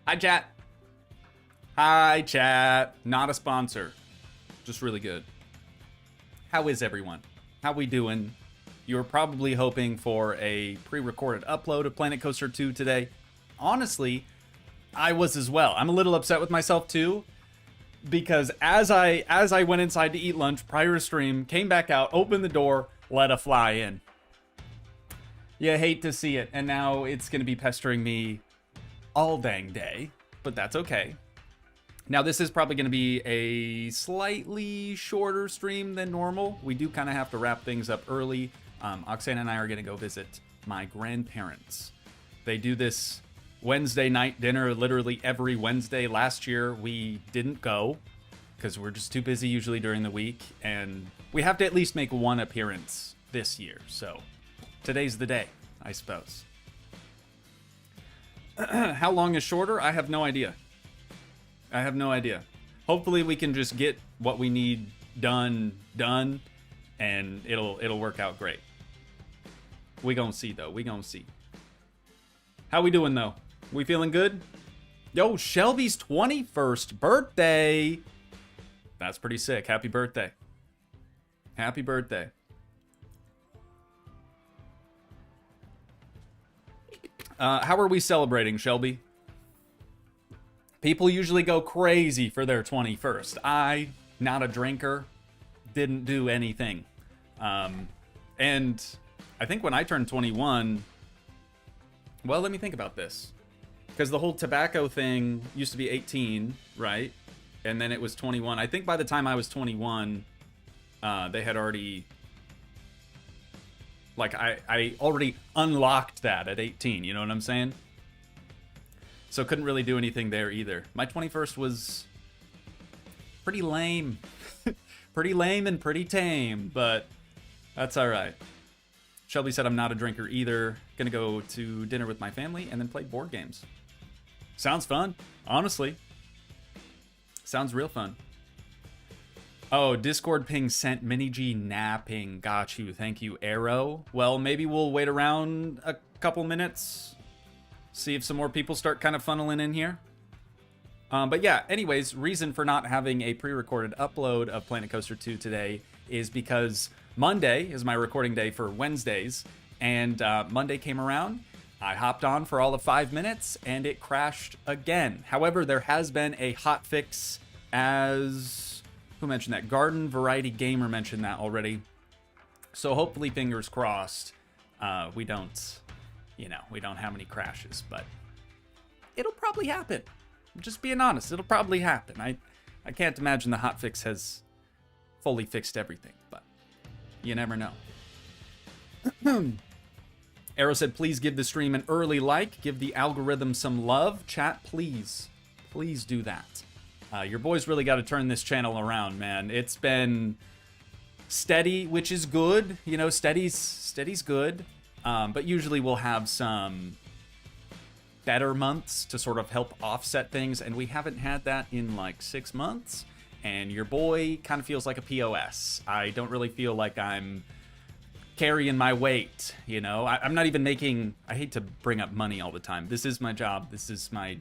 Hi, chat. Hi, chat. Not a sponsor. Just really good. How is everyone? How we doing? You were probably hoping for a pre-recorded upload of Planet Coaster 2 today. Honestly, I was as well. I'm a little upset with myself too, because as I went inside to eat lunch prior to stream, came back out, opened the door, let a fly in. You hate to see it, and now it's going to be pestering me all dang day, but that's okay. Now, this is probably going to be a slightly shorter stream than normal. We do kind of have to wrap things up early. Oksana and I are going to go visit my grandparents. They do this Wednesday night dinner literally every Wednesday. Last year, we didn't go because we're just too busy usually during the week, and we have to at least make one appearance this year. So today's the day, I suppose. How long is shorter? I have no idea. I have no idea. Hopefully we can just get what we need done, and it'll work out great. We gonna see though. We gonna see. How we doing though? We feeling good? Yo, Shelby's 21st birthday. That's pretty sick. Happy birthday. Happy birthday. How are we celebrating, Shelby? People usually go crazy for their 21st. I, not a drinker, didn't do anything. And I think when I turned 21, well, let me think about this. Because the whole tobacco thing used to be 18, right? And then it was 21. I think by the time I was 21, they had already... Like, I already unlocked that at 18, you know what I'm saying? So couldn't really do anything there either. My 21st was pretty lame. Pretty lame and pretty tame, but that's all right. Shelby said I'm not a drinker either. Gonna go to dinner with my family and then play board games. Sounds fun, honestly. Sounds real fun. Oh, Discord ping sent Mini G napping. Got you. Thank you, Arrow. Well, maybe we'll wait around a couple minutes. See if some more people start kind of funneling in here. But yeah, anyways, reason for not having a pre-recorded upload of Planet Coaster 2 today is because Monday is my recording day for Wednesdays. And Monday came around. I hopped on for all of 5 minutes and it crashed again. However, there has been a hot fix as... Who mentioned that? Garden Variety Gamer mentioned that already. So hopefully, fingers crossed, we don't have any crashes, but it'll probably happen. Just being honest, it'll probably happen. I can't imagine the hotfix has fully fixed everything, but you never know. Arrow said, please give the stream an early like. Give the algorithm some love. Chat, please. Please do that. Your boys really got to turn this channel around, man. It's been steady, which is good. You know, steady's good. But usually we'll have some better months to sort of help offset things, and we haven't had that in like 6 months. And your boy kind of feels like a POS. I don't really feel like I'm carrying my weight, you know? I'm not even making... I hate to bring up money all the time. This is my job. This is my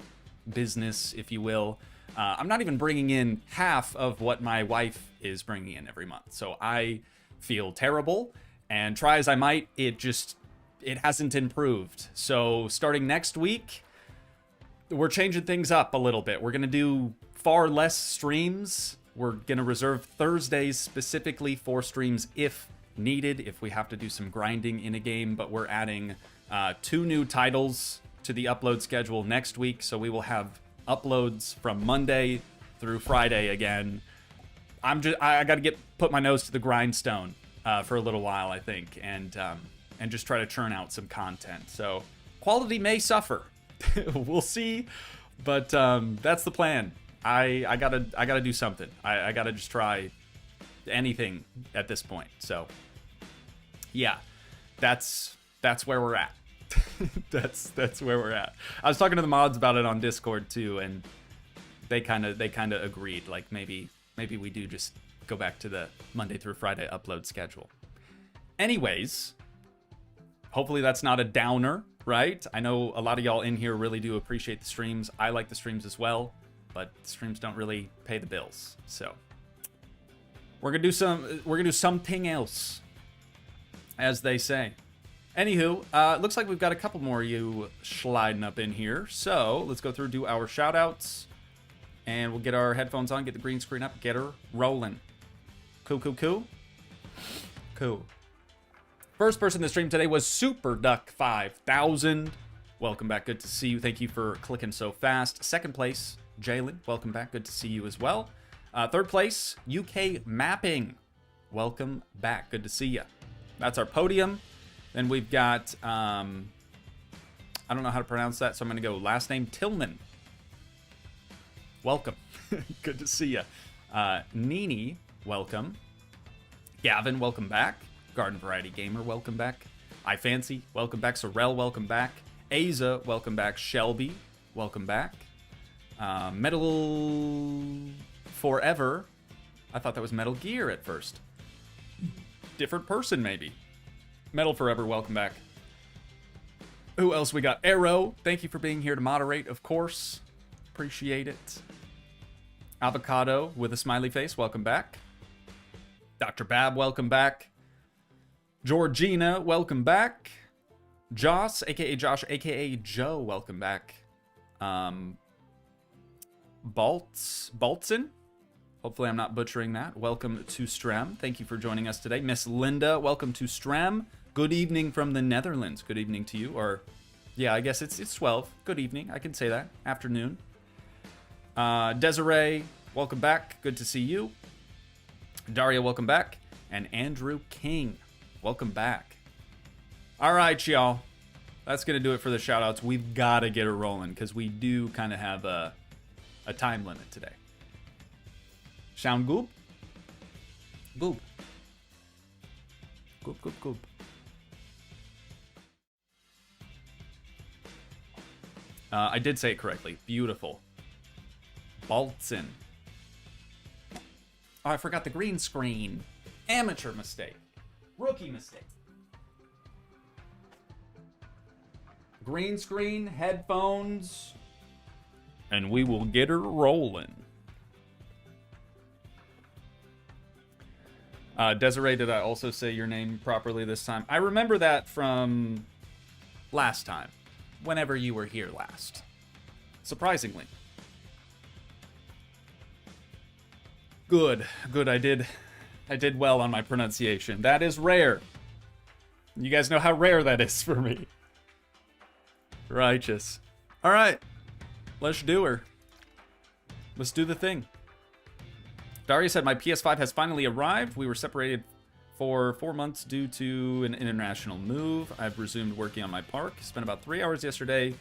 business, if you will. I'm not even bringing in half of what my wife is bringing in every month. So I feel terrible, and try as I might, it hasn't improved. So starting next week, we're changing things up a little bit. We're going to do far less streams. We're going to reserve Thursdays specifically for streams if needed, if we have to do some grinding in a game. But we're adding 2 new titles to the upload schedule next week. So we will have uploads from Monday through Friday again. I got to put my nose to the grindstone for a little while, I think, and just try to churn out some content. So quality may suffer. We'll see, but that's the plan. I gotta do something. I gotta just try anything at this point. So yeah, that's where we're at. that's where we're at. I was talking to the mods about it on Discord too, and they kind of agreed. Like maybe we do just go back to the Monday through Friday upload schedule. Anyways, hopefully that's not a downer. right? I know a lot of y'all in here really do appreciate the streams. I like the streams as well, but the streams don't really pay the bills. So we're gonna do something else, as they say. Anywho, looks like we've got a couple more of you sliding up in here. So let's go through, do our shout outs, and we'll get our headphones on, get the green screen up, get her rolling. Cool. First person to stream today was Super Duck 5000. Welcome back, good to see you. Thank you for clicking so fast. Second place, Jalen, welcome back, good to see you as well. Third place, UK Mapping. Welcome back, good to see you. That's our podium. Then we've got, I don't know how to pronounce that, so I'm going to go last name Tillman. Welcome. Good to see you. Nini, welcome. Gavin, welcome back. Garden Variety Gamer, welcome back. iFancy, welcome back. Sorrel, welcome back. Aza, welcome back. Shelby, welcome back. Metal Forever. I thought that was Metal Gear at first. Different person, maybe. Metal Forever, welcome back. Who else we got? Arrow, thank you for being here to moderate, of course. Appreciate it. Avocado with a smiley face, welcome back. Dr. Bab, welcome back. Georgina, welcome back. Joss, aka Josh, aka Joe, welcome back. Baltzen? Hopefully I'm not butchering that. Welcome to Strem. Thank you for joining us today. Miss Linda, welcome to Strem. Good evening from the Netherlands. Good evening to you. Or, yeah, I guess it's 12. Good evening. I can say that. Afternoon. Desiree, welcome back. Good to see you. Daria, welcome back. And Andrew King, welcome back. All right, y'all. That's going to do it for the shout-outs. We've got to get it rolling because we do kind of have a time limit today. Sound good? Good. Good. I did say it correctly. Beautiful. Baltzen. Oh, I forgot the green screen. Amateur mistake. Rookie mistake. Green screen, headphones, and we will get her rolling. Desiree, did I also say your name properly this time? I remember that from last time, whenever you were here last. Surprisingly. Good, I did well on my pronunciation. That is rare. You guys know how rare that is for me. Righteous. All right, let's do her. Let's do the thing. Daria said, my PS5 has finally arrived. We were separated for 4 months due to an international move. I've resumed working on my park. Spent about 3 hours yesterday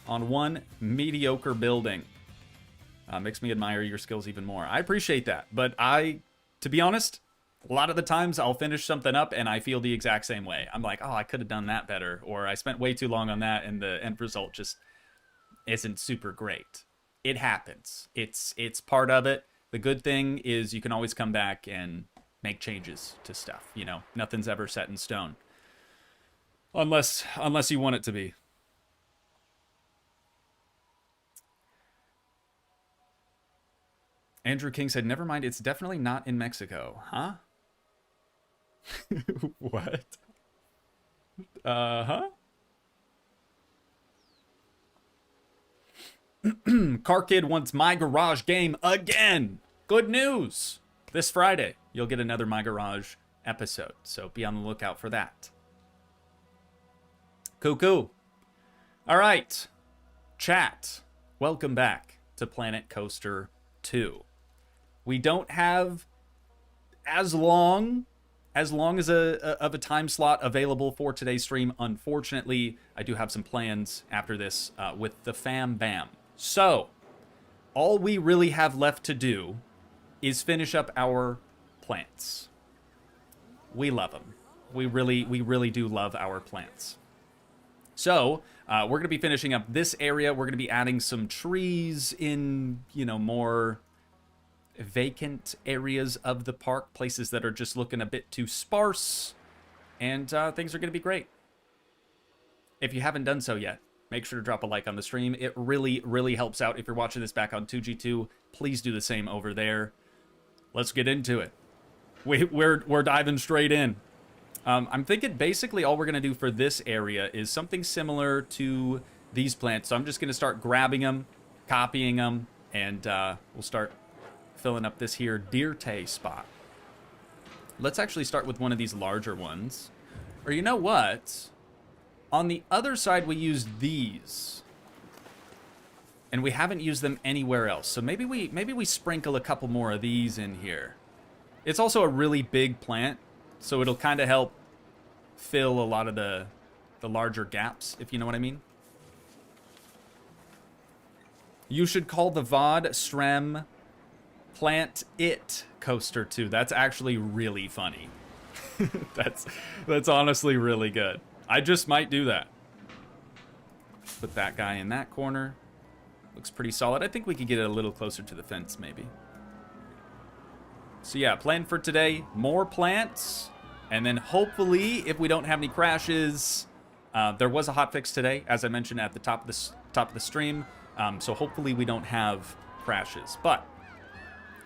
on one mediocre building. Makes me admire your skills even more. I appreciate that. But to be honest, a lot of the times I'll finish something up and I feel the exact same way. I'm like, oh, I could have done that better. Or I spent way too long on that and the end result just isn't super great. It happens. It's part of it. The good thing is you can always come back and make changes to stuff. You know, nothing's ever set in stone. Unless you want it to be. Andrew King said, never mind, it's definitely not in Mexico. Huh? What? Huh? Car Kid wants My Garage game again. Good news. This Friday, you'll get another My Garage episode. So be on the lookout for that. Cuckoo. All right. Chat. Welcome back to Planet Coaster 2. We don't have as long as a time slot available for today's stream. Unfortunately, I do have some plans after this with the fam bam. So, all we really have left to do is finish up our plants. We love them. We really do love our plants. So, we're going to be finishing up this area. We're going to be adding some trees in, more vacant areas of the park, places that are just looking a bit too sparse, and things are going to be great. If you haven't done so yet, make sure to drop a like on the stream. It really, really helps out. If you're watching this back on Toogii 2, please do the same over there. Let's get into it. We're diving straight in. I'm thinking basically all we're going to do for this area is something similar to these plants. So I'm just going to start grabbing them, copying them, and we'll start filling up this here Dirte spot. Let's actually start with one of these larger ones. Or you know what? On the other side, we use these. And we haven't used them anywhere else. So maybe we sprinkle a couple more of these in here. It's also a really big plant, so it'll kind of help fill a lot of the larger gaps, if you know what I mean. You should call the VOD Strem Plant It Coaster 2. That's actually really funny. That's honestly really good. I just might do that. Put that guy in that corner. Looks pretty solid. I think we could get it a little closer to the fence, maybe. So yeah, plan for today, more plants. And then hopefully, if we don't have any crashes, there was a hotfix today, as I mentioned at the top of the stream. So hopefully we don't have crashes. But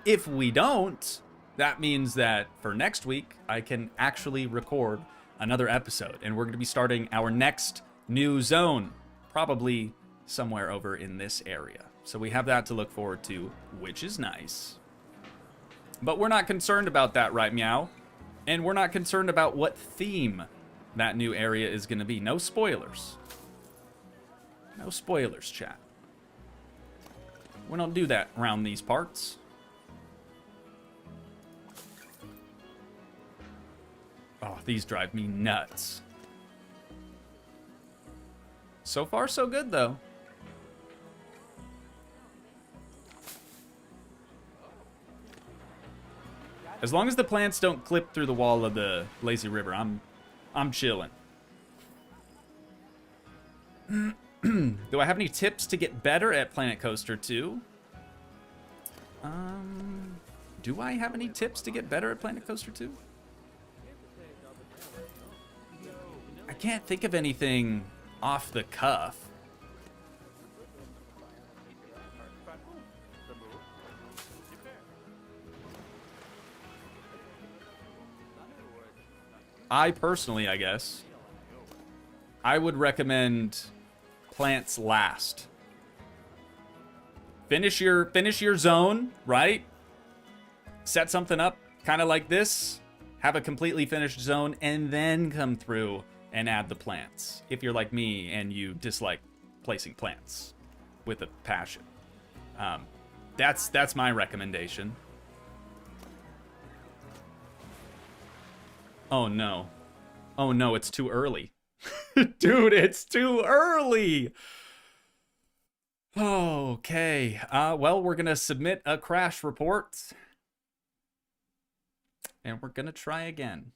if we don't, that means that for next week, I can actually record another episode. And we're going to be starting our next new zone, probably somewhere over in this area. So we have that to look forward to, which is nice. But we're not concerned about that, right, Meow? And we're not concerned about what theme that new area is going to be. No spoilers. No spoilers, chat. We don't do that around these parts. Oh, these drive me nuts. So far, so good, though. As long as the plants don't clip through the wall of the lazy river, I'm chilling. Do I have any tips to get better at Planet Coaster 2? Do I have any tips to get better at Planet Coaster 2? I can't think of anything off the cuff. I personally, I guess, I would recommend plants last. Finish your zone, right? Set something up kind of like this. Have a completely finished zone and then come through and add the plants. If you're like me and you dislike placing plants with a passion. That's my recommendation. Oh no. Oh no, it's too early. Dude, it's too early. Okay. Well, we're going to submit a crash report. And we're going to try again.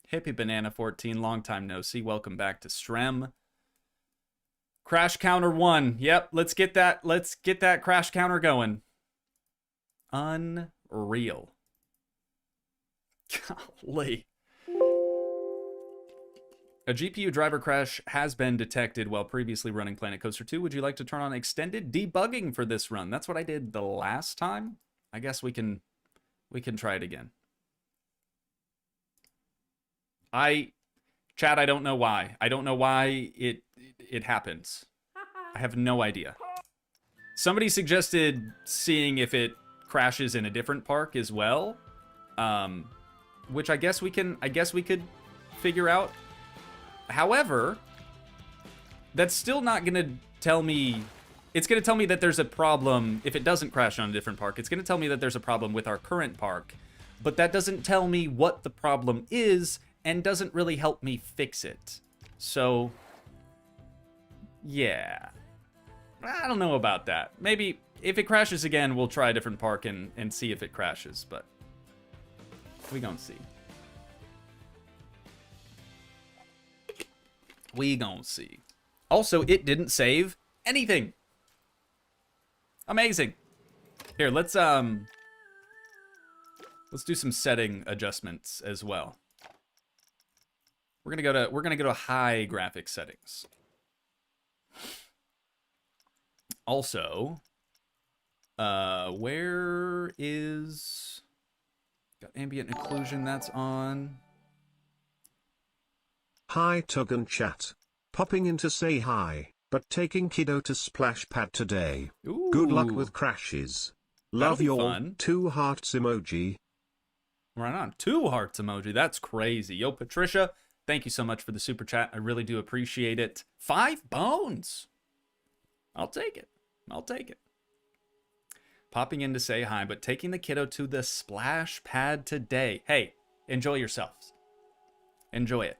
Hippie Banana 14, long time no see. Welcome back to Strem. Crash counter 1. Yep, let's get that crash counter going. Unreal. Golly. A GPU driver crash has been detected while previously running Planet Coaster 2. Would you like to turn on extended debugging for this run? That's what I did the last time. I guess we can try it again. Chat, I don't know why. I don't know why it happens. I have no idea. Somebody suggested seeing if it crashes in a different park as well. Which I guess we could figure out. However, that's still not going to tell me... It's going to tell me that there's a problem. If it doesn't crash on a different park, it's going to tell me that there's a problem with our current park. But that doesn't tell me what the problem is and doesn't really help me fix it. So, yeah. I don't know about that. Maybe if it crashes again, we'll try a different park and see if it crashes. But we gonna see. We gonna see. Also, it didn't save anything. Amazing. Here, let's do some setting adjustments as well. We're gonna go to high graphics settings. Also, where is... Got ambient occlusion, that's on. Hi Tug and chat. Popping in to say hi, but taking kiddo to splash pad today. Ooh. Good luck with crashes. Love your fun. 2 hearts emoji. Right on. 2 hearts emoji. That's crazy. Yo, Patricia, thank you so much for the super chat. I really do appreciate it. 5 bones. I'll take it. I'll take it. Popping in to say hi, but taking the kiddo to the splash pad today. Hey, enjoy yourselves. Enjoy it.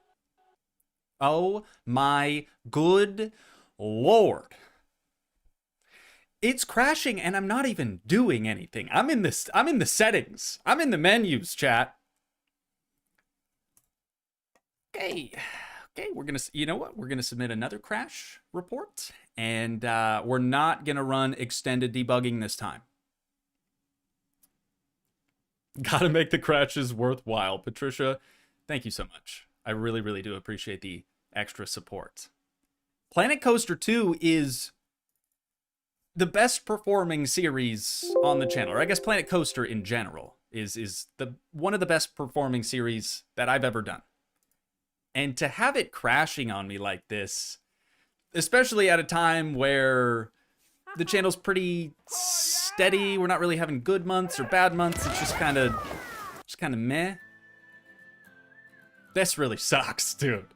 Oh my good Lord. It's crashing and I'm not even doing anything. I'm in the settings. I'm in the menus, chat. Okay, we're gonna, you know what? We're gonna submit another crash report, and we're not gonna run extended debugging this time. Gotta make the crashes worthwhile. Patricia, thank you so much. I really, really do appreciate the extra support. Planet Coaster 2 is the best performing series on the channel, or I guess Planet Coaster in general is the one of the best performing series that I've ever done. And to have it crashing on me like this, especially at a time where the channel's pretty steady, we're not really having good months or bad months, it's just kind of meh. This really sucks, dude.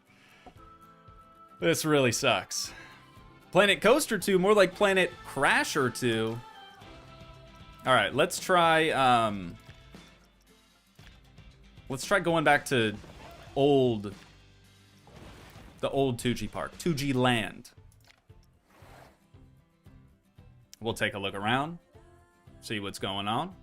This really sucks. Planet Coaster 2, more like Planet Crasher 2. Alright, let's try going back to the old Toogii Park, Toogii Land. We'll take a look around, see what's going on.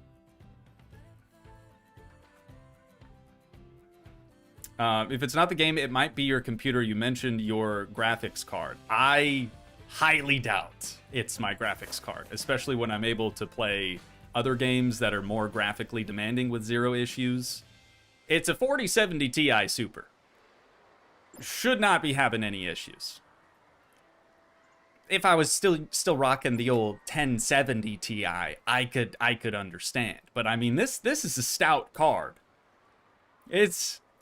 If it's not the game, it might be your computer. You mentioned your graphics card. I highly doubt it's my graphics card, especially when I'm able to play other games that are more graphically demanding with zero issues. It's a 4070 Ti Super. Should not be having any issues. If I was still rocking the old 1070 Ti, I could understand. But I mean, this is a stout card.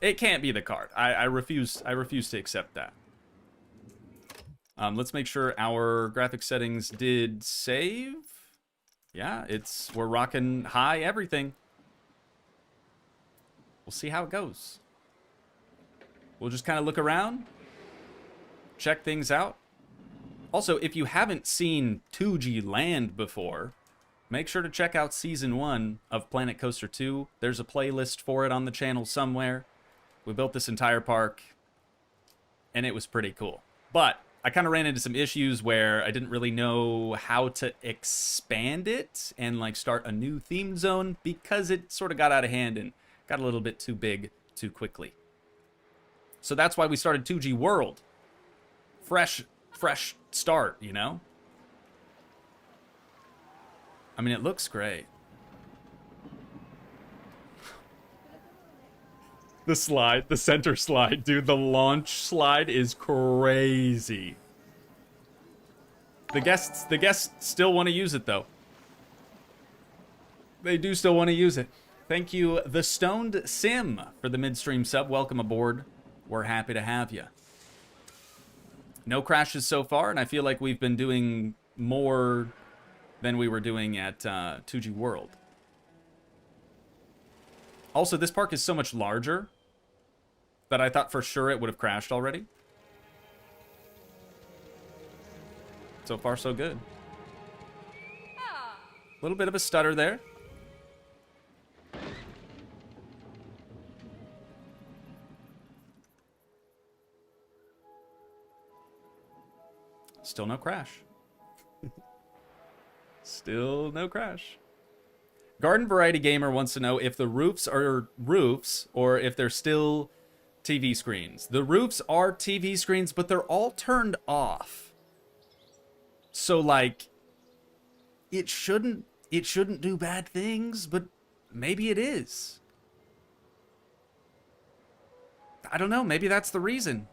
It can't be the card. I refuse to accept that. Let's make sure our graphic settings did save. Yeah, we're rocking high everything. We'll see how it goes. We'll just kind of look around, check things out. Also, if you haven't seen Toogii Land before, make sure to check out Season 1 of Planet Coaster 2. There's a playlist for it on the channel somewhere. We built this entire park, and it was pretty cool. But I kind of ran into some issues where I didn't really know how to expand it and like start a new theme zone because it sort of got out of hand and got a little bit too big too quickly. So that's why we started Toogii World. Fresh start, you know? I mean, it looks great. The slide, the center slide, dude, the launch slide is crazy. The guests still want to use it, though. They do still want to use it. Thank you, The Stoned Sim, for the midstream sub. Welcome aboard. We're happy to have you. No crashes so far, and I feel like we've been doing more than we were doing at Toogii World. Also, this park is so much larger that I thought for sure it would have crashed already. So far, so good. A little bit of a stutter there. Still no crash. Still no crash. Garden Variety Gamer wants to know if the roofs are roofs or if they're still TV screens. The roofs are TV screens, but they're all turned off. So like it shouldn't do bad things, but maybe it is. I don't know, maybe that's the reason.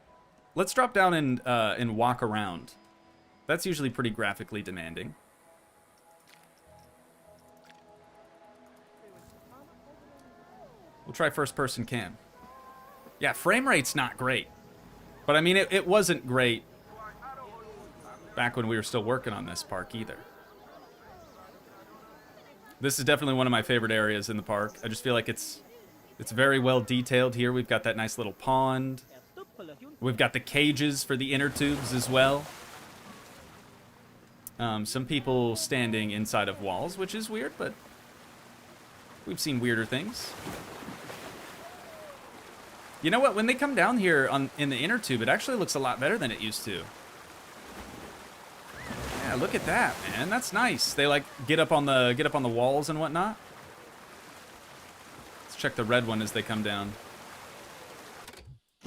Let's drop down and walk around That's usually pretty graphically demanding. We'll try first-person cam. Yeah, frame rate's not great. But, I mean, it wasn't great back when we were still working on this park either. This is definitely one of my favorite areas in the park. I just feel like it's very well detailed here. We've got that nice little pond. We've got the cages for the inner tubes as well. Some people standing inside of walls, which is weird, but we've seen weirder things. You know what? When they come down here in the inner tube, it actually looks a lot better than it used to. Yeah, look at that, man. That's nice. They like get up on the walls and whatnot. Let's check the red one as they come down.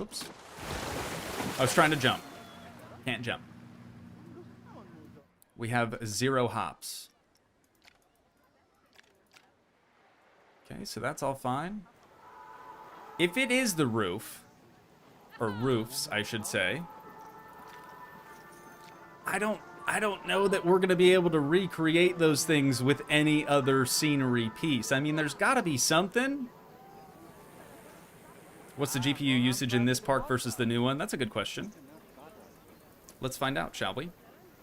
Oops. I was trying to jump. Can't jump. We have 0 hops. Okay, so that's all fine. If it is the roof, or roofs, I should say, I don't know that we're going to be able to recreate those things with any other scenery piece. I mean, there's got to be something. What's the GPU usage in this park versus the new one? That's a good question. Let's find out, shall we?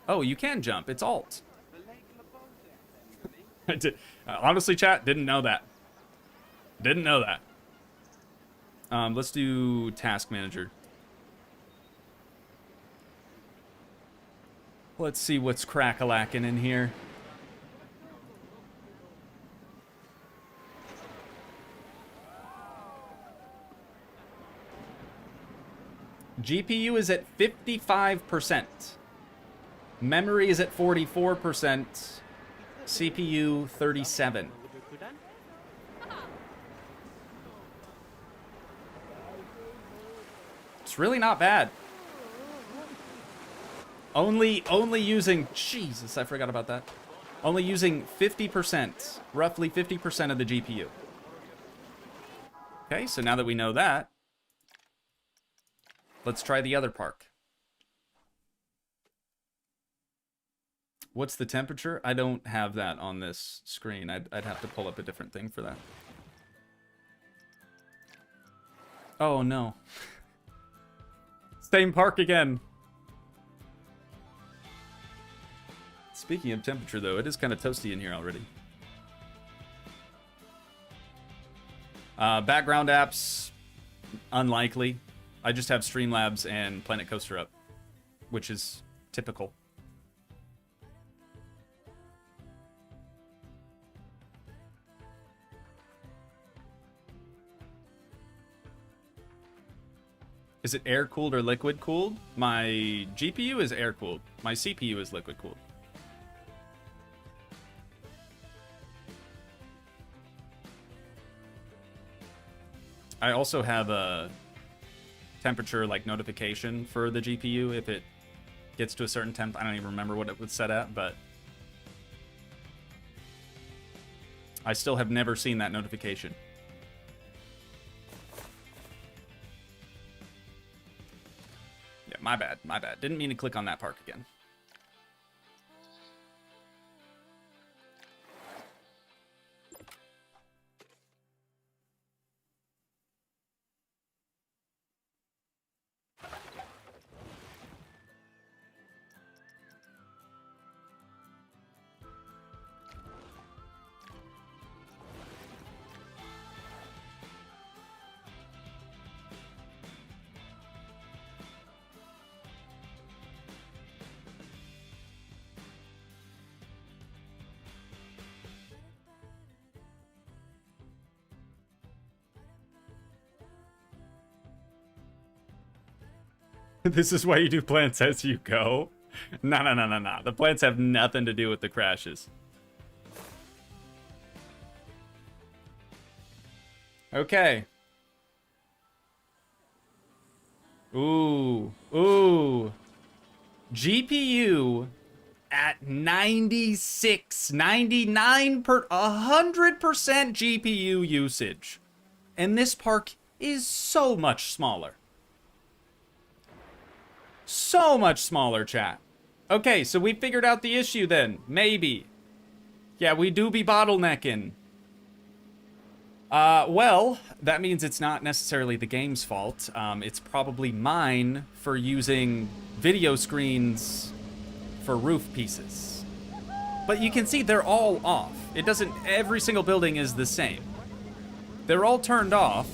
Oh, you can jump. It's Alt. Honestly, chat, didn't know that. Didn't know that. Let's do Task Manager. Let's see what's crack-a-lacking in here. GPU is at 55%. Memory is at 44%. CPU 37%. It's really not bad. Only using, Jesus, I forgot about that. Only using 50%, roughly 50% of the GPU. Okay, so now that we know that, let's try the other park. What's the temperature? I don't have that on this screen. I'd have to pull up a different thing for that. Oh, no. Same park again. Speaking of temperature, though, it is kind of toasty in here already. Background apps, unlikely. I just have Streamlabs and Planet Coaster up, which is typical. Is it air-cooled or liquid-cooled? My GPU is air-cooled. My CPU is liquid-cooled. I also have a temperature like notification for the GPU if it gets to a certain temp. I don't even remember what it was set at, but I still have never seen that notification. Yeah, my bad, my bad. Didn't mean to click on that park again. This is why you do plants as you go? No, no, no, no, no. The plants have nothing to do with the crashes. Okay. Ooh. Ooh. GPU at 96, 99 per 100% GPU usage. And this park is so much smaller. So much smaller, chat. Okay, so we figured out the issue then. Maybe. Yeah, we do be bottlenecking. Well, that means it's not necessarily the game's fault. It's probably mine for using video screens for roof pieces. But you can see they're all off. It doesn't, every single building is the same. They're all turned off.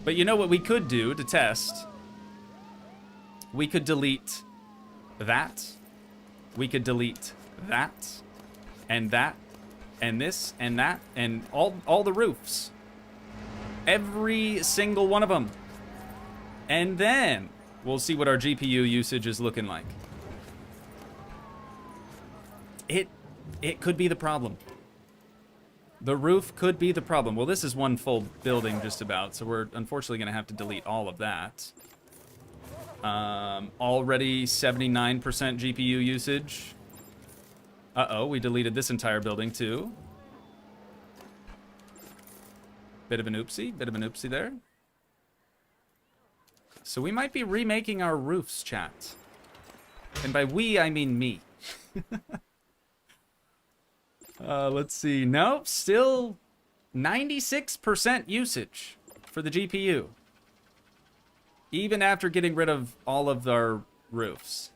But you know what we could do to test? We could delete that. We could delete that. And that. And this. And that. And all the roofs. Every single one of them. And then we'll see what our GPU usage is looking like. It could be the problem. The roof could be the problem. Well, this is one full building just about, so we're unfortunately going to have to delete all of that. Already 79% GPU usage. Uh-oh, we deleted this entire building too. Bit of an oopsie there. So we might be remaking our roofs, chat. And by we, I mean me. Let's see. Nope, still 96% usage for the GPU. Even after getting rid of all of our roofs.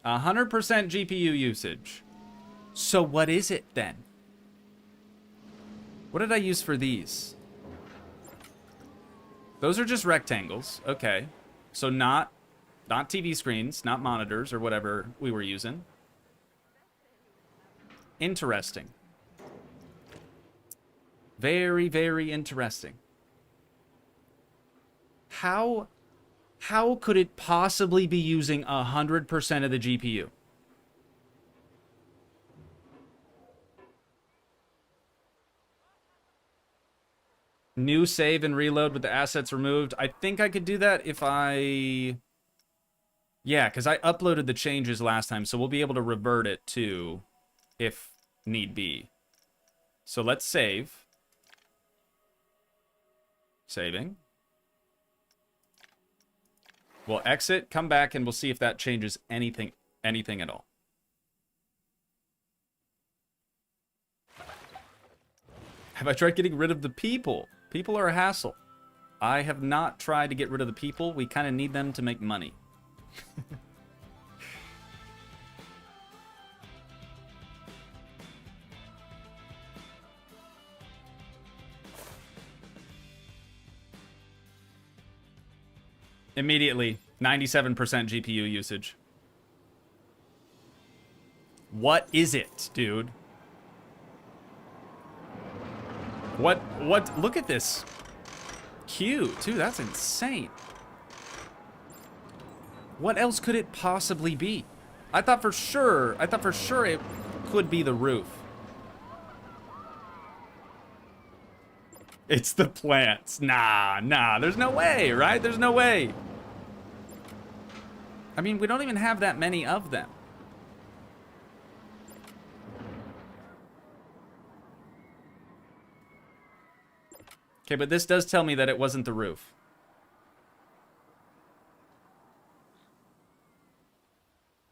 100% GPU usage. So what is it then? What did I use for these? Those are just rectangles. Okay. So not TV screens, not monitors or whatever we were using. Interesting. Very, very interesting. How could it possibly be using 100% of the GPU? New save and reload with the assets removed. I think I could do that if I... Yeah, because I uploaded the changes last time, so we'll be able to revert it too, if need be. So let's save. Saving. We'll exit, come back, and we'll see if that changes anything at all. Have I tried getting rid of the people? People are a hassle. I have not tried to get rid of the people. We kind of need them to make money. Immediately, 97% GPU usage. What is it, dude? What, look at this. Q, too, that's insane. What else could it possibly be? I thought for sure it could be the roof. It's the plants. Nah, there's no way, right? There's no way. I mean, we don't even have that many of them. Okay, but this does tell me that it wasn't the roof.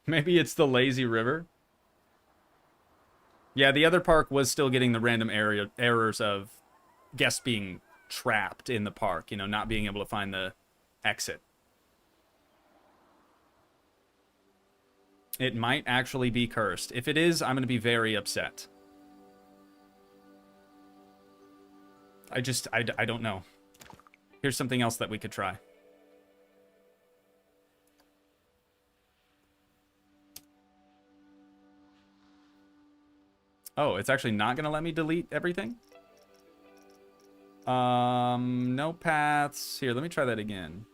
Maybe it's the lazy river. Yeah, the other park was still getting the random errors of guests being trapped in the park, you know, not being able to find the exit. It might actually be cursed. If it is, I'm going to be very upset. I don't know. Here's something else that we could try. Oh, it's actually not going to let me delete everything? No paths. Here, let me try that again.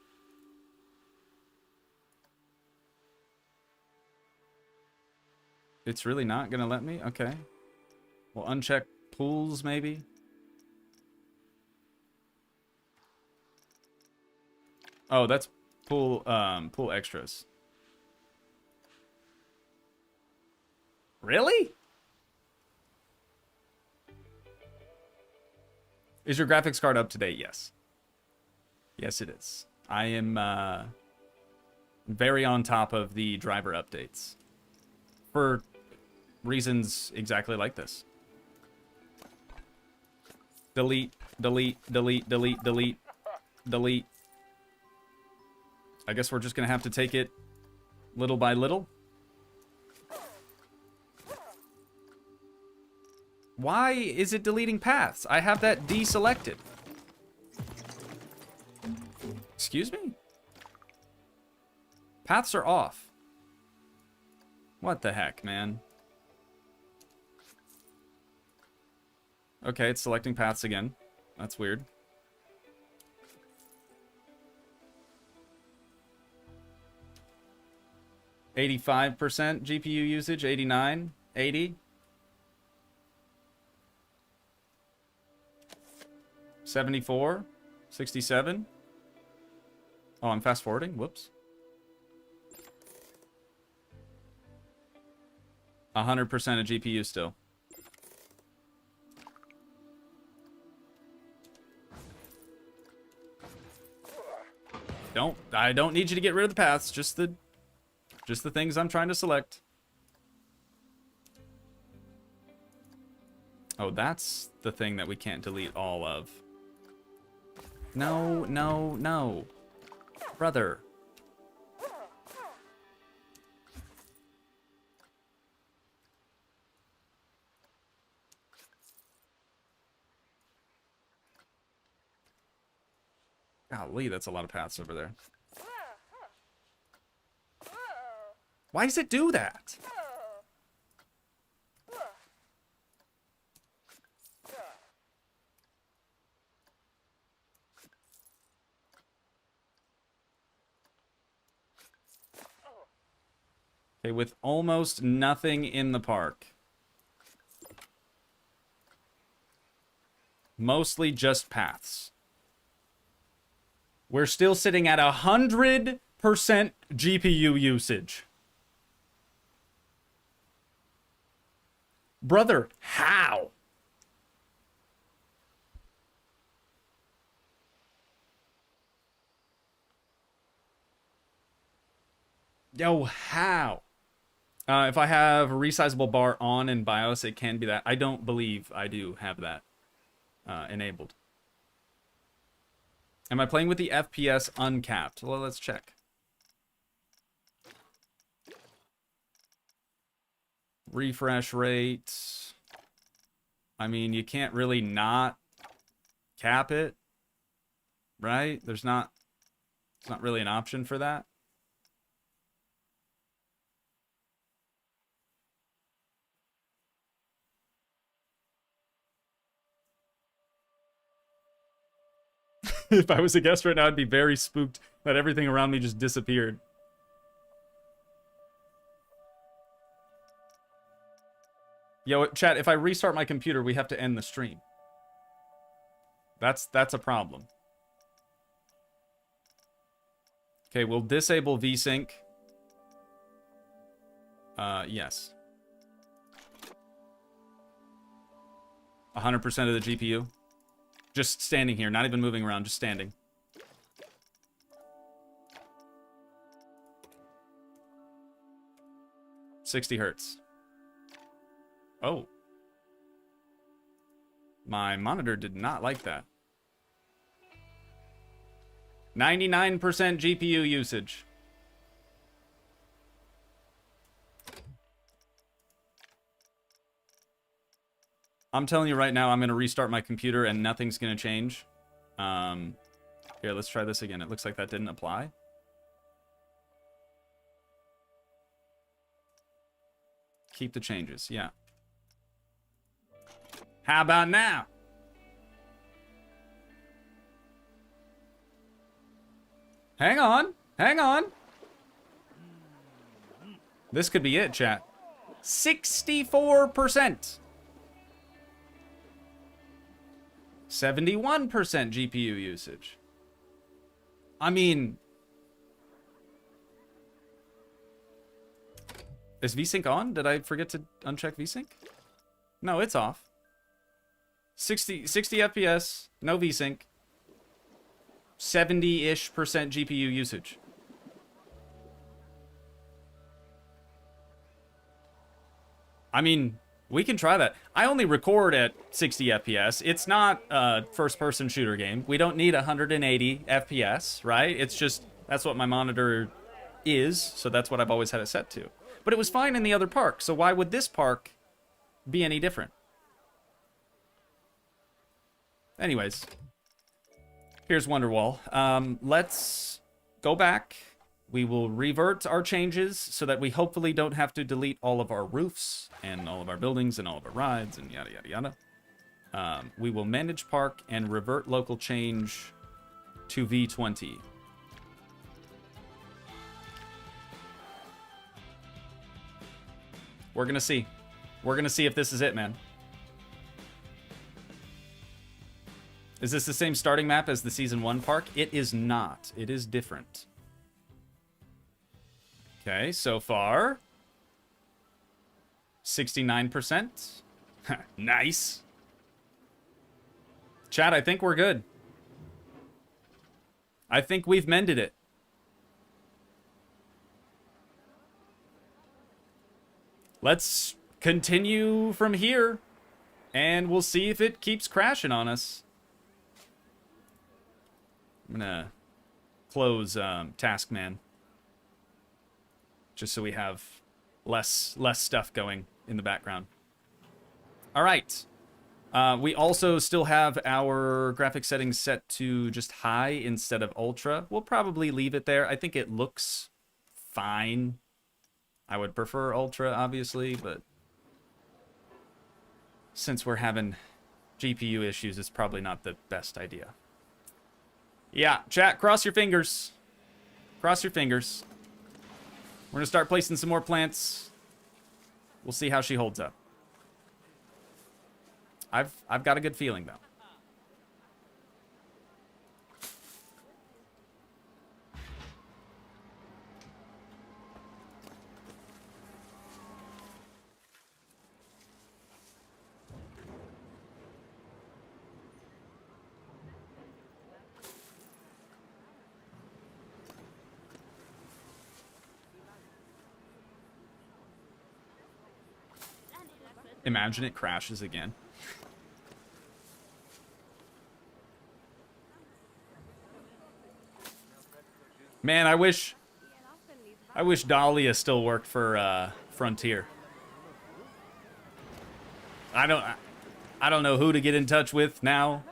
It's really not going to let me? Okay. We'll uncheck pools, maybe. Oh, that's pool extras. Really? Is your graphics card up to date? Yes. Yes, it is. I am Very on top of the driver updates. For reasons exactly like this. Delete, delete, delete, delete, delete, delete. I guess we're just gonna have to take it little by little. Why is it deleting paths? I have that deselected. Excuse me? Paths are off. What the heck, man? Okay, it's selecting paths again. That's weird. %85% GPU usage, 89, 80. 74, 67. Oh, I'm fast forwarding. Whoops. 100% of GPU still. I don't need you to get rid of the paths, just the things I'm trying to select. Oh, that's the thing that we can't delete all of. No, no, no. Brother. Golly, that's a lot of paths over there. Why does it do that? Okay, with almost nothing in the park. Mostly just paths. We're still sitting at 100% GPU usage. Brother, how? Yo, how? If I have a resizable bar on in BIOS, it can be that. I don't believe I do have that enabled. Am I playing with the FPS uncapped? Well, let's check. Refresh rate. I mean, you can't really not cap it, right? It's not really an option for that. If I was a guest right now, I'd be very spooked that everything around me just disappeared. Yo, chat, if I restart my computer, we have to end the stream. That's a problem. Okay, we'll disable VSync. Yes. 100% of the GPU. Just standing here, not even moving around, just standing. $60 Hz. Oh. My monitor did not like that. 99% GPU usage. I'm telling you right now, I'm going to restart my computer and nothing's going to change. Here, let's try this again. It looks like that didn't apply. Keep the changes, yeah. How about now? Hang on, hang on. This could be it, chat. 64%. 71% GPU usage. I mean, is VSync on? Did I forget to uncheck VSync? No, it's off. 60 FPS, no VSync. 70-ish% GPU usage. I mean, we can try that. I only record at 60 FPS. It's not a first-person shooter game. We don't need 180 FPS, right? It's just, that's what my monitor is, so that's what I've always had it set to. But it was fine in the other park, so why would this park be any different? Anyways, here's Wonderwall. Let's go back. We will revert our changes so that we hopefully don't have to delete all of our roofs and all of our buildings and all of our rides and yada, yada, yada. We will manage park and revert local change to V20. We're gonna see. We're gonna see if this is it, man. Is this the same starting map as the Season 1 park? It is not. It is different. Okay, so far, 69%. Nice. Chat, I think we're good. I think we've mended it. Let's continue from here, and we'll see if it keeps crashing on us. I'm gonna close Taskman, just so we have less stuff going in the background. All right. We also still have our graphic settings set to just high instead of ultra. We'll probably leave it there. I think it looks fine. I would prefer ultra, obviously, but since we're having GPU issues, it's probably not the best idea. Yeah, chat, cross your fingers. Cross your fingers. We're gonna start placing some more plants. We'll see how she holds up. I've got a good feeling, though. Imagine it crashes again. Man, I wish Dahlia still worked for Frontier. I don't know who to get in touch with now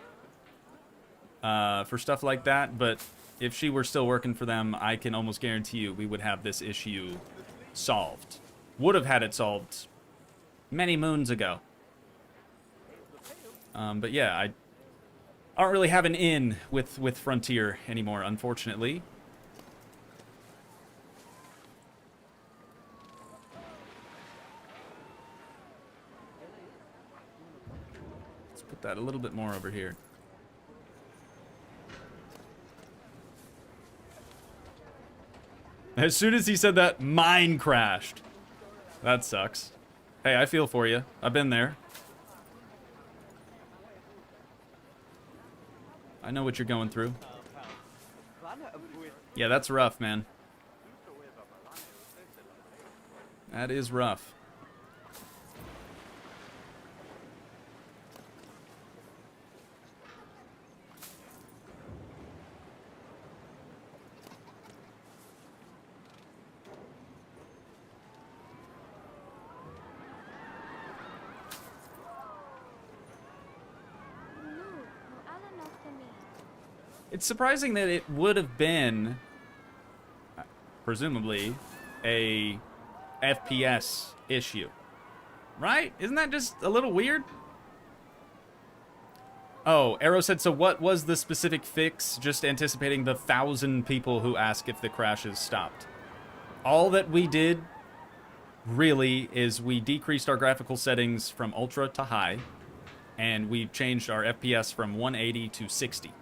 for stuff like that, but if she were still working for them, I can almost guarantee you we would have this issue solved. Would have had it solved many moons ago. But yeah, I don't really have an in with Frontier anymore, unfortunately. Let's put that a little bit more over here. As soon as he said that, mine crashed. That sucks. Hey, I feel for you. I've been there. I know what you're going through. Yeah, that's rough, man. That is rough. It's surprising that it would have been, presumably, a FPS issue. Right? Isn't that just a little weird? Oh, Arrow said, so what was the specific fix? Just anticipating the 1,000 people who ask if the crashes stopped. All that we did, really, is we decreased our graphical settings from ultra to high, and we changed our FPS from 180 to 60.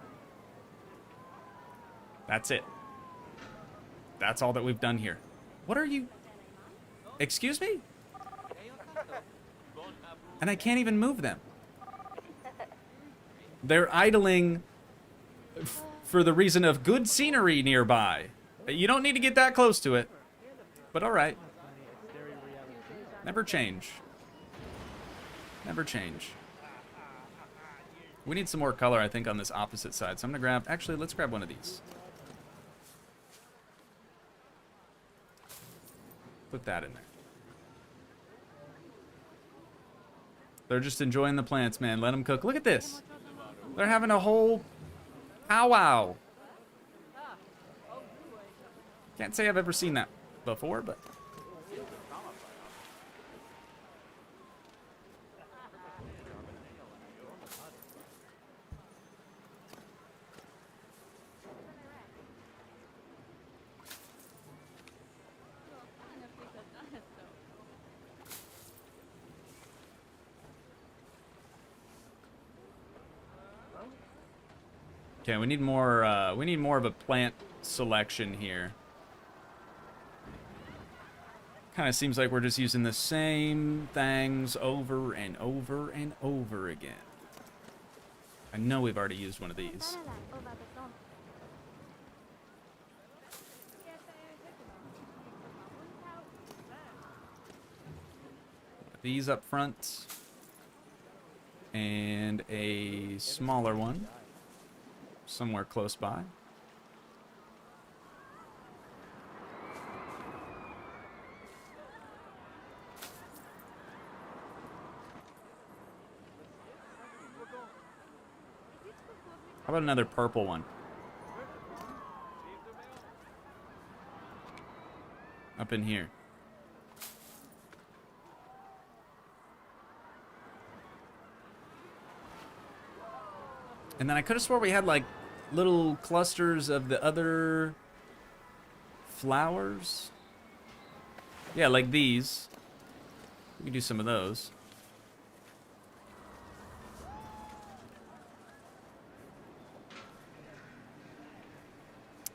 That's it. That's all that we've done here. What are you... Excuse me? And I can't even move them. They're idling for the reason of good scenery nearby. You don't need to get that close to it. But alright. Never change. Never change. We need some more color, I think, on this opposite side. So I'm going to grab... Actually, let's grab one of these. Put that in there. They're just enjoying the plants, man. Let them cook. Look at this. They're having a whole powwow. Can't say I've ever seen that before, but... Okay, we need more of a plant selection here. Kind of seems like we're just using the same things over and over and over again. I know we've already used one of these. These up front. And a smaller one. Somewhere close by. How about another purple one? Up in here. And then I could have swore we had like little clusters of the other flowers. Yeah, like these. We can do some of those.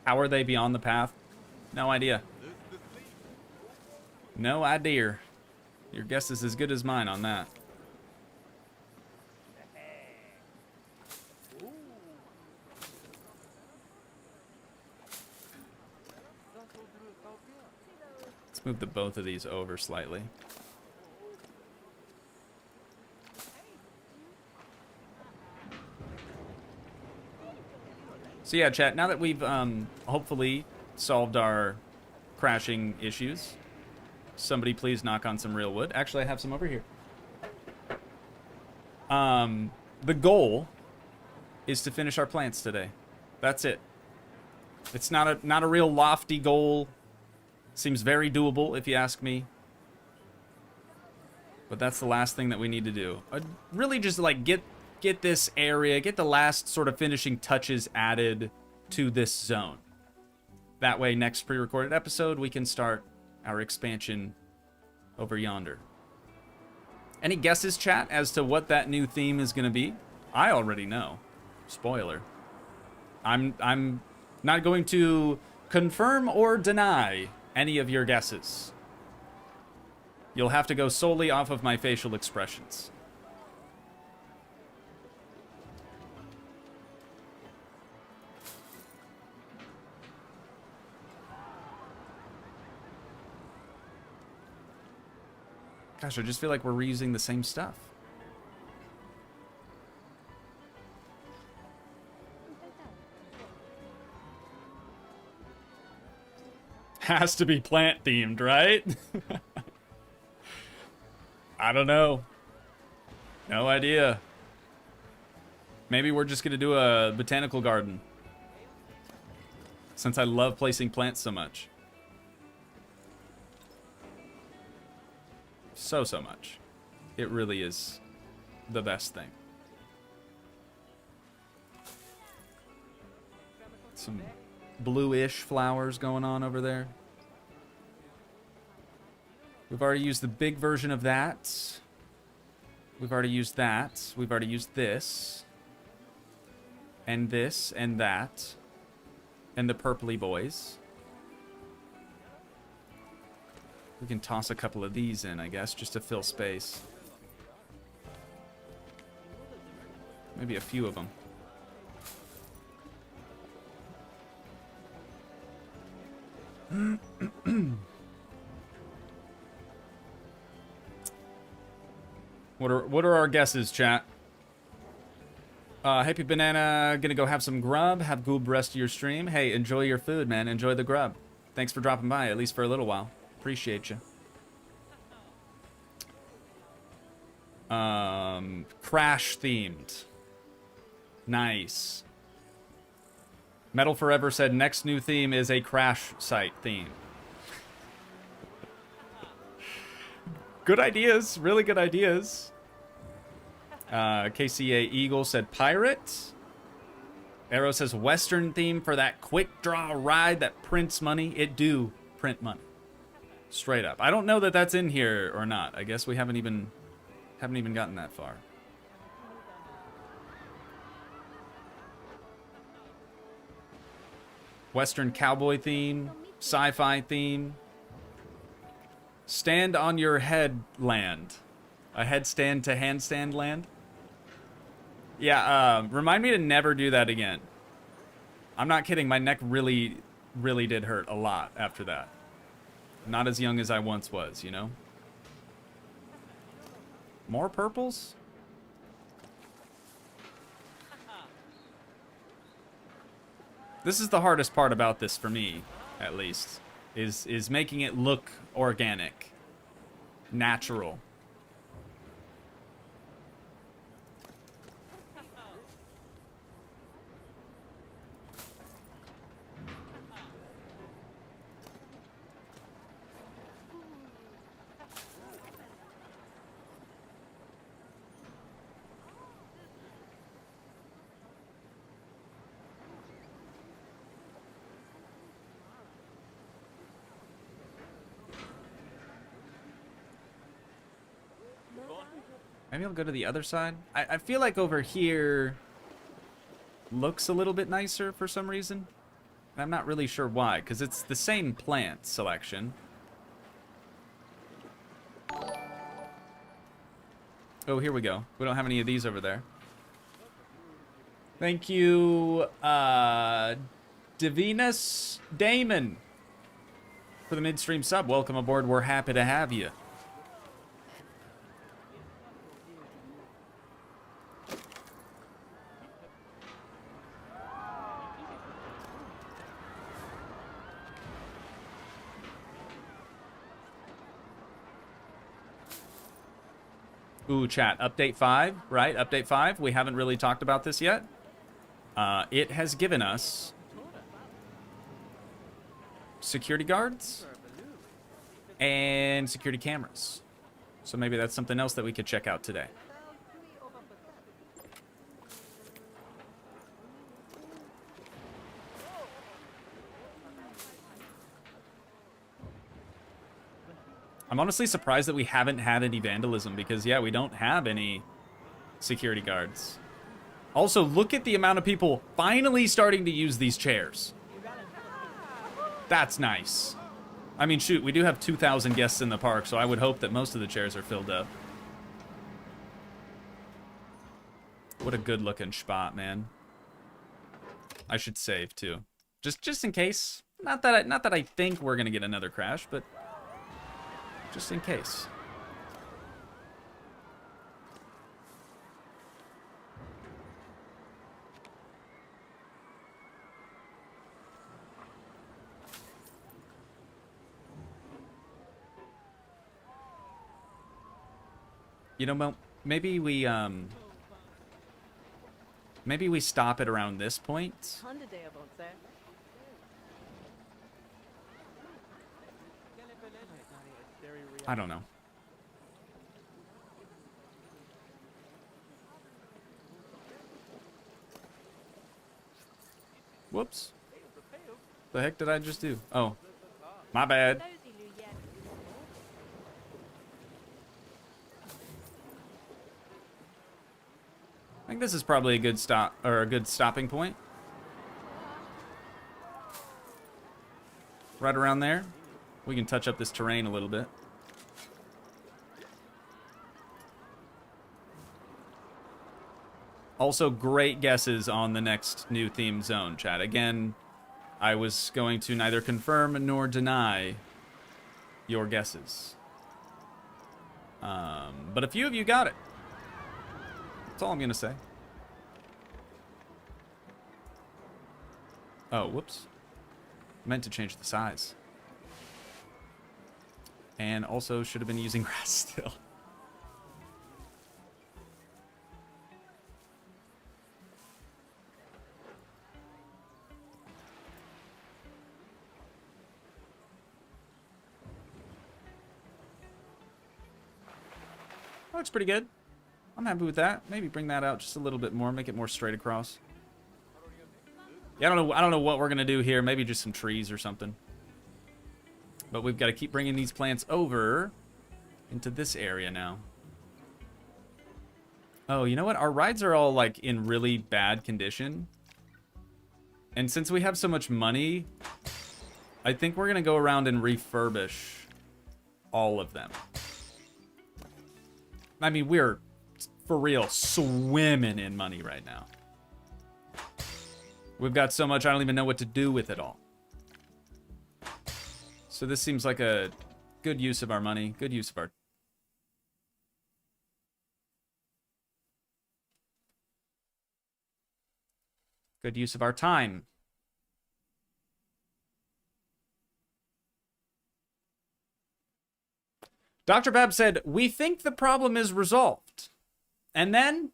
How are they beyond the path? No idea. No idea. Your guess is as good as mine on that. Let's move both of these over slightly. So yeah, chat, now that we've hopefully solved our crashing issues, somebody please knock on some real wood. Actually, I have some over here. The goal is to finish our plants today. That's it. It's not a real lofty goal. Seems very doable if you ask me. But that's the last thing that we need to do. Really just like get this area, get the last sort of finishing touches added to this zone. That way, next pre-recorded episode, we can start our expansion over yonder. Any guesses, chat, as to what that new theme is going to be? I already know. Spoiler. I'm not going to confirm or deny any of your guesses. You'll have to go solely off of my facial expressions. Gosh, I just feel like we're reusing the same stuff. Has to be plant themed, right? I don't know. No idea. Maybe we're just gonna do a botanical garden, since I love placing plants so much. So much. It really is the best thing. Some bluish flowers going on over there. We've already used the big version of that. We've already used that. We've already used this. And this and that. And the purpley boys. We can toss a couple of these in, I guess, just to fill space. Maybe a few of them. What are our guesses, chat? Happy Banana, gonna go have some grub. Have goob rest of your stream. Hey, enjoy your food, man. Enjoy the grub. Thanks for dropping by, at least for a little while. Appreciate you. Crash themed. Nice. Metal Forever said next new theme is a crash site theme. Good ideas, really good ideas. KCA Eagle said pirate. Arrow says Western theme for that quick draw ride that prints money. It do print money. Straight up. I don't know that that's in here or not. I guess we haven't even gotten that far. Western cowboy theme, sci-fi theme. Stand on your head land. A headstand to handstand land. Yeah, remind me to never do that again. I'm not kidding, my neck really, really did hurt a lot after that. Not as young as I once was, you know? More purples? This is the hardest part about this for me, at least, is making it look organic, natural. Maybe I'll go to the other side. I feel like over here looks a little bit nicer for some reason. And I'm not really sure why, because it's the same plant selection. Oh, here we go. We don't have any of these over there. Thank you, Divinus Damon, for the midstream sub. Welcome aboard. We're happy to have you. Ooh, chat. Update 5, right? Update 5. We haven't really talked about this yet. It has given us security guards and security cameras. So maybe that's something else that we could check out today. I'm honestly surprised that we haven't had any vandalism because, yeah, we don't have any security guards. Also, look at the amount of people finally starting to use these chairs. That's nice. I mean, shoot, we do have 2,000 guests in the park, so I would hope that most of the chairs are filled up. What a good-looking spot, man. I should save, too. Just in case. Not that I think we're gonna get another crash, but just in case. You know, maybe we stop it around this point. I don't know. Whoops. The heck did I just do? Oh, my bad. I think this is probably a good stop, or a good stopping point. Right around there. We can touch up this terrain a little bit. Also, great guesses on the next new theme zone, chat. Again, I was going to neither confirm nor deny your guesses. But a few of you got it. That's all I'm gonna say. Oh, whoops. Meant to change the size. And also should have been using grass still. Looks pretty good. I'm happy with that. Maybe bring that out just a little bit more, make it more straight across. Yeah, I don't know what we're gonna do here. Maybe just some trees or something. But we've got to keep bringing these plants over into this area now. Oh, you know what? Our rides are all like in really bad condition. And since we have so much money, I think we're gonna go around and refurbish all of them. I mean, we're, for real, swimming in money right now. We've got so much, I don't even know what to do with it all. So this seems like a good use of our money, good use of our... good use of our time. Dr. Bab said, "We think the problem is resolved." And then...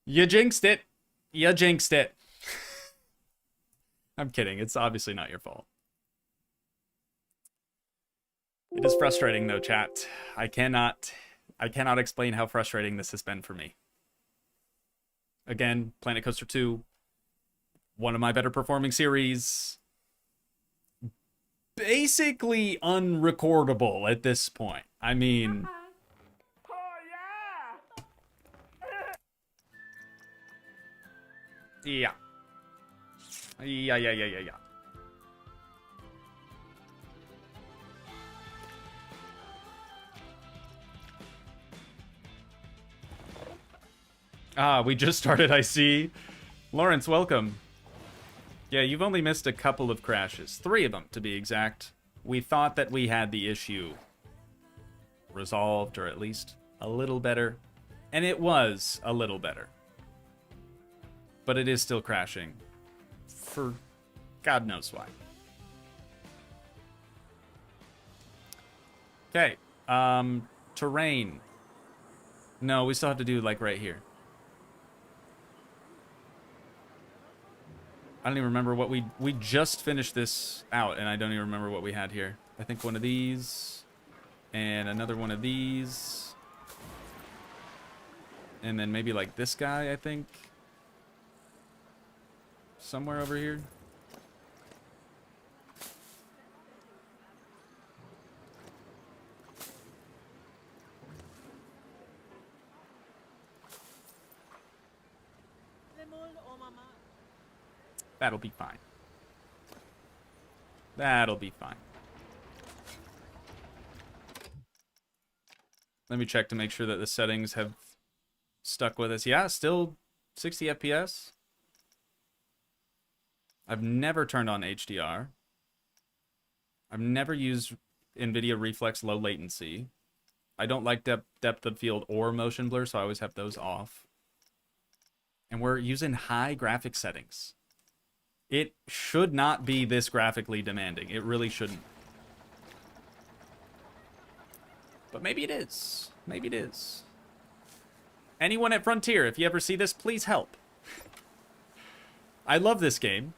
you jinxed it. You jinxed it. I'm kidding. It's obviously not your fault. It is frustrating, though, chat. I cannot explain how frustrating this has been for me. Again, Planet Coaster 2, one of my better performing series. Basically unrecordable at this point. I mean... yeah. Yeah. Ah, we just started, I see. Lawrence, welcome. Yeah, you've only missed a couple of crashes. 3 of them, to be exact. We thought that we had the issue resolved, or at least a little better. And it was a little better. But it is still crashing. For God knows why. Okay. Terrain. No, we still have to do, like, right here. I don't even remember what we just finished this out, and I don't even remember what we had here. I think one of these, and another one of these, and then maybe like this guy, I think. Somewhere over here. That'll be fine. That'll be fine. Let me check to make sure that the settings have stuck with us. Yeah, still 60 FPS. I've never turned on HDR. I've never used NVIDIA Reflex low latency. I don't like depth of field or motion blur, so I always have those off. And we're using high graphic settings. It should not be this graphically demanding. It really shouldn't. But maybe it is. Maybe it is. Anyone at Frontier, if you ever see this, please help. I love this game.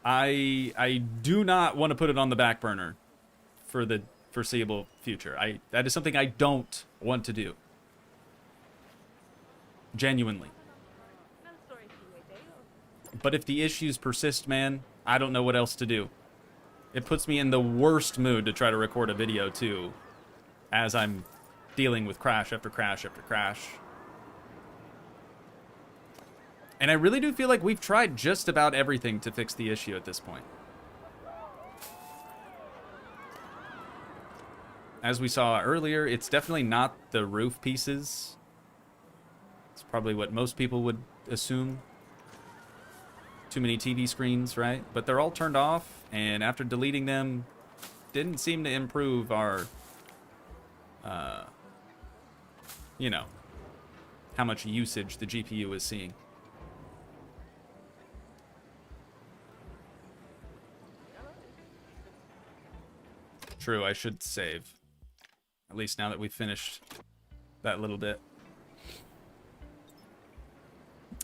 I do not want to put it on the back burner for the foreseeable future. That is something I don't want to do. Genuinely. But if the issues persist, man, I don't know what else to do. It puts me in the worst mood to try to record a video, too, as I'm dealing with crash after crash after crash. And I really do feel like we've tried just about everything to fix the issue at this point. As we saw earlier, it's definitely not the roof pieces. It's probably what most people would assume. Too many TV screens, right? But they're all turned off, and after deleting them, didn't seem to improve our, you know, how much usage the GPU is seeing. True, I should save. At least now that we've finished that little bit.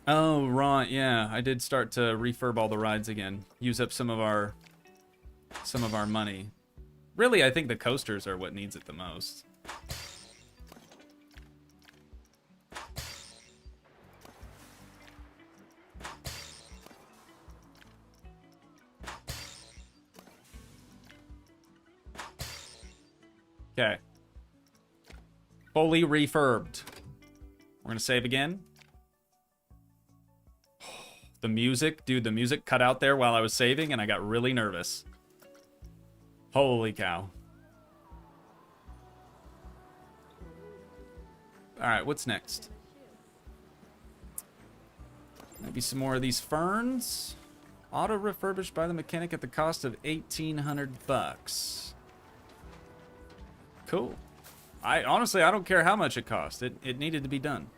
Oh, right, yeah. I did start to refurb all the rides again. Use up some of our money. Really, I think the coasters are what needs it the most. Okay. Fully refurbed. We're gonna save again. The music, dude, the music cut out there while I was saving and I got really nervous. Holy cow. Alright, what's next? Maybe some more of these ferns. Auto refurbished by the mechanic at the cost of 1,800 bucks. Cool. Honestly, I don't care how much it cost. It needed to be done.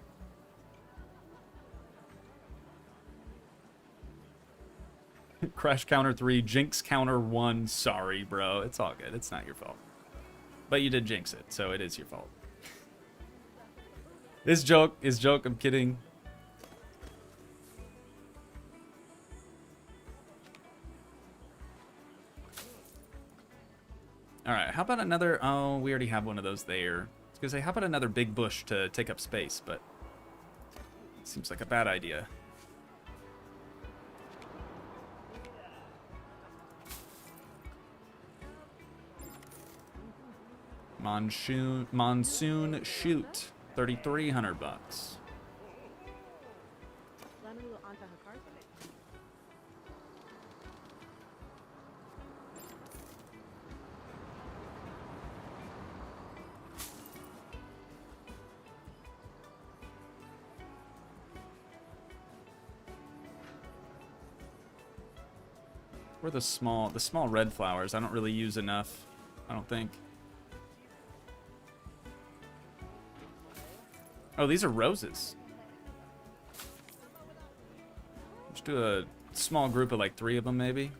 Crash counter 3, jinx counter 1. Sorry, bro. It's all good. It's not your fault. But you did jinx it, so it is your fault. This joke is joke. I'm kidding. Alright, how about another... Oh, we already have one of those there. I was gonna say, how about another big bush to take up space, but... Seems like a bad idea. Monsoon shoot. 3,300 bucks. Where the small red flowers? I don't really use enough, I don't think. Oh, these are roses. Let's do a small group of like 3 of them, maybe.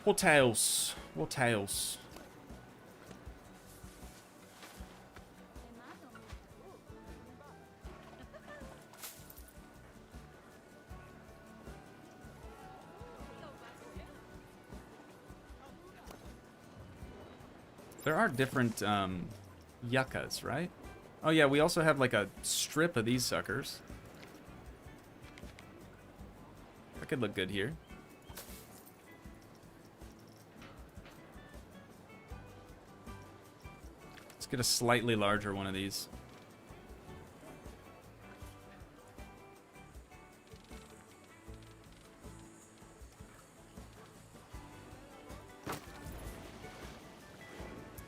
What else? What else? There are different yuccas, right? Oh yeah, we also have like a strip of these suckers. That could look good here. Let's get a slightly larger one of these.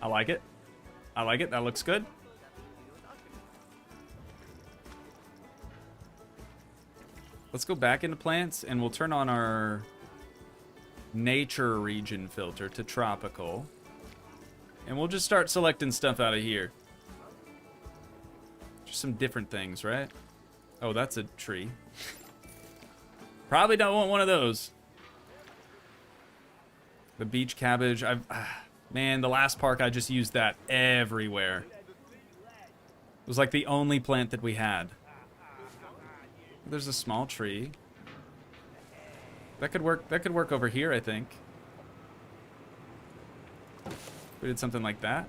I like it. I like it. That looks good. Let's go back into plants and we'll turn on our nature region filter to tropical. And we'll just start selecting stuff out of here. Just some different things, right? Oh, that's a tree. Probably don't want one of those. The beach cabbage. Man, the last park I just used that everywhere. It was like the only plant that we had. There's a small tree. That could work. That could work over here, I think. We did something like that.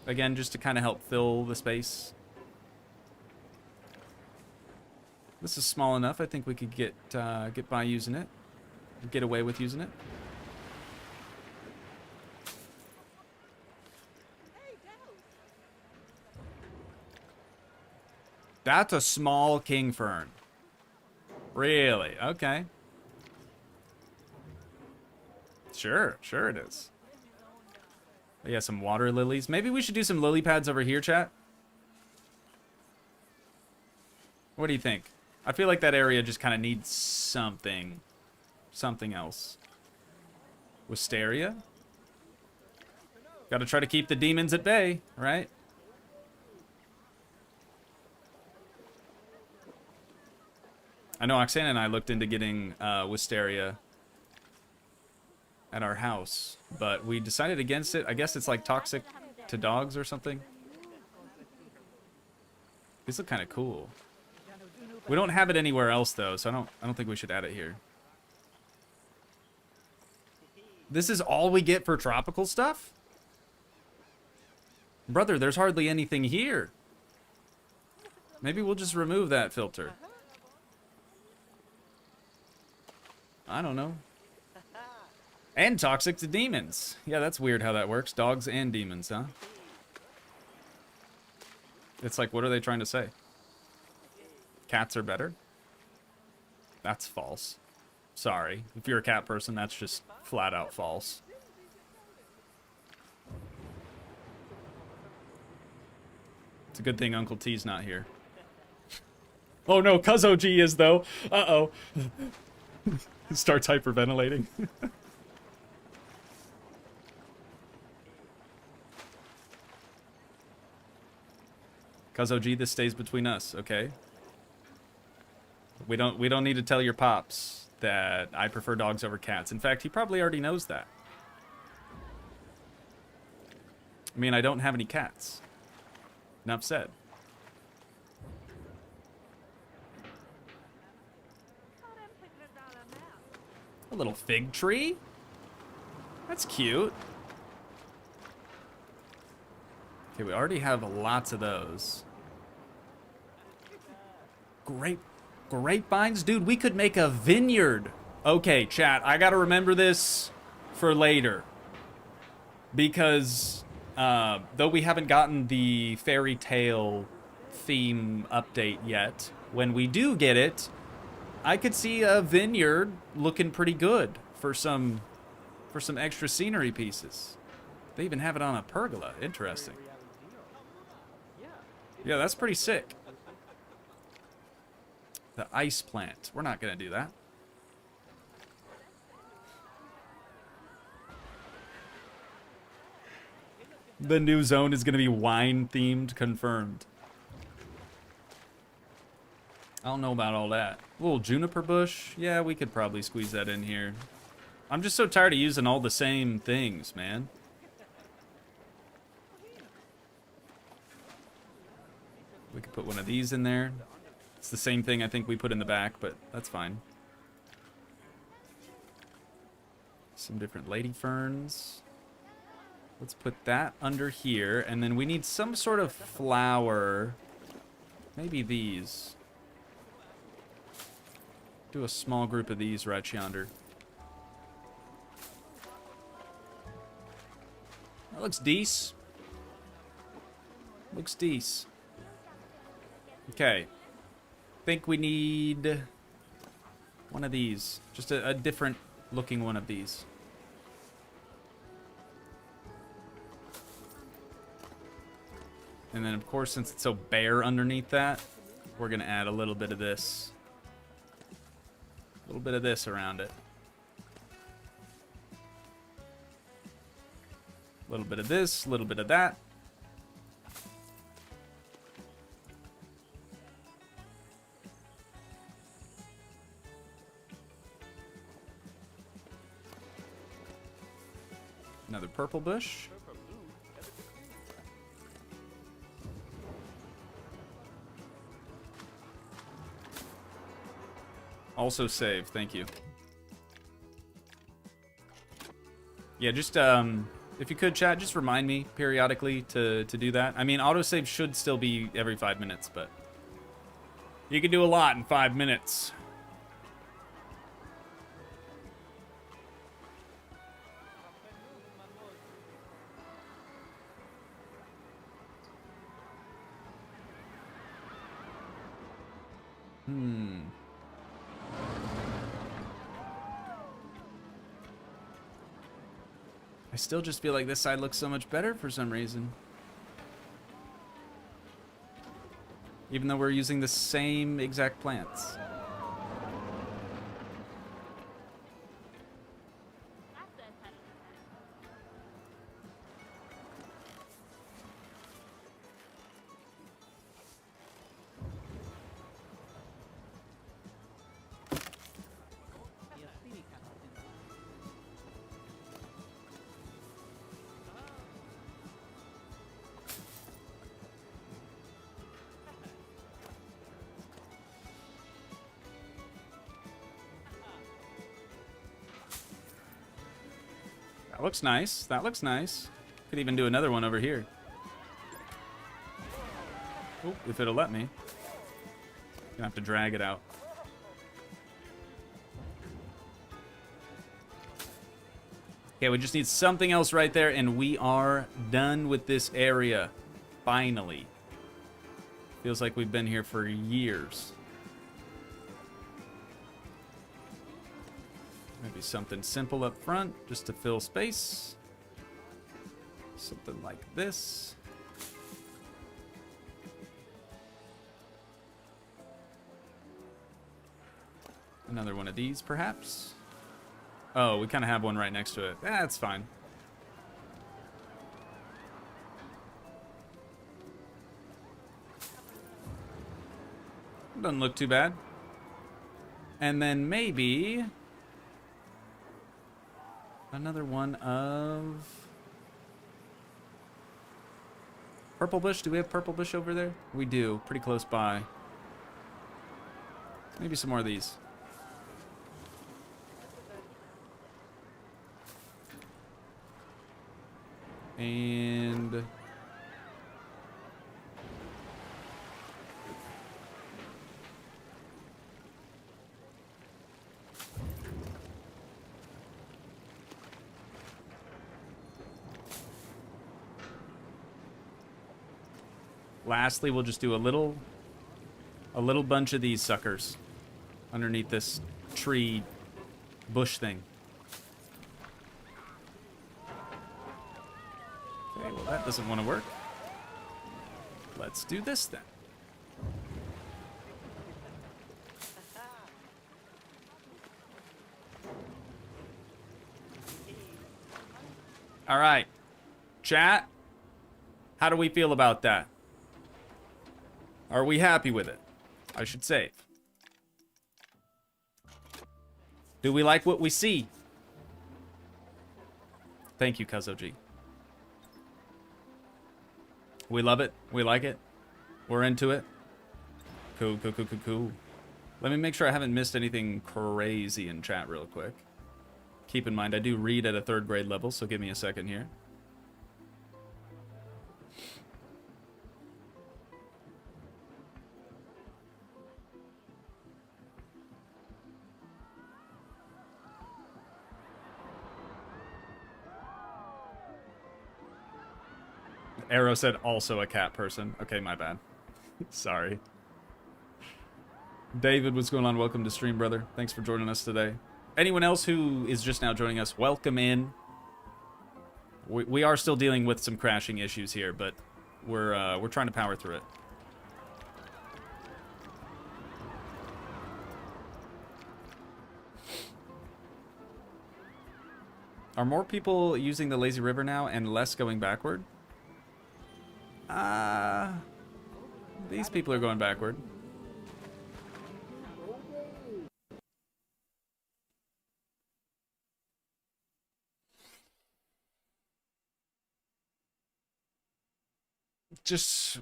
Again, just to kind of help fill the space. This is small enough. I think we could get by using it. Get away with using it. That's a small king fern. Really? Okay. Sure it is. Yeah, some water lilies. Maybe we should do some lily pads over here, chat. What do you think? I feel like that area just kind of needs something else. Wisteria? Gotta try to keep the demons at bay, right? I know Oksana and I looked into getting Wisteria at our house, but we decided against it. I guess it's like toxic to dogs or something. These look kind of cool. We don't have it anywhere else though, so I don't think we should add it here. This is all we get for tropical stuff? Brother, there's hardly anything here. Maybe we'll just remove that filter. I don't know. And toxic to demons. Yeah, that's weird how that works. Dogs and demons, huh? It's like, what are they trying to say? Cats are better? That's false. Sorry. If you're a cat person, that's just flat out false. It's a good thing Uncle T's not here. Oh no, cuz OG is though. Uh-oh. Starts hyperventilating. Cuz OG, this stays between us, okay? We don't need to tell your pops that I prefer dogs over cats. In fact, he probably already knows that. I mean, I don't have any cats. Enough said. A little fig tree? That's cute. Okay, we already have lots of those. Grapevines? Dude, we could make a vineyard. Okay, chat, I gotta remember this for later. Because, though we haven't gotten the fairy tale theme update yet, when we do get it, I could see a vineyard looking pretty good for some extra scenery pieces. They even have it on a pergola. Interesting. Yeah, that's pretty sick. The ice plant. We're not gonna do that. The new zone is gonna be wine themed, confirmed. I don't know about all that. A little juniper bush. Yeah, we could probably squeeze that in here. I'm just so tired of using all the same things, man. We could put one of these in there. It's the same thing I think we put in the back, but that's fine. Some different lady ferns. Let's put that under here, and then we need some sort of flower. Maybe these. Do a small group of these right yonder. That looks decent. Looks decent. Okay. Think we need one of these. Just a different looking one of these. And then, of course, since it's so bare underneath that, we're going to add a little bit of this. A little bit of this around it. A little bit of this, a little bit of that. Another purple bush. Also save, thank you. Yeah, just if you could, chat, just remind me periodically to do that. I mean, autosave should still be every 5 minutes, but you can do a lot in 5 minutes. I still just feel like this side looks so much better for some reason. Even though we're using the same exact plants. That looks nice. That looks nice. Could even do another one over here. Oh, if it'll let me. Gonna have to drag it out. Okay, we just need something else right there, and we are done with this area. Finally. Feels like we've been here for years. Maybe something simple up front, just to fill space. Something like this. Another one of these, perhaps. Oh, we kind of have one right next to it. That's fine. Doesn't look too bad. And then maybe another one of purple bush. Do we have purple bush over there? We do, pretty close by. Maybe some more of these. And lastly, we'll just do a little bunch of these suckers underneath this tree bush thing. Okay, well that doesn't want to work. Let's do this then. All right, chat, how do we feel about that? Are we happy with it? I should save. Do we like what we see? Thank you, Kazoji. We love it. We like it. We're into it. Cool, cool, cool, cool, cool. Let me make sure I haven't missed anything crazy in chat real quick. Keep in mind, I do read at a 3rd grade level, so give me a second here. Arrow said also a cat person. Okay, my bad. Sorry. David, what's going on? Welcome to stream, brother. Thanks for joining us today. Anyone else who is just now joining us, welcome in. We are still dealing with some crashing issues here, but we're trying to power through it. Are more people using the lazy river now and less going backward? These people are going backward.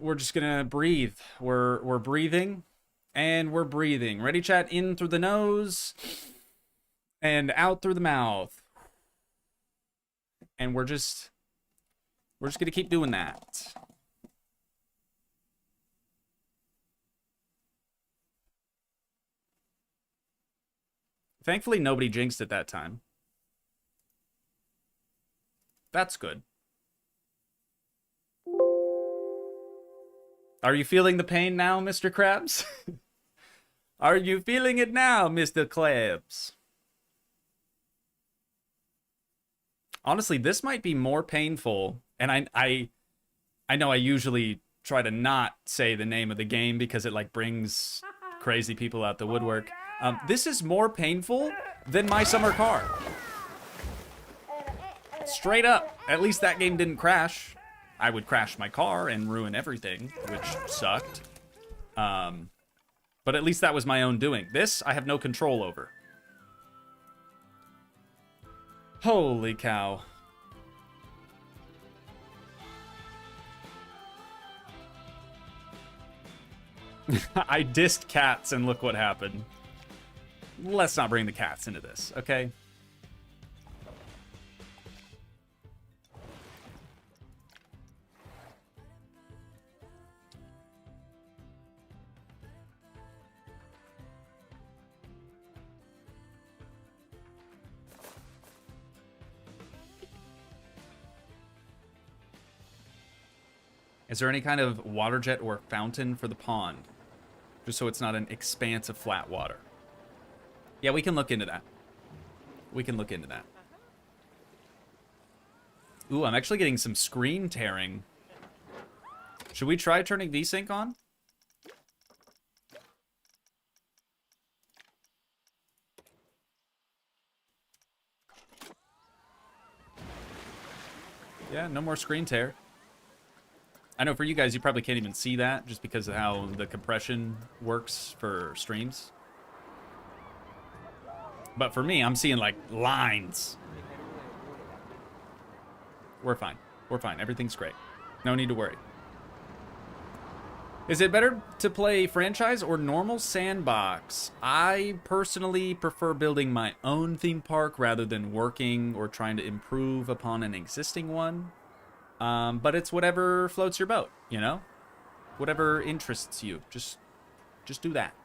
We're just gonna breathe. We're breathing, and we're breathing. Ready, chat? In through the nose, and out through the mouth. And we're just gonna keep doing that. Thankfully, nobody jinxed it that time. That's good. Are you feeling the pain now, Mr. Krabs? Are you feeling it now, Mr. Krabs? Honestly, this might be more painful, and I know I usually try to not say the name of the game because it like brings crazy people out the woodwork. This is more painful than my summer car. Straight up. At least that game didn't crash. I would crash my car and ruin everything, which sucked. But at least that was my own doing. This, I have no control over. Holy cow. I dissed cats and look what happened. Let's not bring the cats into this, okay? Is there any kind of water jet or fountain for the pond? Just so it's not an expanse of flat water. Yeah, we can look into that. We can look into that. Ooh, I'm actually getting some screen tearing. Should we try turning VSync on? Yeah, no more screen tear. I know for you guys, you probably can't even see that just because of how the compression works for streams. But for me, I'm seeing like lines. We're fine. We're fine. Everything's great. No need to worry. Is it better to play franchise or normal sandbox? I personally prefer building my own theme park rather than working or trying to improve upon an existing one. But it's whatever floats your boat, you know? Whatever interests you. Just do that.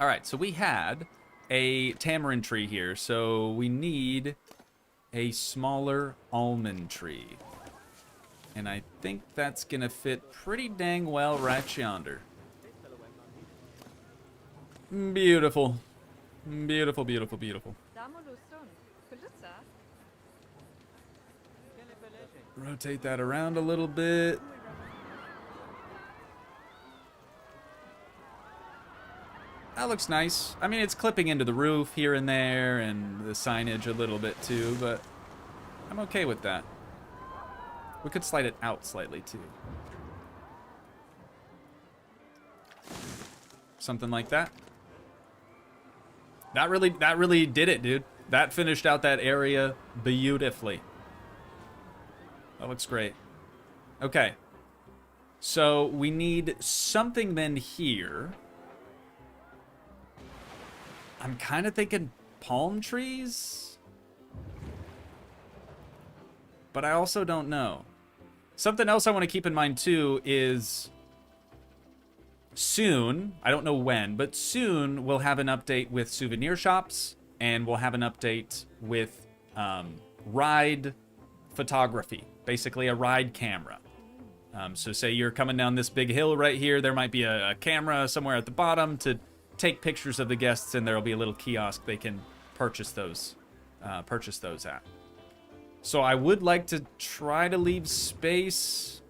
All right, so we had a tamarind tree here, so we need a smaller almond tree. And I think that's gonna fit pretty dang well right yonder. Beautiful. Beautiful, beautiful, beautiful. Rotate that around a little bit. That looks nice. I mean, it's clipping into the roof here and there and the signage a little bit too, but I'm okay with that. We could slide it out slightly too. Something like that. That really did it, dude. That finished out that area beautifully. That looks great. Okay. So we need something then here. I'm kind of thinking palm trees. But I also don't know. Something else I want to keep in mind too is soon, I don't know when, but soon we'll have an update with souvenir shops and we'll have an update with ride photography, basically a ride camera. So say you're coming down this big hill right here, there might be a camera somewhere at the bottom to take pictures of the guests, and there'll be a little kiosk they can purchase those at. So I would like to try to leave space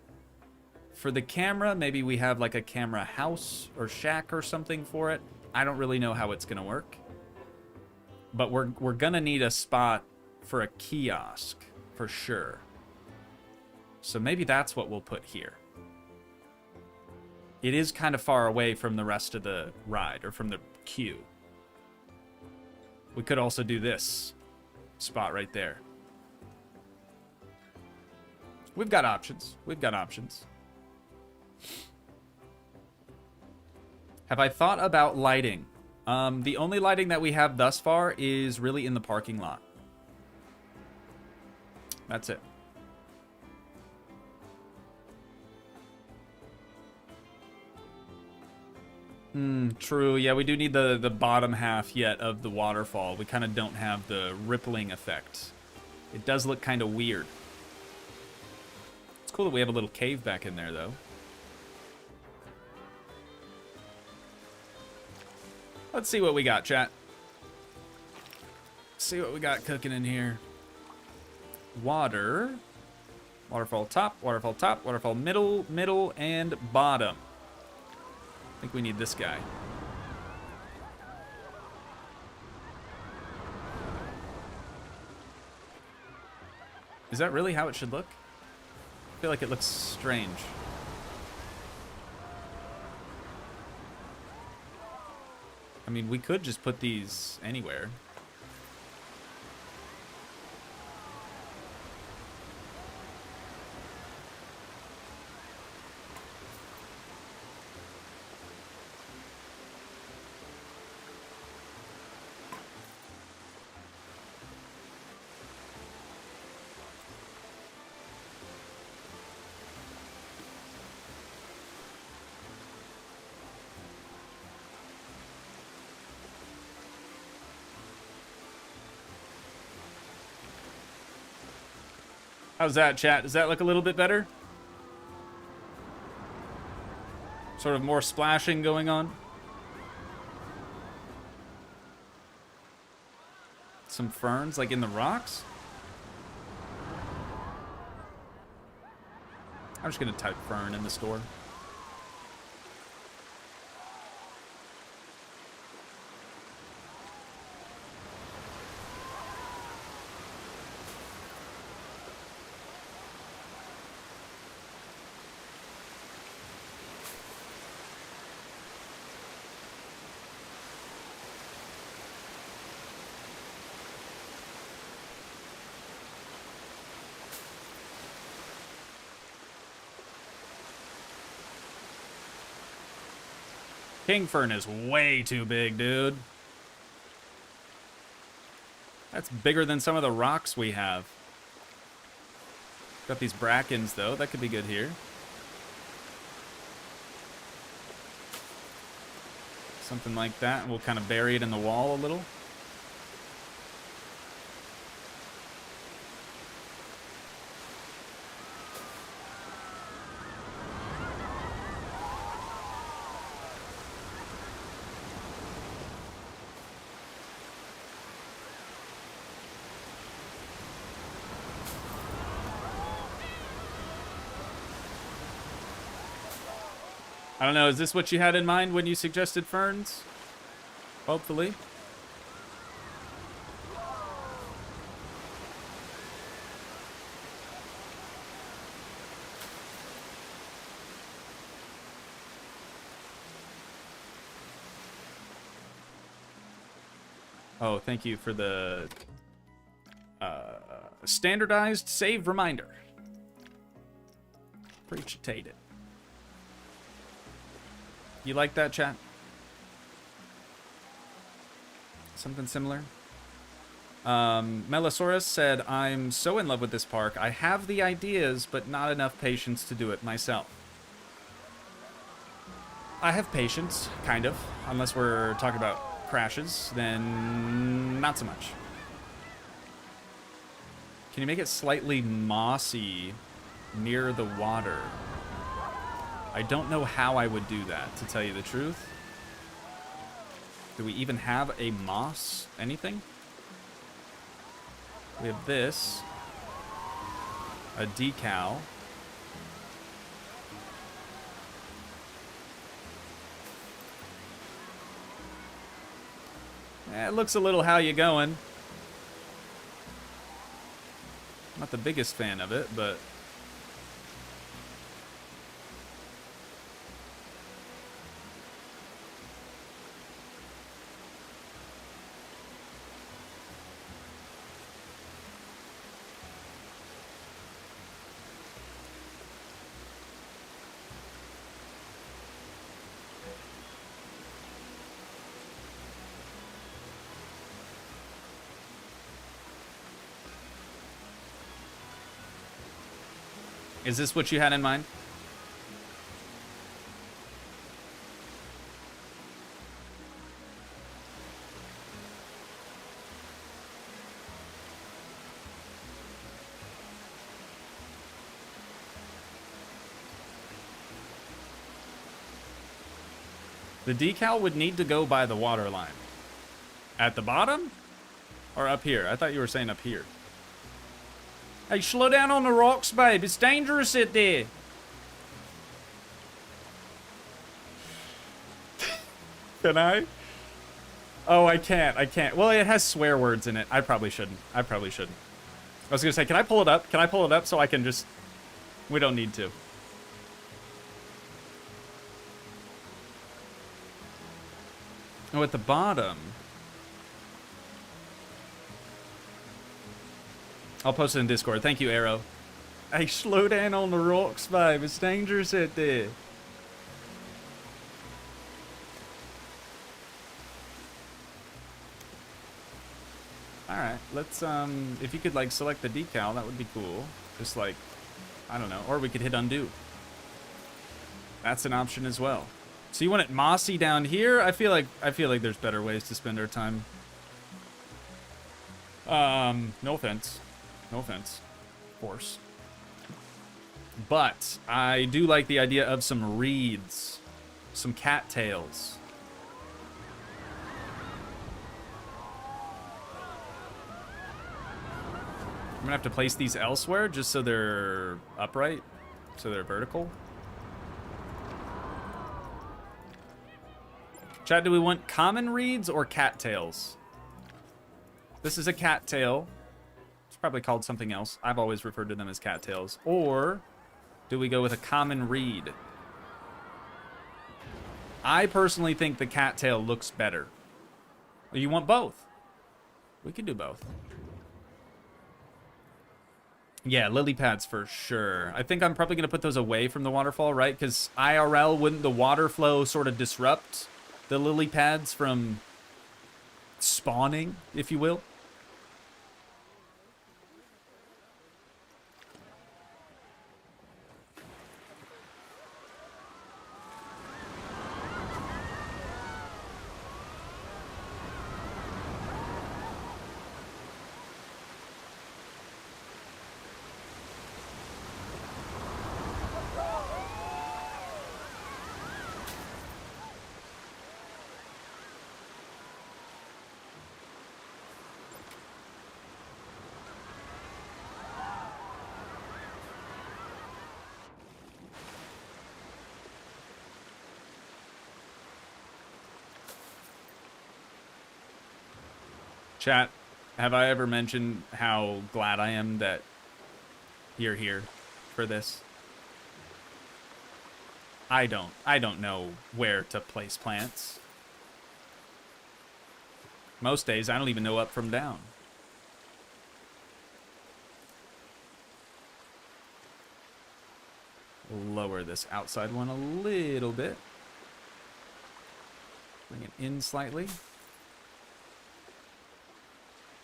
for the camera. Maybe we have like a camera house or shack or something for it. I don't really know how it's gonna work. But we're gonna need a spot for a kiosk for sure. So maybe that's what we'll put here. It is kind of far away from the rest of the ride or from the queue. We could also do this spot right there. We've got options. We've got options. Have I thought about lighting? The only lighting that we have thus far is really in the parking lot. That's it. True. Yeah, we do need the bottom half yet of the waterfall. We kind of don't have the rippling effect. It does look kind of weird. It's cool that we have a little cave back in there, though. Let's see what we got, chat. See what we got cooking in here. Water. Waterfall top, waterfall middle, middle, and bottom. I think we need this guy. Is that really how it should look? I feel like it looks strange. I mean, we could just put these anywhere. How's that, chat? Does that look a little bit better? Sort of more splashing going on. Some ferns, like in the rocks. I'm just gonna type fern in the store. King fern is way too big, dude. That's bigger than some of the rocks we have. Got these brackens, though. That could be good here. Something like that, and we'll kind of bury it in the wall a little. I don't know, is this what you had in mind when you suggested ferns? Hopefully. Oh, thank you for the standardized save reminder. Appreciate it. You like that, chat? Something similar? Melosaurus said, I'm so in love with this park. I have the ideas, but not enough patience to do it myself. I have patience, kind of. Unless we're talking about crashes, then not so much. Can you make it slightly mossy near the water? I don't know how I would do that, to tell you the truth. Do we even have a moss anything? We have this. A decal. It looks a little how you going. Not the biggest fan of it, but... Is this what you had in mind? The decal would need to go by the water line. At the bottom? Or up here? I thought you were saying up here. Hey, slow down on the rocks, babe. It's dangerous out there. Can I? Oh, I can't. I can't. Well, it has swear words in it. I probably shouldn't. I probably shouldn't. I was going to say, can I pull it up? Can I pull it up so I can just... We don't need to. Oh, at the bottom. I'll post it in Discord. Thank you, Arrow. Hey, slow down on the rocks, babe. It's dangerous out there. Alright, let's, if you could, like, select the decal, that would be cool. Just, like, I don't know. Or we could hit undo. That's an option as well. So you want it mossy down here? I feel like there's better ways to spend our time. No offense. No offense, of course. But I do like the idea of some reeds some cattails. I'm gonna have to place these elsewhere just so they're upright, so they're vertical. Chat, do we want common reeds or cattails? This is a cattail. It's probably called something else. I've always referred to them as cattails. Or do we go with a common reed? I personally think the cattail looks better. Or you want both? We could do both. Yeah, lily pads for sure. I think I'm probably going to put those away from the waterfall, right? Because IRL, wouldn't the water flow sort of disrupt the lily pads from spawning, if you will? Chat, have I ever mentioned how glad I am that you're here for this? I don't know where to place plants. Most days, I don't even know up from down. Lower this outside one a little bit. Bring it in slightly.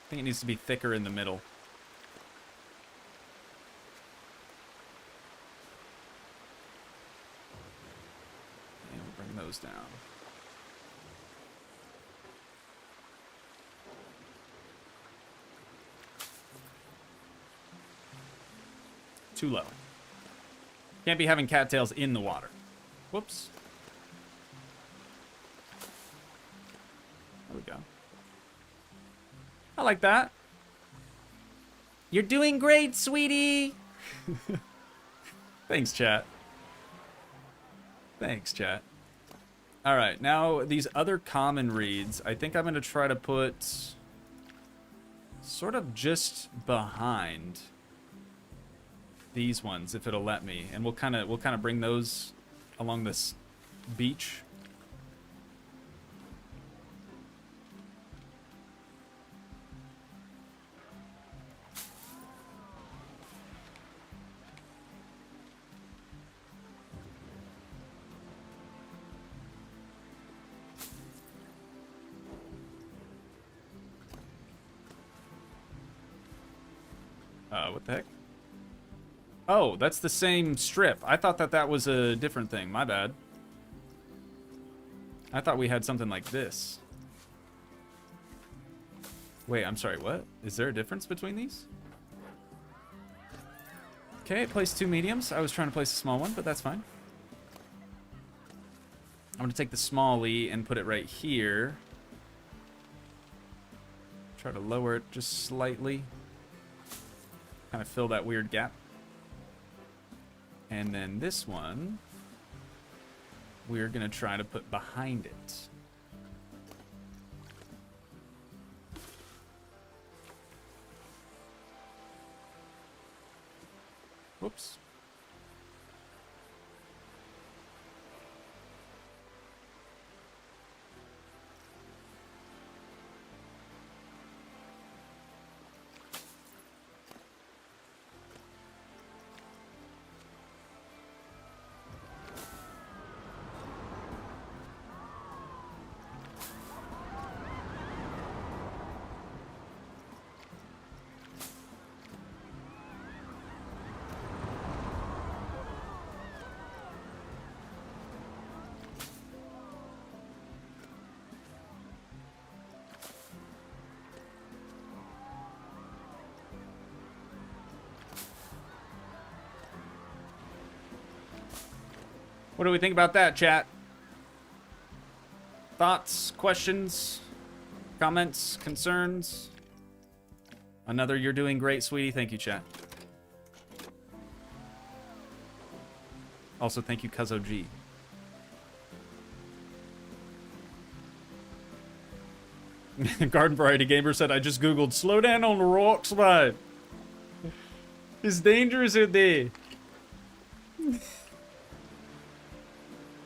I think it needs to be thicker in the middle. And we'll bring those down. Too low. Can't be having cattails in the water. Whoops. There we go. I like that. You're doing great, sweetie. Thanks, chat. Thanks, chat. All right, now these other common reeds, I think I'm going to try to put sort of just behind these ones, if it'll let me, and we'll kind of bring those along this beach. What the heck? Oh, that's the same strip. I thought that was a different thing. My bad. I thought we had something like this. Wait, I'm sorry, what? Is there a difference between these? Okay, I placed two mediums. I was trying to place a small one, but that's fine. I'm going to take the smallie and put it right here. Try to lower it just slightly. Kind of fill that weird gap. And then this one, we're going to try to put behind it. Whoops. What do we think about that, chat? Thoughts, questions, comments, concerns? Another you're doing great, sweetie. Thank you, chat. Also, thank you, Toogii. Garden Variety Gamer said, I just googled, slow down on the rocks, babe. It's dangerous out there.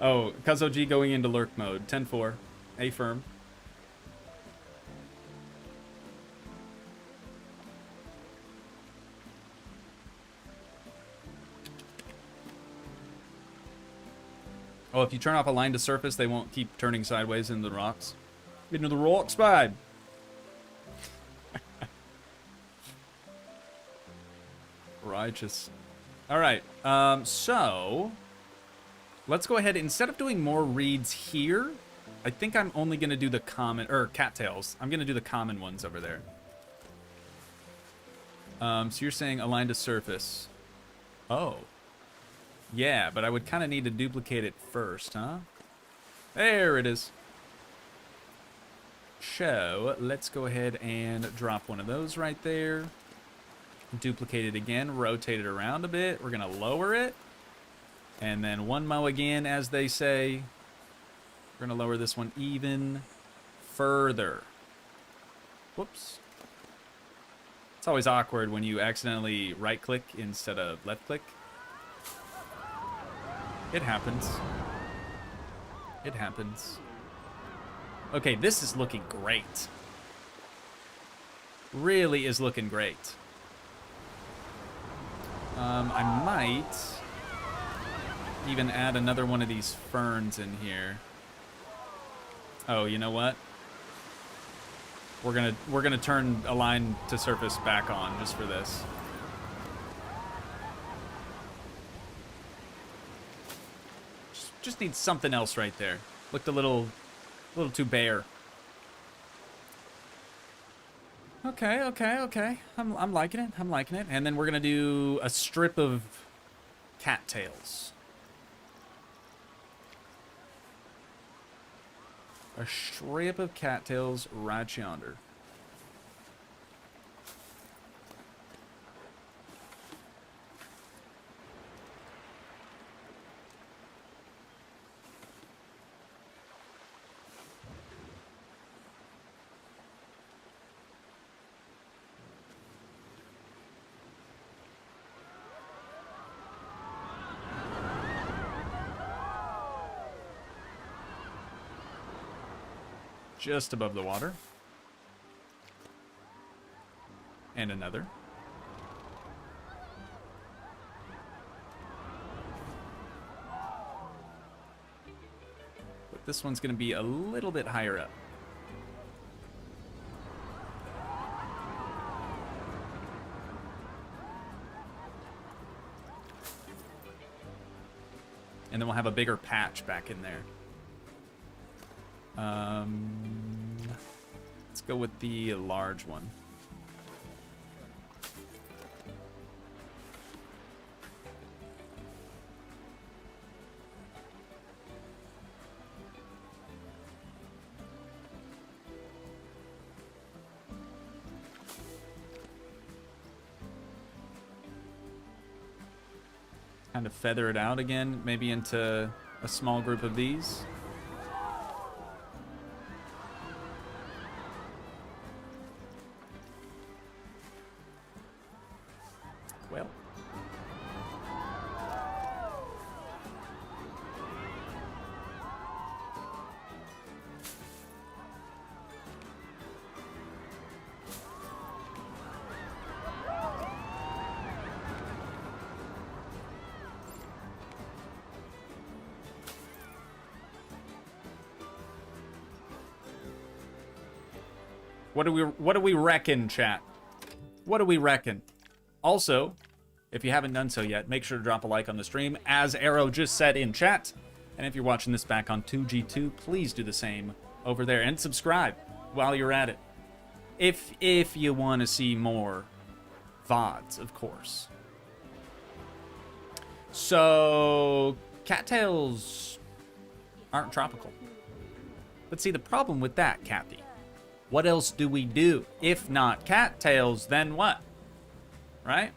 Oh, Toogii going into lurk mode. 10-4. A firm. Oh, if you turn off align to surface, they won't keep turning sideways into the rocks. Into the rocks, babe. Righteous. All right. So let's go ahead. Instead of doing more reads here, I think I'm only going to do the common, or cattails. I'm going to do the common ones over there. So you're saying align to surface. Oh. Yeah, but I would kind of need to duplicate it first, huh? There it is. So let's go ahead and drop one of those right there. Duplicate it again, rotate it around a bit. We're gonna lower it. And then one mo again, as they say. We're gonna lower this one even further. Whoops. It's always awkward when you accidentally right click instead of left click. It happens. It happens. Okay, this is looking great. Really is looking great. I might even add another one of these ferns in here. Oh, you know what? We're gonna turn align to surface back on just for this. Just need something else right there. Looked a little too bare. Okay, okay, okay. I'm liking it. I'm liking it. And then we're gonna do a strip of cattails. A strip of cattails right yonder. Just above the water. And another. But this one's going to be a little bit higher up. And then we'll have a bigger patch back in there. Let's go with the large one. Kind of feather it out again, maybe into a small group of these. Well. What do we reckon, chat? What do we reckon? Also, if you haven't done so yet, make sure to drop a like on the stream, as Arrow just said in chat. And if you're watching this back on Toogii, please do the same over there. And subscribe while you're at it. If you want to see more VODs, of course. So, cattails aren't tropical. But see, the problem with that, Kathy, what else do we do? If not cattails, then what? Right?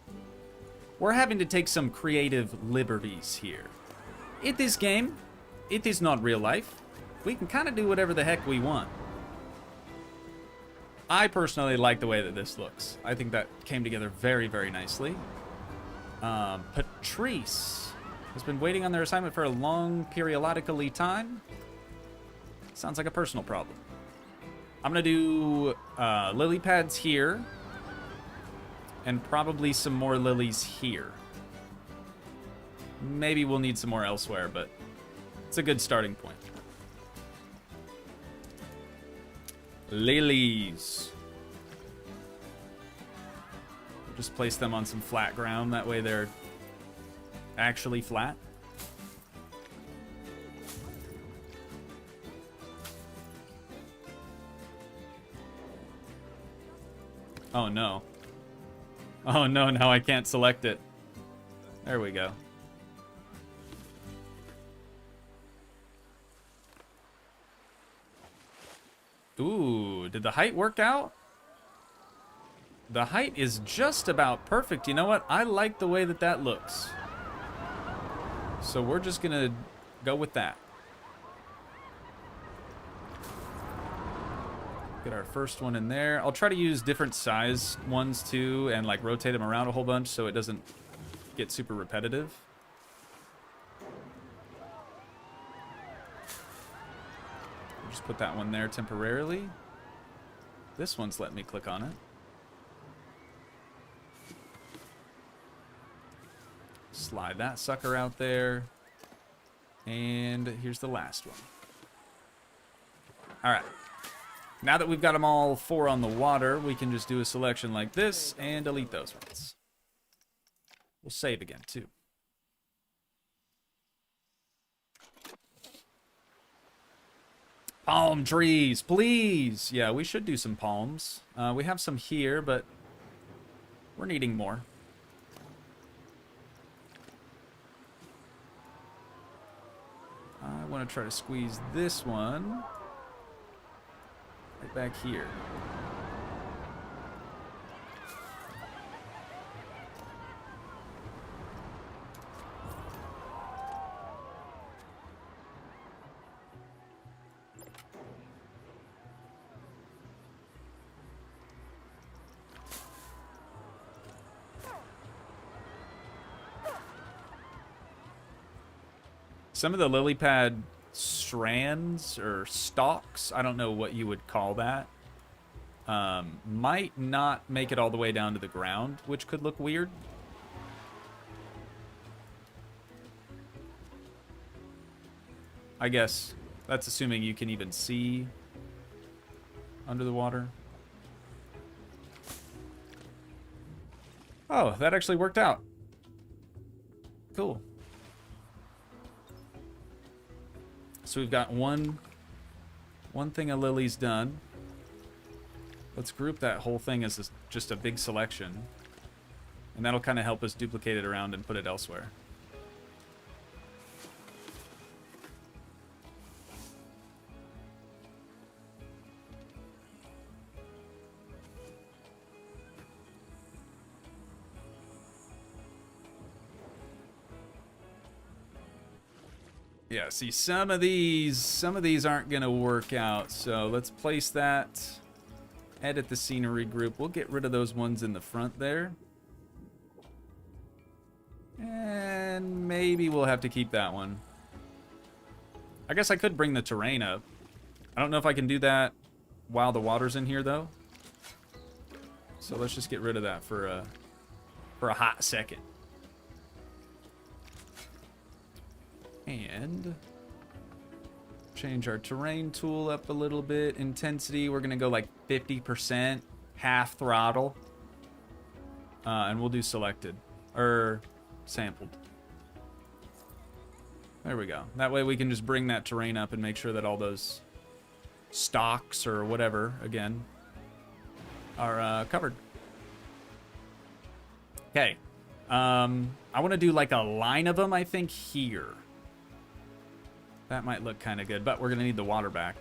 We're having to take some creative liberties here. In this game, it is not real life. We can kind of do whatever the heck we want. I personally like the way that this looks. I think that came together very, very nicely. Patrice has been waiting on their assignment for a long periodically time. Sounds like a personal problem. I'm gonna do lily pads here, and probably some more lilies here. Maybe we'll need some more elsewhere, but it's a good starting point. Lilies. We'll just place them on some flat ground. That way they're actually flat. Oh no. Oh no, now I can't select it. There we go. Ooh, did the height work out? The height is just about perfect. You know what? I like the way that that looks. So we're just gonna go with that. Get our first one in there. I'll try to use different size ones too and like rotate them around a whole bunch so it doesn't get super repetitive. Just put that one there temporarily. This one's letting me click on it. Slide that sucker out there. And here's the last one. All right. Now that we've got them all 4 on the water, we can just do a selection like this and delete those ones. We'll save again, too. Palm trees, please! Yeah, we should do some palms. We have some here, but we're needing more. I want to try to squeeze this one right back here. Some of the lily pad strands or stalks, I don't know what you would call that, might not make it all the way down to the ground, which could look weird. I guess that's assuming you can even see under the water. Oh, that actually worked out. Cool. So we've got one thing of lilies done. Let's group that whole thing as just a big selection. And that'll kind of help us duplicate it around and put it elsewhere. Yeah, see, some of these aren't gonna work out, so let's place that, edit the scenery group. We'll get rid of those ones in the front there. And maybe we'll have to keep that one. I guess I could bring the terrain up. I don't know if I can do that while the water's in here, though. So let's just get rid of that for a hot second. And change our terrain tool up a little bit. Intensity, we're gonna go like 50%, half throttle. And we'll do selected, or sampled. There we go. That way we can just bring that terrain up and make sure that all those stalks or whatever, again, are covered. Okay. I want to do like a line of them, I think, here. That might look kind of good, but we're going to need the water back.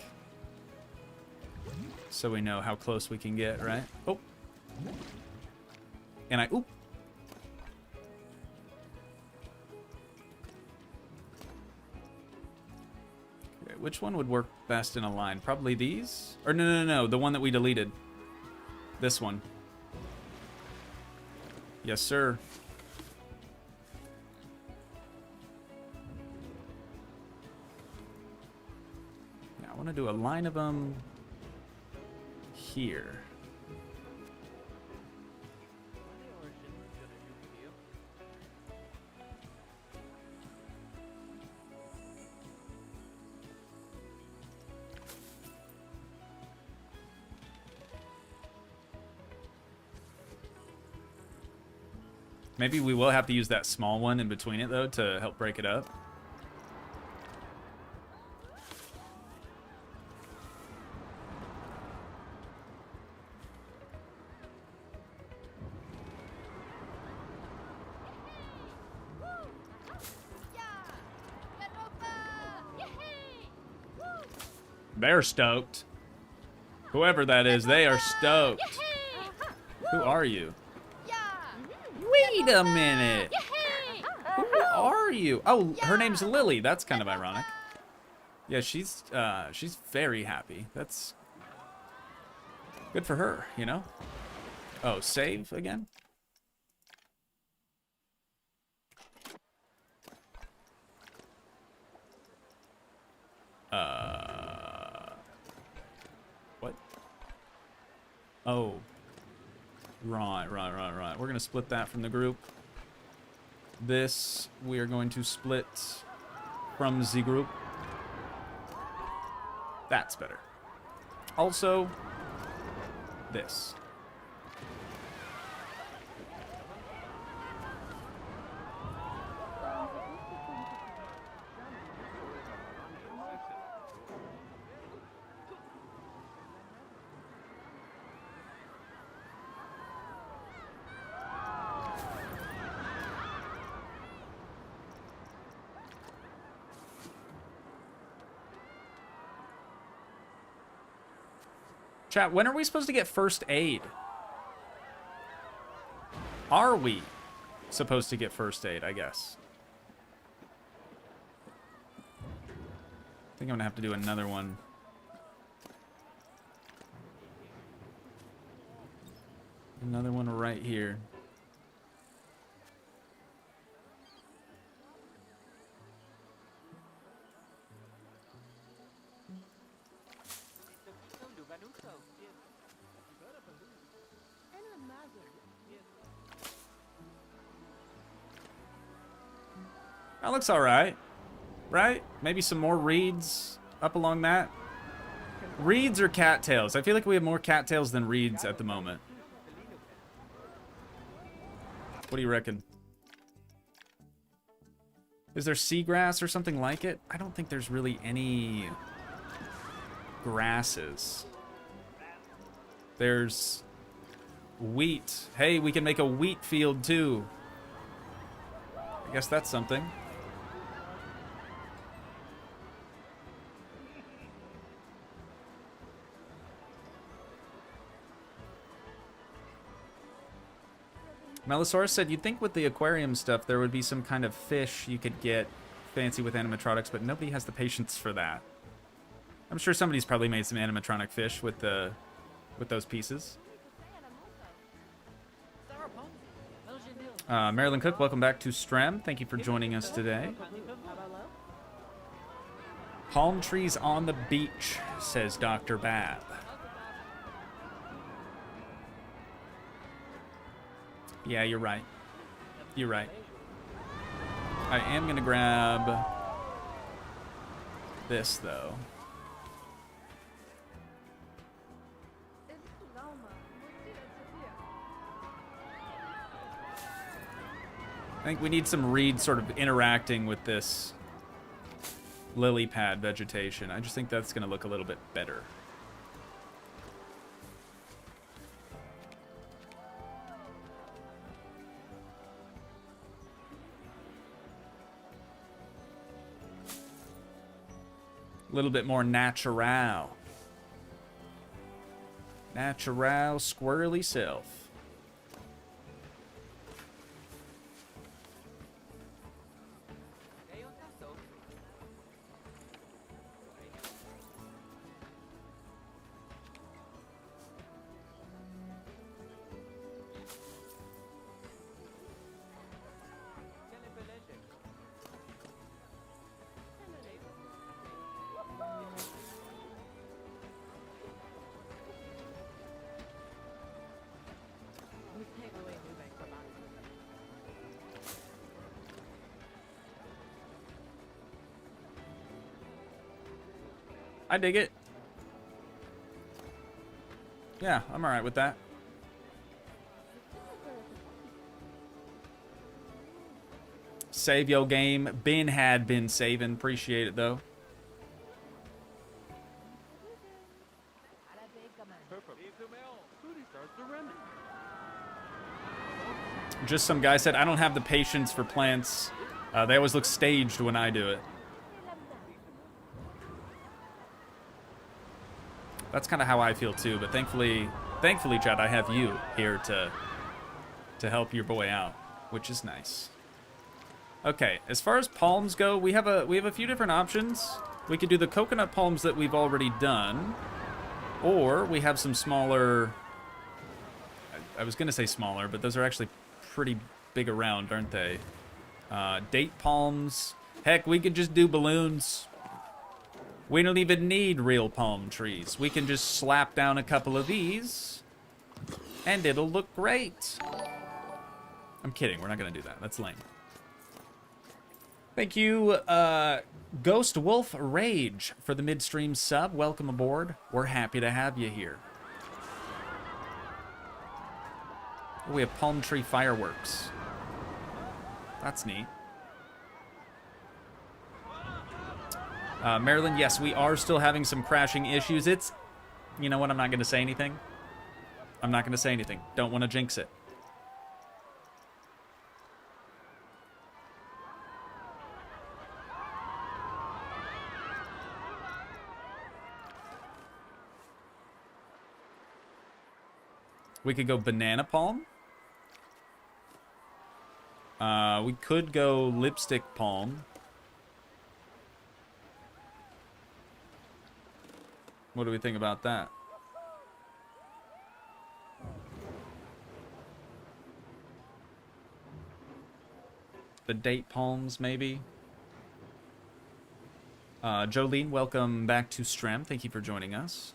So we know how close we can get, right? Oh. And I... Oop. Okay, which one would work best in a line? Probably these? Or no. The one that we deleted. This one. Yes, sir. Yeah, I want to do a line of them here. Maybe we will have to use that small one in between it, though, to help break it up. They're stoked. Whoever that is, they are stoked. Who are you? Wait a minute. Who are you? Oh, her name's Lily. That's kind of ironic. Yeah, she's very happy. That's good for her, you know? Oh, save again? What? Oh. Right. We're going to split that from the group. This, we are going to split from the group. That's better. Also, this. Chat, when are we supposed to get first aid? Are we supposed to get first aid, I guess? I think I'm gonna have to do another one. Another one right here. That looks all right, right? Maybe some more reeds up along that. Reeds or cattails? I feel like we have more cattails than reeds at the moment. What do you reckon? Is there seagrass or something like it? I don't think there's really any grasses. There's wheat. Hey, we can make a wheat field too. I guess that's something. Melosaurus said, you'd think with the aquarium stuff there would be some kind of fish you could get fancy with animatronics, but nobody has the patience for that. I'm sure somebody's probably made some animatronic fish with those pieces. Marilyn Cook, welcome back to Strem. Thank you for joining us today. Palm trees on the beach, says Dr. Bab. Yeah, you're right. You're right. I am going to grab this, though. I think we need some reeds sort of interacting with this lily pad vegetation. I just think that's going to look a little bit better. A little bit more natural. Natural squirrely self. I dig it. Yeah, I'm alright with that. Save your game. Ben had been saving. Appreciate it, though. Just some guy said, I don't have the patience for plants. They always look staged when I do it. That's kind of how I feel too, but thankfully, Chad, I have you here to help your boy out, which is nice. Okay, as far as palms go, we have a few different options. We could do the coconut palms that we've already done, or we have some smaller. I was gonna say smaller, but those are actually pretty big around, aren't they? Date palms. Heck, we could just do balloons. We don't even need real palm trees. We can just slap down a couple of these, and it'll look great. I'm kidding. We're not going to do that. That's lame. Thank you, Ghost Wolf Rage, for the midstream sub. Welcome aboard. We're happy to have you here. We have palm tree fireworks. That's neat. Maryland, yes, we are still having some crashing issues. It's, you know what, I'm not going to say anything. I'm not going to say anything. Don't want to jinx it. We could go banana palm. We could go lipstick palm. What do we think about that? The date palms, maybe? Jolene, welcome back to Strem. Thank you for joining us.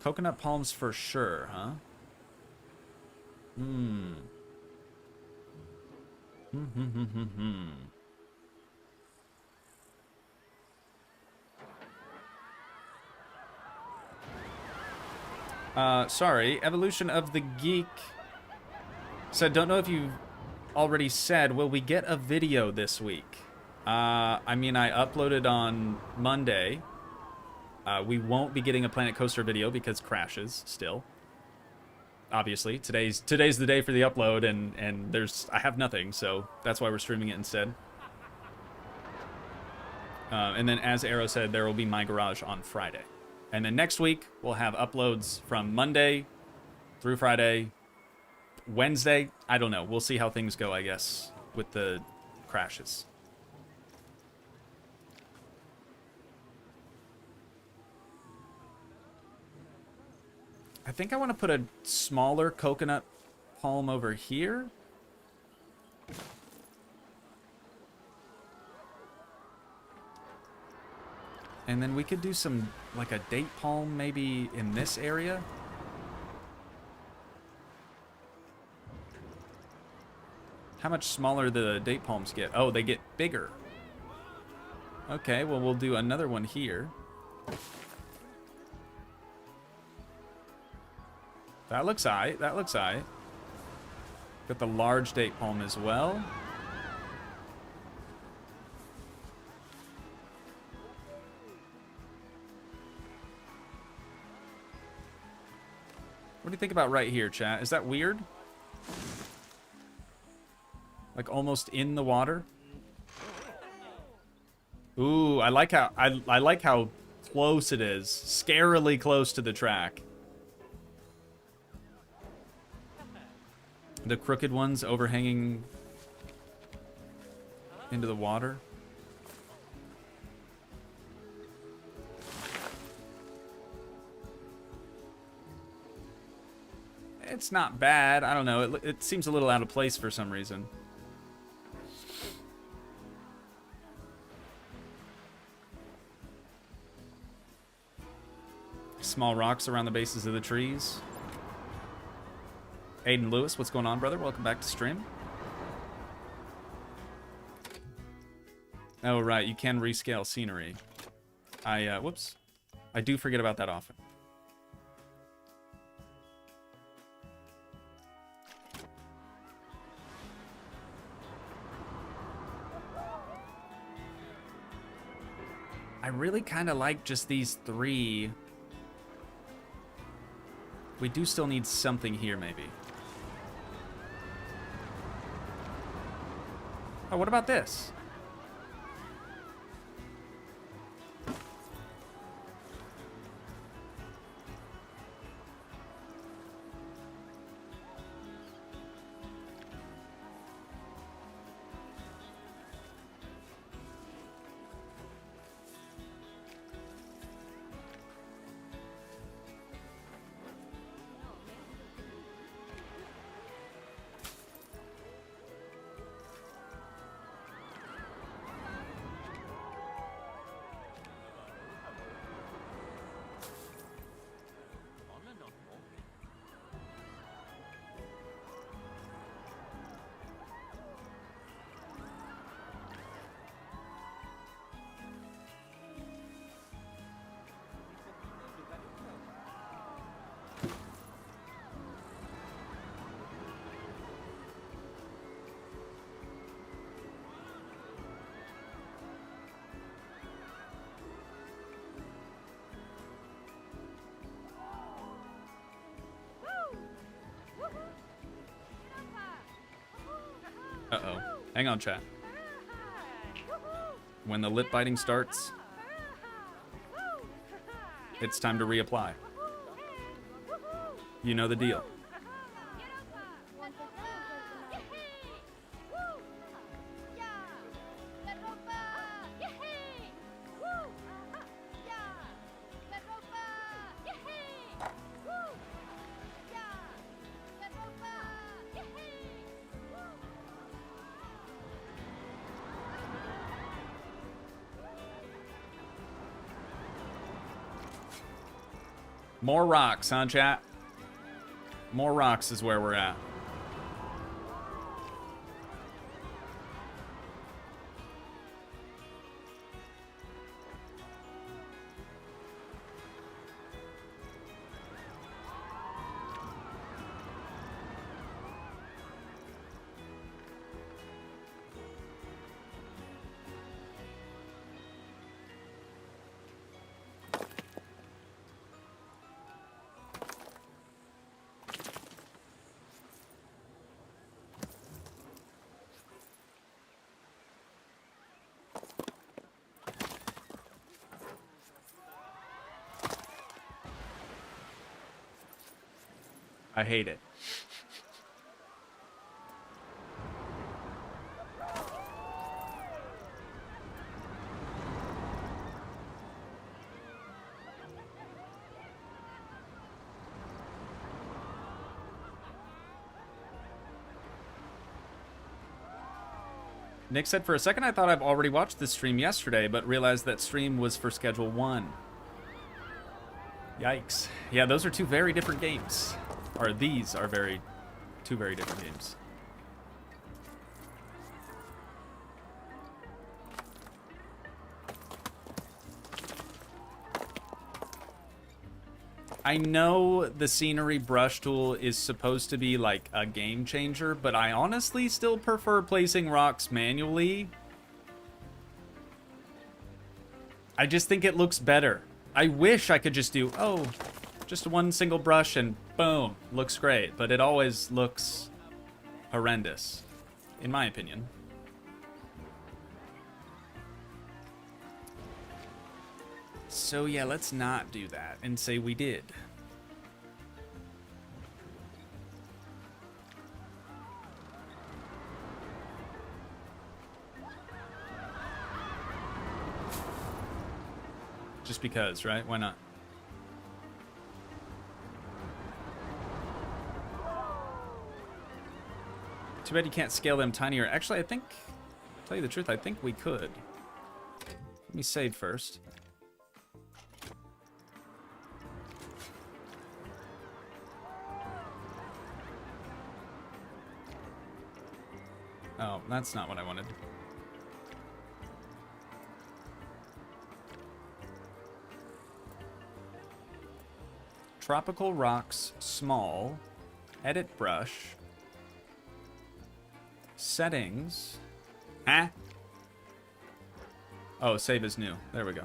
Coconut palms for sure, huh? Sorry, Evolution of the Geek said, don't know if you've already said, will we get a video this week? I mean, I uploaded on Monday. We won't be getting a Planet Coaster video because crashes still. Obviously, today's the day for the upload, and I have nothing, so that's why we're streaming it instead. And then, as Arrow said, there will be My Garage on Friday. And then next week, we'll have uploads from Monday through Friday. Wednesday, I don't know. We'll see how things go, I guess, with the crashes. I think I want to put a smaller coconut palm over here. And then we could do some, like a date palm maybe in this area. How much smaller the date palms get? Oh, they get bigger. Okay, well, we'll do another one here. That looks aight. That looks aight. Got the large date palm as well. What do you think about right here, chat? Is that weird? Like almost in the water? Ooh, I like how close it is. Scarily close to the track. The crooked ones overhanging into the water. It's not bad. I don't know. It seems a little out of place for some reason. Small rocks around the bases of the trees. Aiden Lewis, what's going on, brother? Welcome back to stream. Oh, right. You can rescale scenery. Whoops. I do forget about that often. I really kind of like just these three. We do still need something here, maybe. Oh, what about this? Uh-oh. Hang on, chat. When the lip biting starts, it's time to reapply. You know the deal. More rocks, huh, chat? More rocks is where we're at. I hate it. Nick said, for a second I thought I've already watched this stream yesterday, but realized that stream was for Schedule 1. Yikes. Yeah, those are two very different games. Or these are two very different games. I know the scenery brush tool is supposed to be like a game changer, but I honestly still prefer placing rocks manually. I just think it looks better. I wish I could just do, oh, just one single brush and boom, looks great. But it always looks horrendous, in my opinion. So yeah, let's not do that and say we did. Just because, right? Why not? Too bad you can't scale them tinier. Actually, I think, to tell you the truth, I think we could. Let me save first. Oh, that's not what I wanted. Tropical rocks, small. Edit brush. Settings. Huh? Oh, save as new. There we go.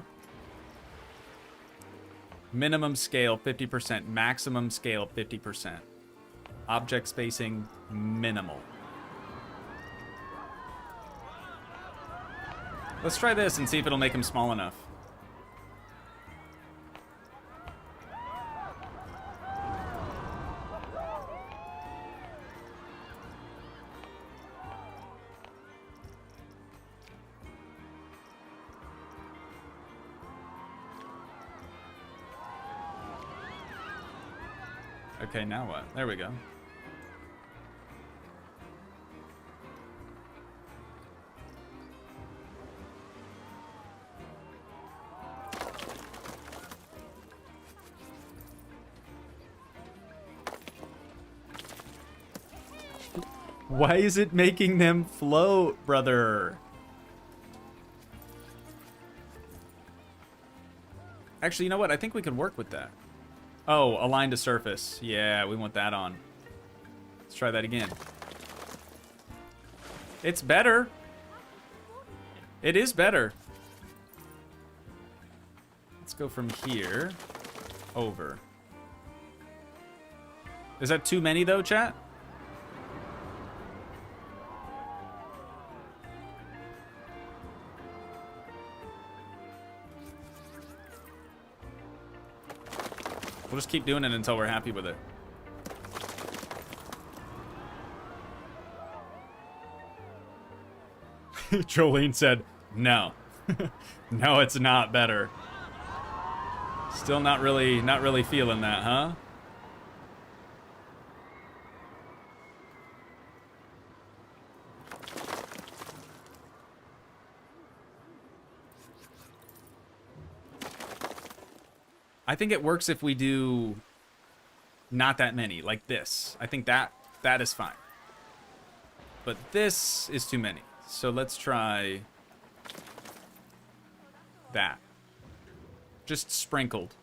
Minimum scale 50%. Maximum scale 50%. Object spacing minimal. Let's try this and see if it'll make him small enough. Okay, now what? There we go. Why is it making them float, brother? Actually, you know what? I think we could work with that. Oh, align to surface. Yeah, we want that on. Let's try that again. It's better. It is better. Let's go from here over. Is that too many though, chat? We'll just keep doing it until we're happy with it. Jolene said, no. No, it's not better. Still not really feeling that, huh? I think it works if we do not that many, like this. I think that is fine. But this is too many. So let's try that. Just sprinkled.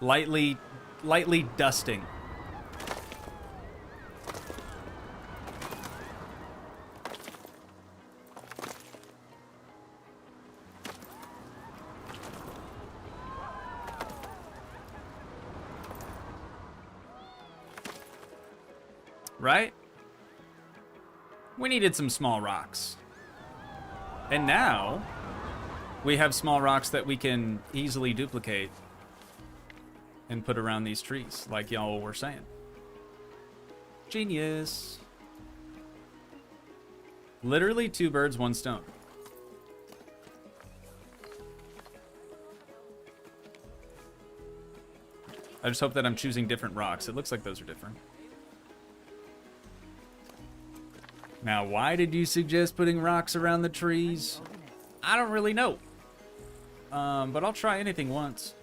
Lightly dusting. Right? We needed some small rocks. And now, we have small rocks that we can easily duplicate and put around these trees, like y'all were saying. Genius. Literally 2 birds, 1 stone. I just hope that I'm choosing different rocks. It looks like those are different. Now, why did you suggest putting rocks around the trees? I don't really know. But I'll try anything once.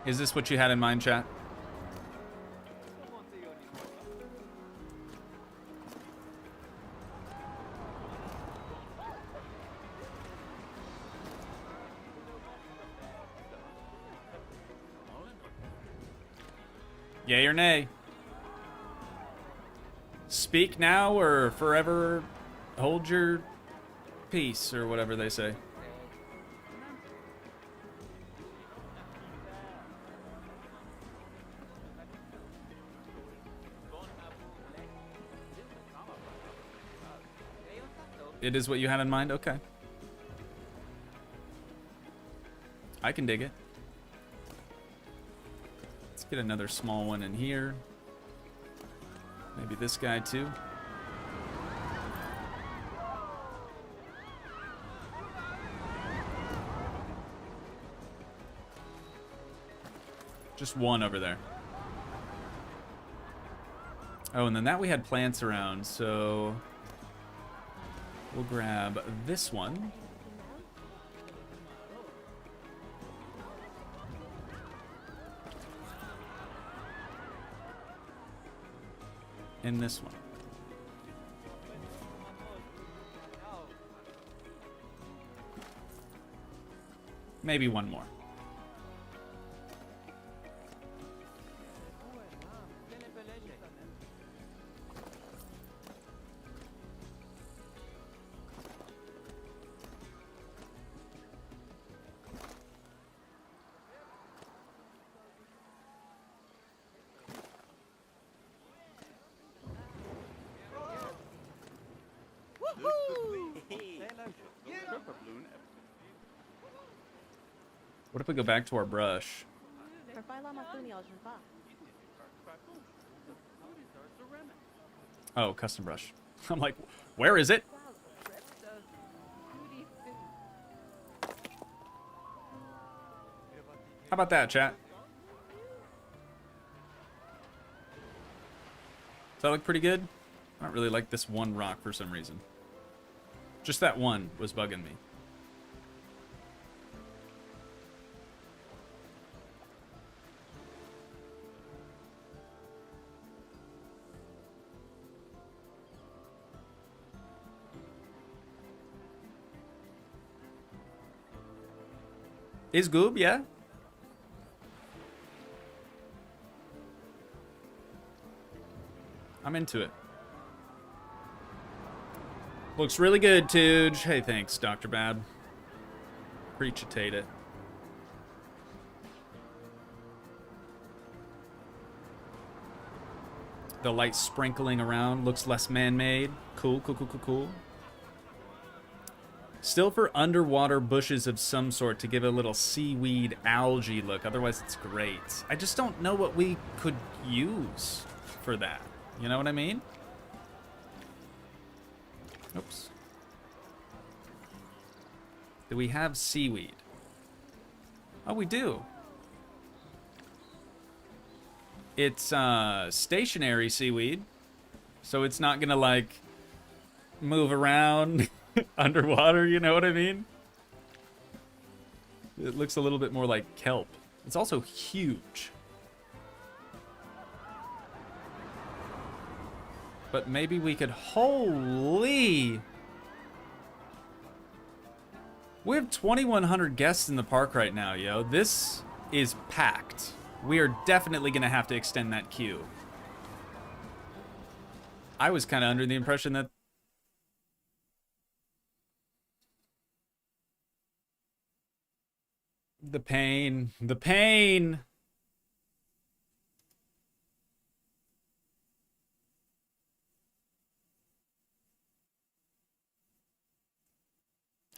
Is this what you had in mind, chat? Yay or nay? Speak now or forever Hold your peace, or whatever they say. It is what you had in mind? Okay. I can dig it. Let's get another small one in here. Maybe this guy too. Just one over there. Oh, and then that we had plants around, so we'll grab this one. And this one. Maybe one more. What if we go back to our brush? Oh, custom brush. I'm like, where is it? How about that, chat? Does that look pretty good? I don't really like this one rock for some reason. Just that one was bugging me. Is Goob, yeah? I'm into it. Looks really good, Toogii. Hey, thanks, Dr. Bab. Appreciate it. The light sprinkling around looks less man-made. Cool, cool, cool, cool, cool. Still for underwater bushes of some sort to give it a little seaweed algae look. Otherwise, it's great. I just don't know what we could use for that. You know what I mean? Oops. Do we have seaweed? Oh, we do. It's stationary seaweed. So it's not gonna, like, move around underwater, you know what I mean? It looks a little bit more like kelp. It's also huge. But maybe we could... Holy! We have 2,100 guests in the park right now, yo. This is packed. We are definitely gonna have to extend that queue. I was kind of under the impression that... The pain. The pain!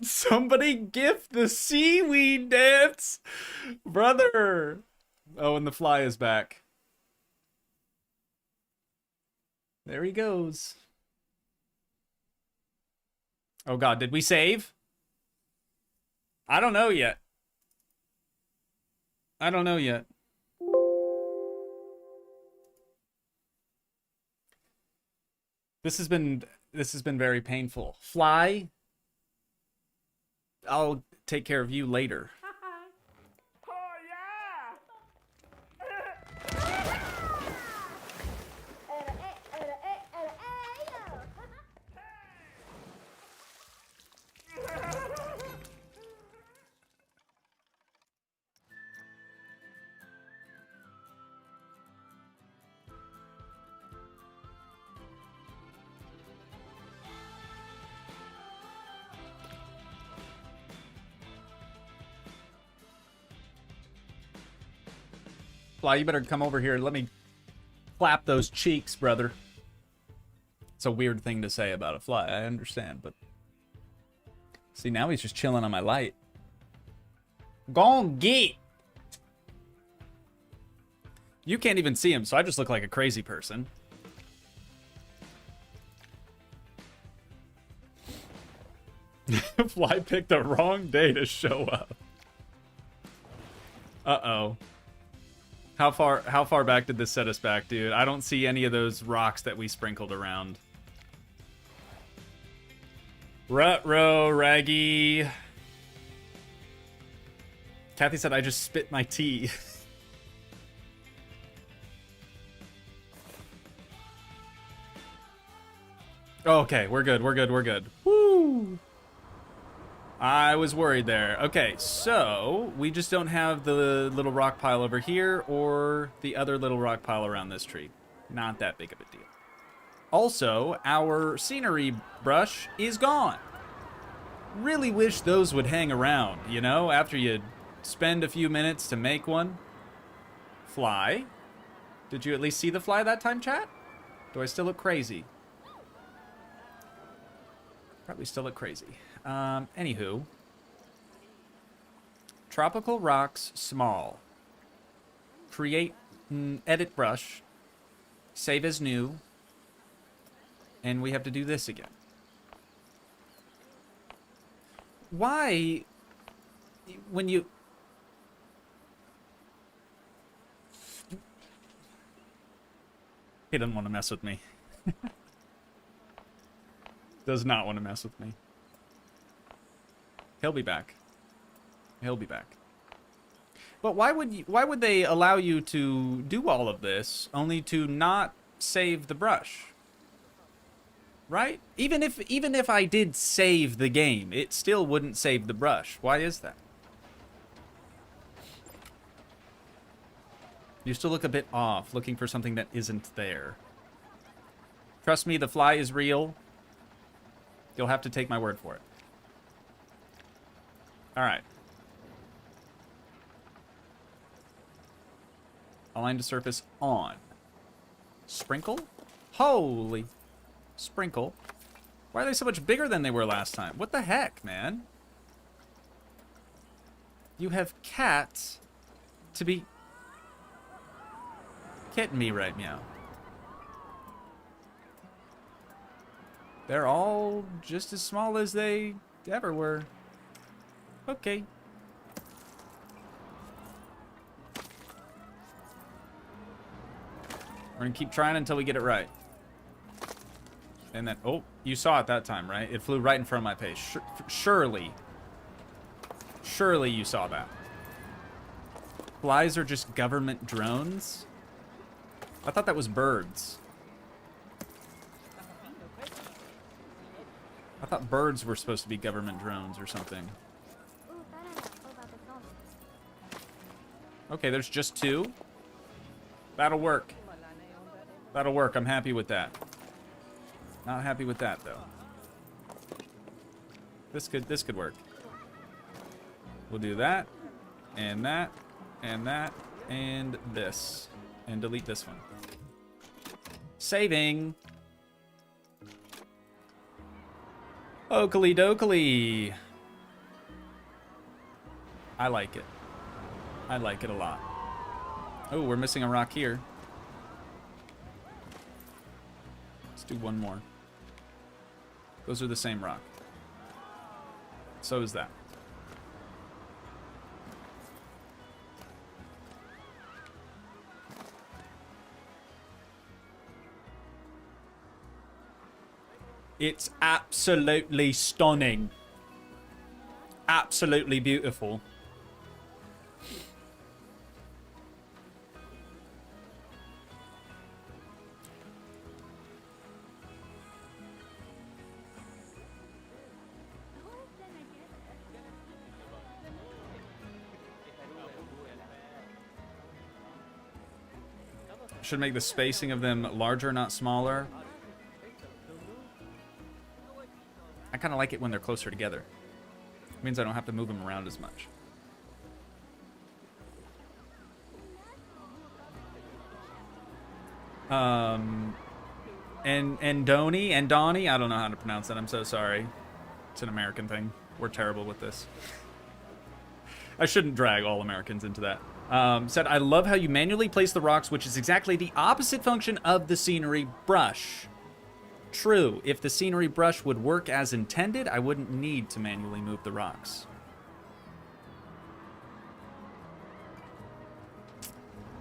Somebody gift the seaweed dance! Brother! Oh, and the fly is back. There he goes. Oh god, did we save? I don't know yet. I don't know yet. This has been very painful. Fly, I'll take care of you later. Fly, you better come over here and let me clap those cheeks, brother. It's a weird thing to say about a fly, I understand, but... See, now he's just chilling on my light. Gon' get! You can't even see him, so I just look like a crazy person. Fly picked the wrong day to show up. Uh-oh. How far back did this set us back, dude? I don't see any of those rocks that we sprinkled around. Ruh-roh, Raggy. Kathy said I just spit my tea. Okay, we're good, we're good, we're good. Woo! I was worried there. Okay, so we just don't have the little rock pile over here or the other little rock pile around this tree. Not that big of a deal. Also, our scenery brush is gone. Really wish those would hang around, you know, after you spend a few minutes to make one. Fly. Did you at least see the fly that time, chat? Do I still look crazy? Probably still look crazy. Anywho. Tropical rocks, small. Create, edit brush. Save as new. And we have to do this again. Why, when you... He doesn't want to mess with me. Does not want to mess with me. He'll be back. He'll be back. But why would they allow you to do all of this only to not save the brush? Right? Even if I did save the game, it still wouldn't save the brush. Why is that? You still look a bit off, looking for something that isn't there. Trust me, the fly is real. You'll have to take my word for it. Alright. Align to surface on. Sprinkle? Holy... Sprinkle. Why are they so much bigger than they were last time? What the heck, man? You have cats to be kidding me right now. They're all just as small as they ever were. Okay. We're gonna keep trying until we get it right. And then, oh, you saw it that time, right? It flew right in front of my face. Surely you saw that. Flies are just government drones? I thought that was birds. I thought birds were supposed to be government drones or something. Okay, there's just two. That'll work. That'll work. I'm happy with that. Not happy with that though. This could work. We'll do that, and that, and that, and this, and delete this one. Saving. Oakley dokley. I like it. I like it a lot. Oh, we're missing a rock here. Let's do one more. Those are the same rock. So is that. It's absolutely stunning. Absolutely beautiful. Should make the spacing of them larger, not smaller. I kind of like it when they're closer together. It means I don't have to move them around as much. And Donnie, I don't know how to pronounce that. I'm so sorry. It's an American thing. We're terrible with this. I shouldn't drag all Americans into that. Said, I love how you manually place the rocks, which is exactly the opposite function of the scenery brush. True, if the scenery brush would work as intended, I wouldn't need to manually move the rocks.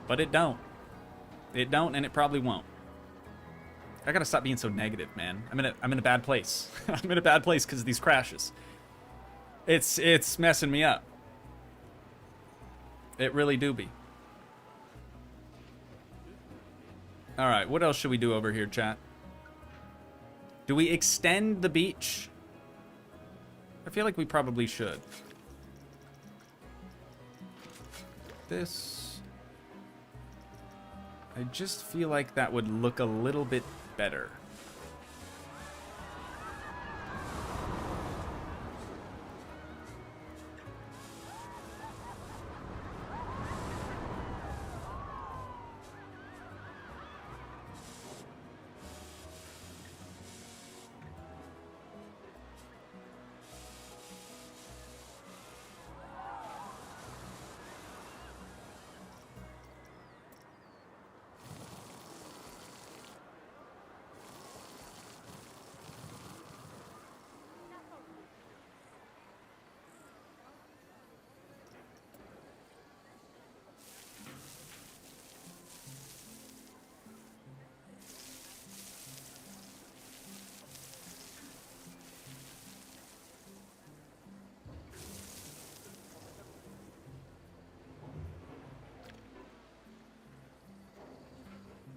But it don't. It don't, and it probably won't. I gotta stop being so negative, man. I'm in a bad place. I'm in a bad place because of these crashes. It's messing me up. It really do be. All right, what else should we do over here, chat? Do we extend the beach? I feel like we probably should. This. I just feel like that would look a little bit better.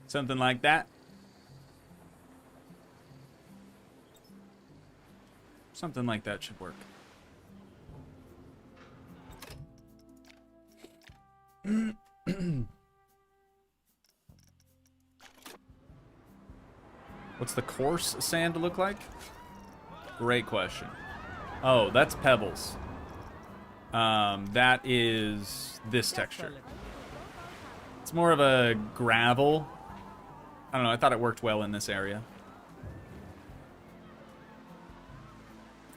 Something like that. Something like that should work. What's the coarse sand look like? Great question. Oh, that's pebbles. That is this texture. It's more of a gravel. I don't know, I thought it worked well in this area.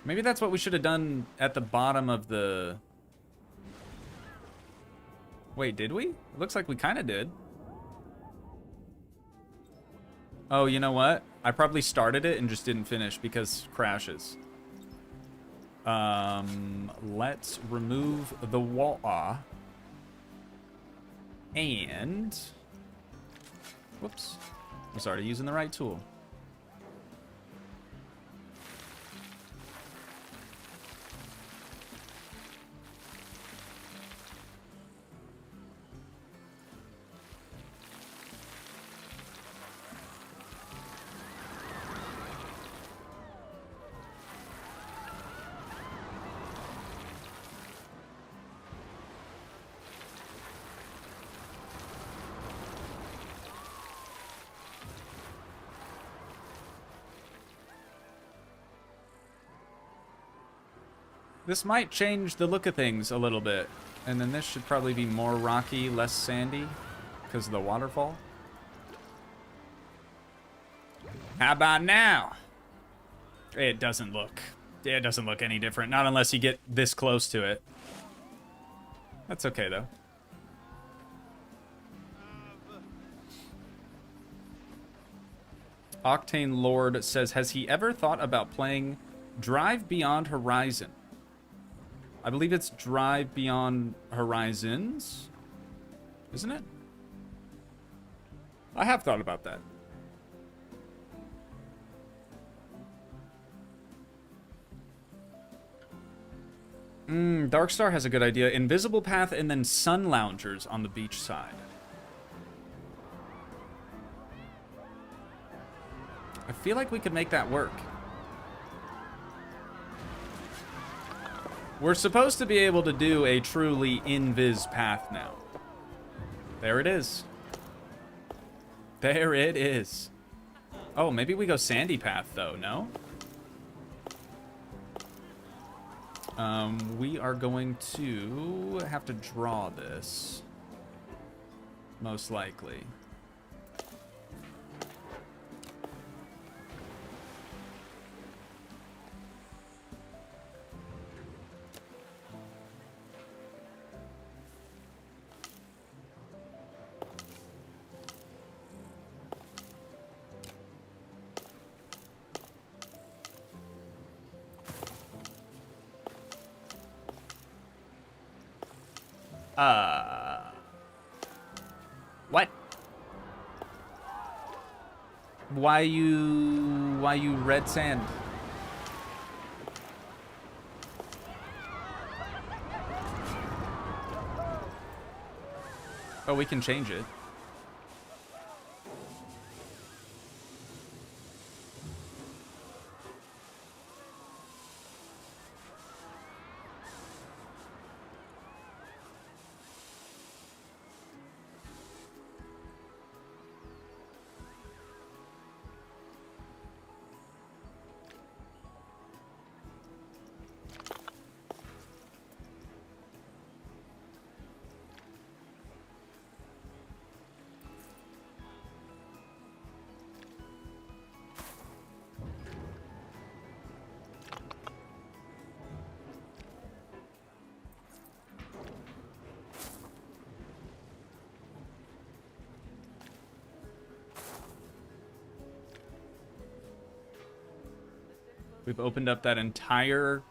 Maybe that's what we should have done at the bottom of the... Wait, did we? It looks like we kind of did. Oh, you know what? I probably started it and just didn't finish because crashes. Let's remove the wall. And... Whoops. I was already using the right tool. This might change the look of things a little bit. And then this should probably be more rocky, less sandy because of the waterfall. How about now? It doesn't look any different. Not unless you get this close to it. That's okay though. Octane Lord says, has he ever thought about playing Drive Beyond Horizon? I believe it's Drive Beyond Horizons, isn't it? I have thought about that. Darkstar has a good idea. Invisible path and then sun loungers on the beach side. I feel like we could make that work. We're supposed to be able to do a truly invis path now. There it is. There it is. Oh, maybe we go sandy path though, no? We are going to have to draw this. Most likely. What? Why you red sand? Oh, we can change it. We've opened up that entire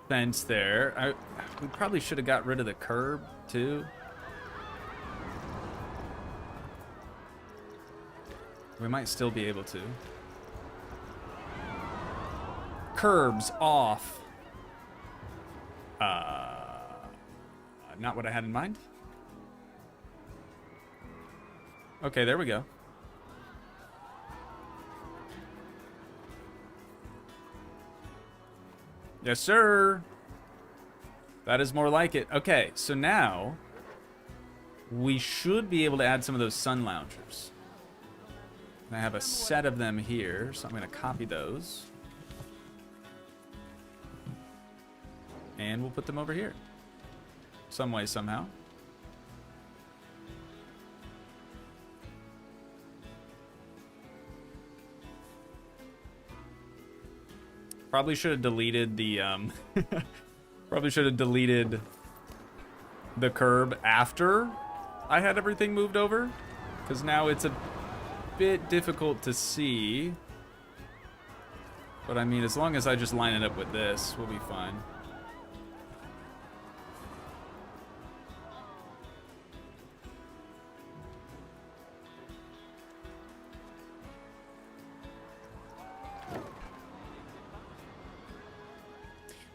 fence there. We probably should have got rid of the curb, too. We might still be able to. Curbs off. Not what I had in mind. Okay, there we go. Yes, sir. That is more like it. Okay, so now we should be able to add some of those sun loungers. I have a set of them here, so I'm going to copy those. And we'll put them over here. Some way, somehow. Probably should have deleted the probably should have deleted the curb after I had everything moved over, because now it's a bit difficult to see. But I mean, as long as I just line it up with this, we'll be fine.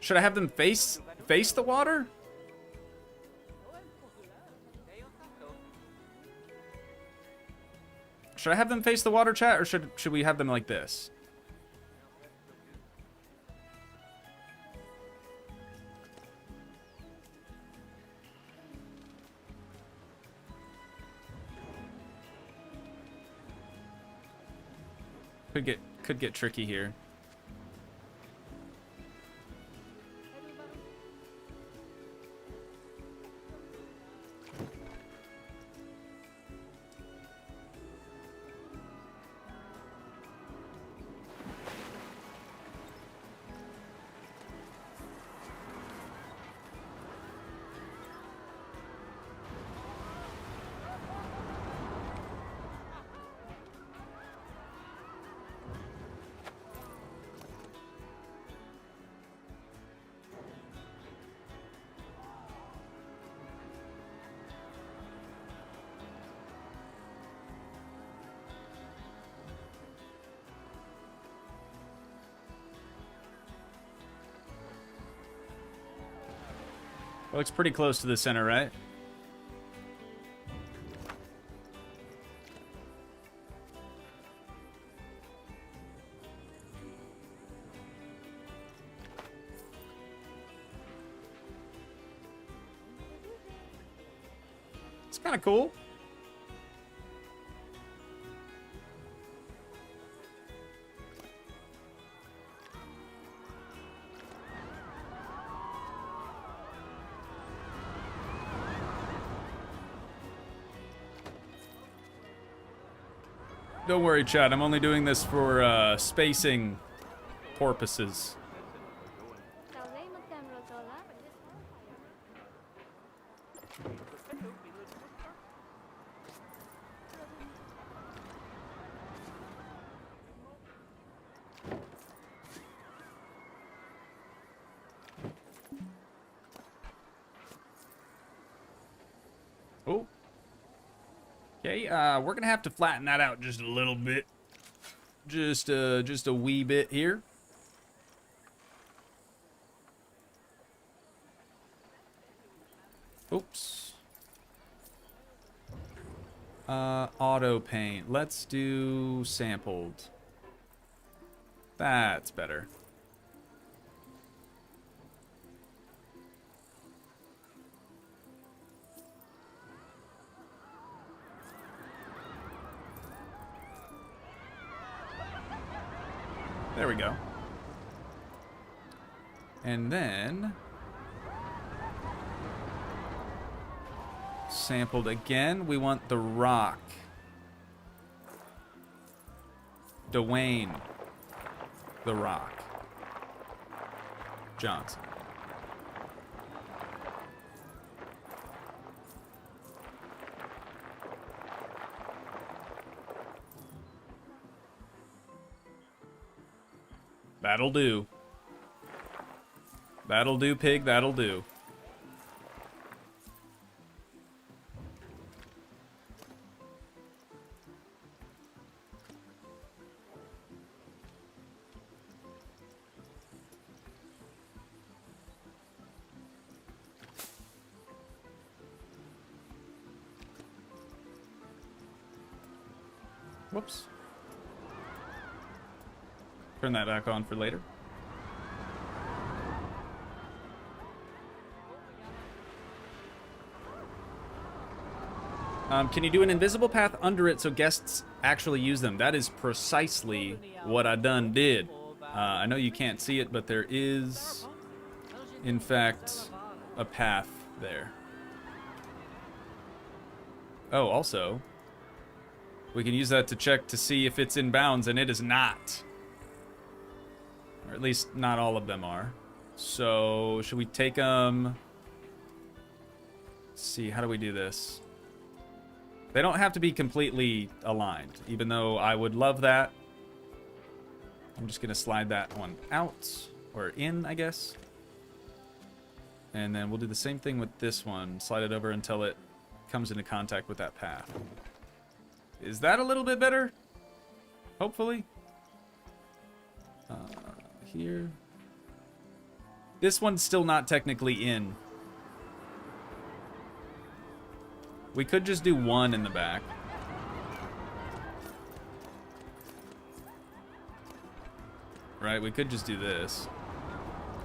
Should I have them face the water? Should I have them face the water, chat, or should we have them like this? Could get tricky here. Looks pretty close to the center, right? It's kind of cool. Don't worry, chat. I'm only doing this for spacing purposes. Oh. Okay, we're gonna have to flatten that out just a little bit. Just a wee bit here. Oops. Auto paint. Let's do sampled. That's better. There we go. And then sampled again. We want The Rock. Dwayne The Rock Johnson. That'll do. That'll do, pig. That'll do. Whoops. Turn that back on for later. Can you do an invisible path under it so guests actually use them? That is precisely what I done did. I know you can't see it, but there is, in fact, a path there. Oh, also, we can use that to check to see if it's in bounds, and it is not. Or at least not all of them are. So, should we take them? Let's see, how do we do this? They don't have to be completely aligned, even though I would love that. I'm just gonna slide that one out, or in, I guess. And then we'll do the same thing with this one. Slide it over until it comes into contact with that path. Is that a little bit better? Hopefully. Here. This one's still not technically in. We could just do one in the back. Right, we could just do this.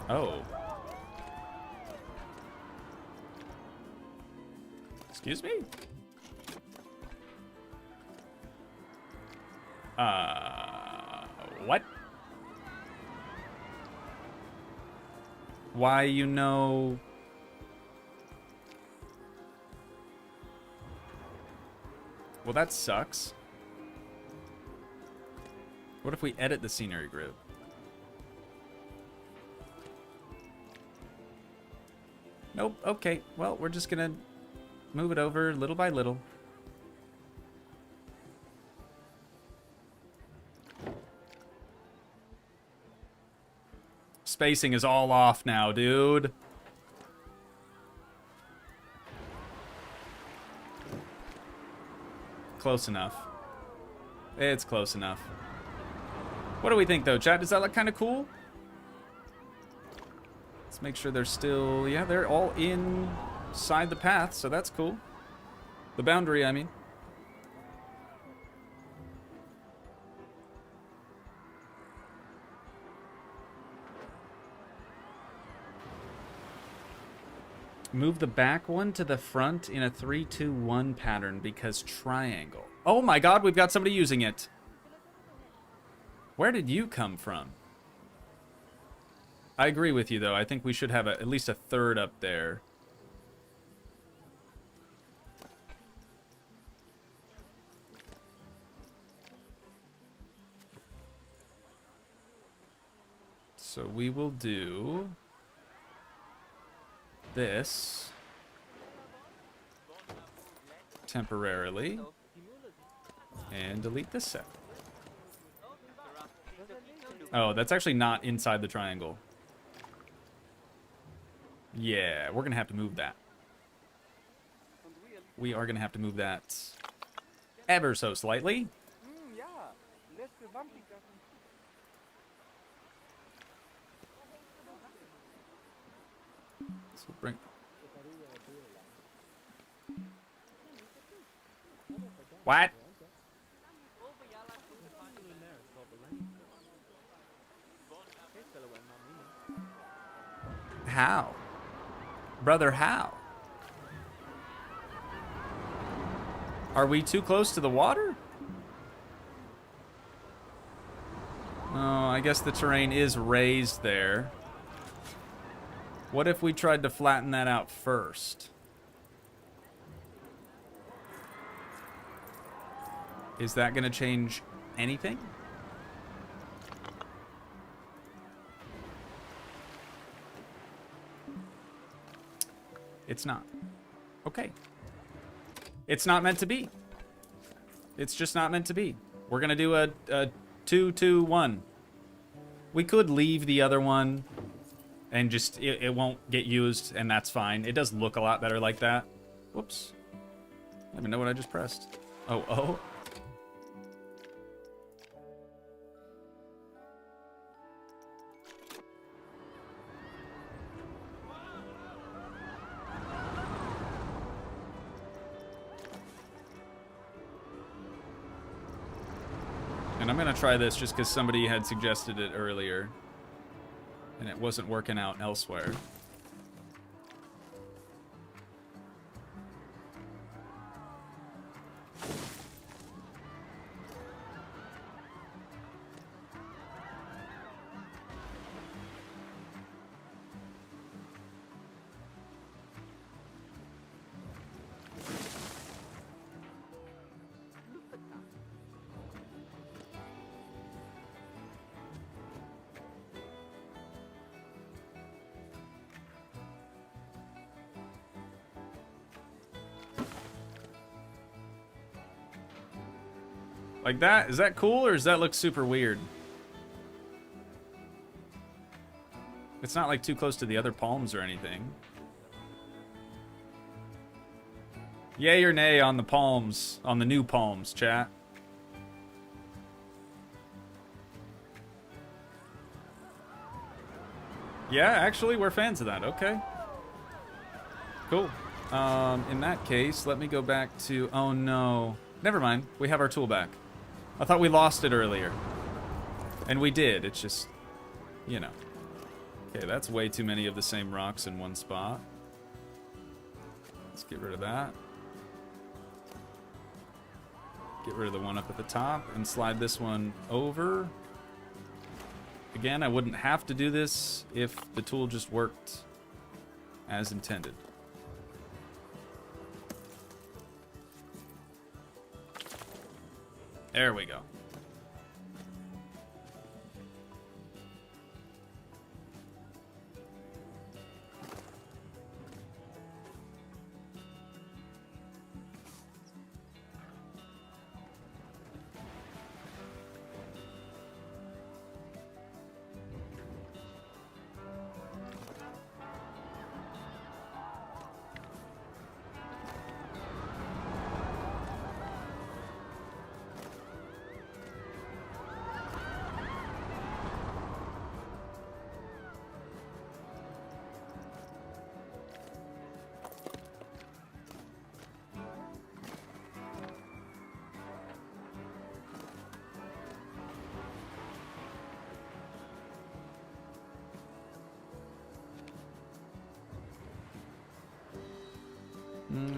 Oh. Excuse me? What? Why, you know... Well, that sucks. What if we edit the scenery group? Nope, okay. Well, we're just gonna move it over little by little. Spacing is all off now, dude. Close enough. It's close enough. What do we think, though, chat? Does that look kind of cool? Let's make sure they're still... Yeah, they're all inside the path, so that's cool. The boundary, I mean. Move the back one to the front in a 3-2-1 pattern because triangle. Oh my god, we've got somebody using it. Where did you come from? I agree with you, though. I think we should have at least a third up there. So we will do... this temporarily and delete this set. Oh, that's actually not inside the triangle. Yeah, we're gonna have to move that. we are going to have to move that ever so slightly. So bring... What? How? Brother, how? Are we too close to the water? Oh, I guess the terrain is raised there. What if we tried to flatten that out first? Is that going to change anything? It's not. Okay. It's not meant to be. It's just not meant to be. We're going to do a 2-2-1. We could leave the other one and just, it won't get used, and that's fine. It does look a lot better like that. Whoops. I don't even know what I just pressed. Oh. And I'm going to try this just because somebody had suggested it earlier. And it wasn't working out elsewhere. Like that? Is that cool, or does that look super weird? It's not like too close to the other palms or anything. Yay or nay on the palms, on the new palms, chat? Yeah, actually, we're fans of that. Okay. Cool. In that case, let me go back to... Oh, no. Never mind. We have our tool back. I thought we lost it earlier. And we did. It's just, you know. Okay, that's way too many of the same rocks in one spot. Let's get rid of that. Get rid of the one up at the top and slide this one over. Again, I wouldn't have to do this if the tool just worked as intended. There we go.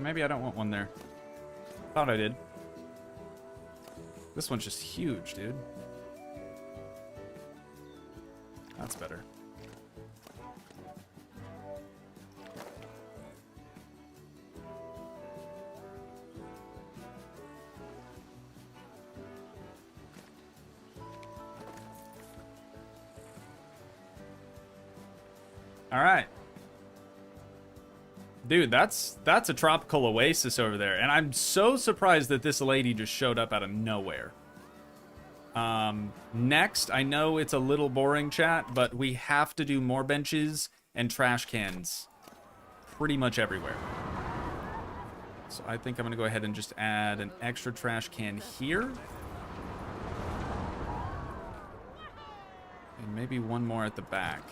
Maybe I don't want one there. Thought I did. This one's just huge, dude. That's better. All right. Dude, that's a tropical oasis over there. And I'm so surprised that this lady just showed up out of nowhere. Next, I know it's a little boring, chat, but we have to do more benches and trash cans pretty much everywhere. So I think I'm going to go ahead and just add an extra trash can here. And maybe one more at the back.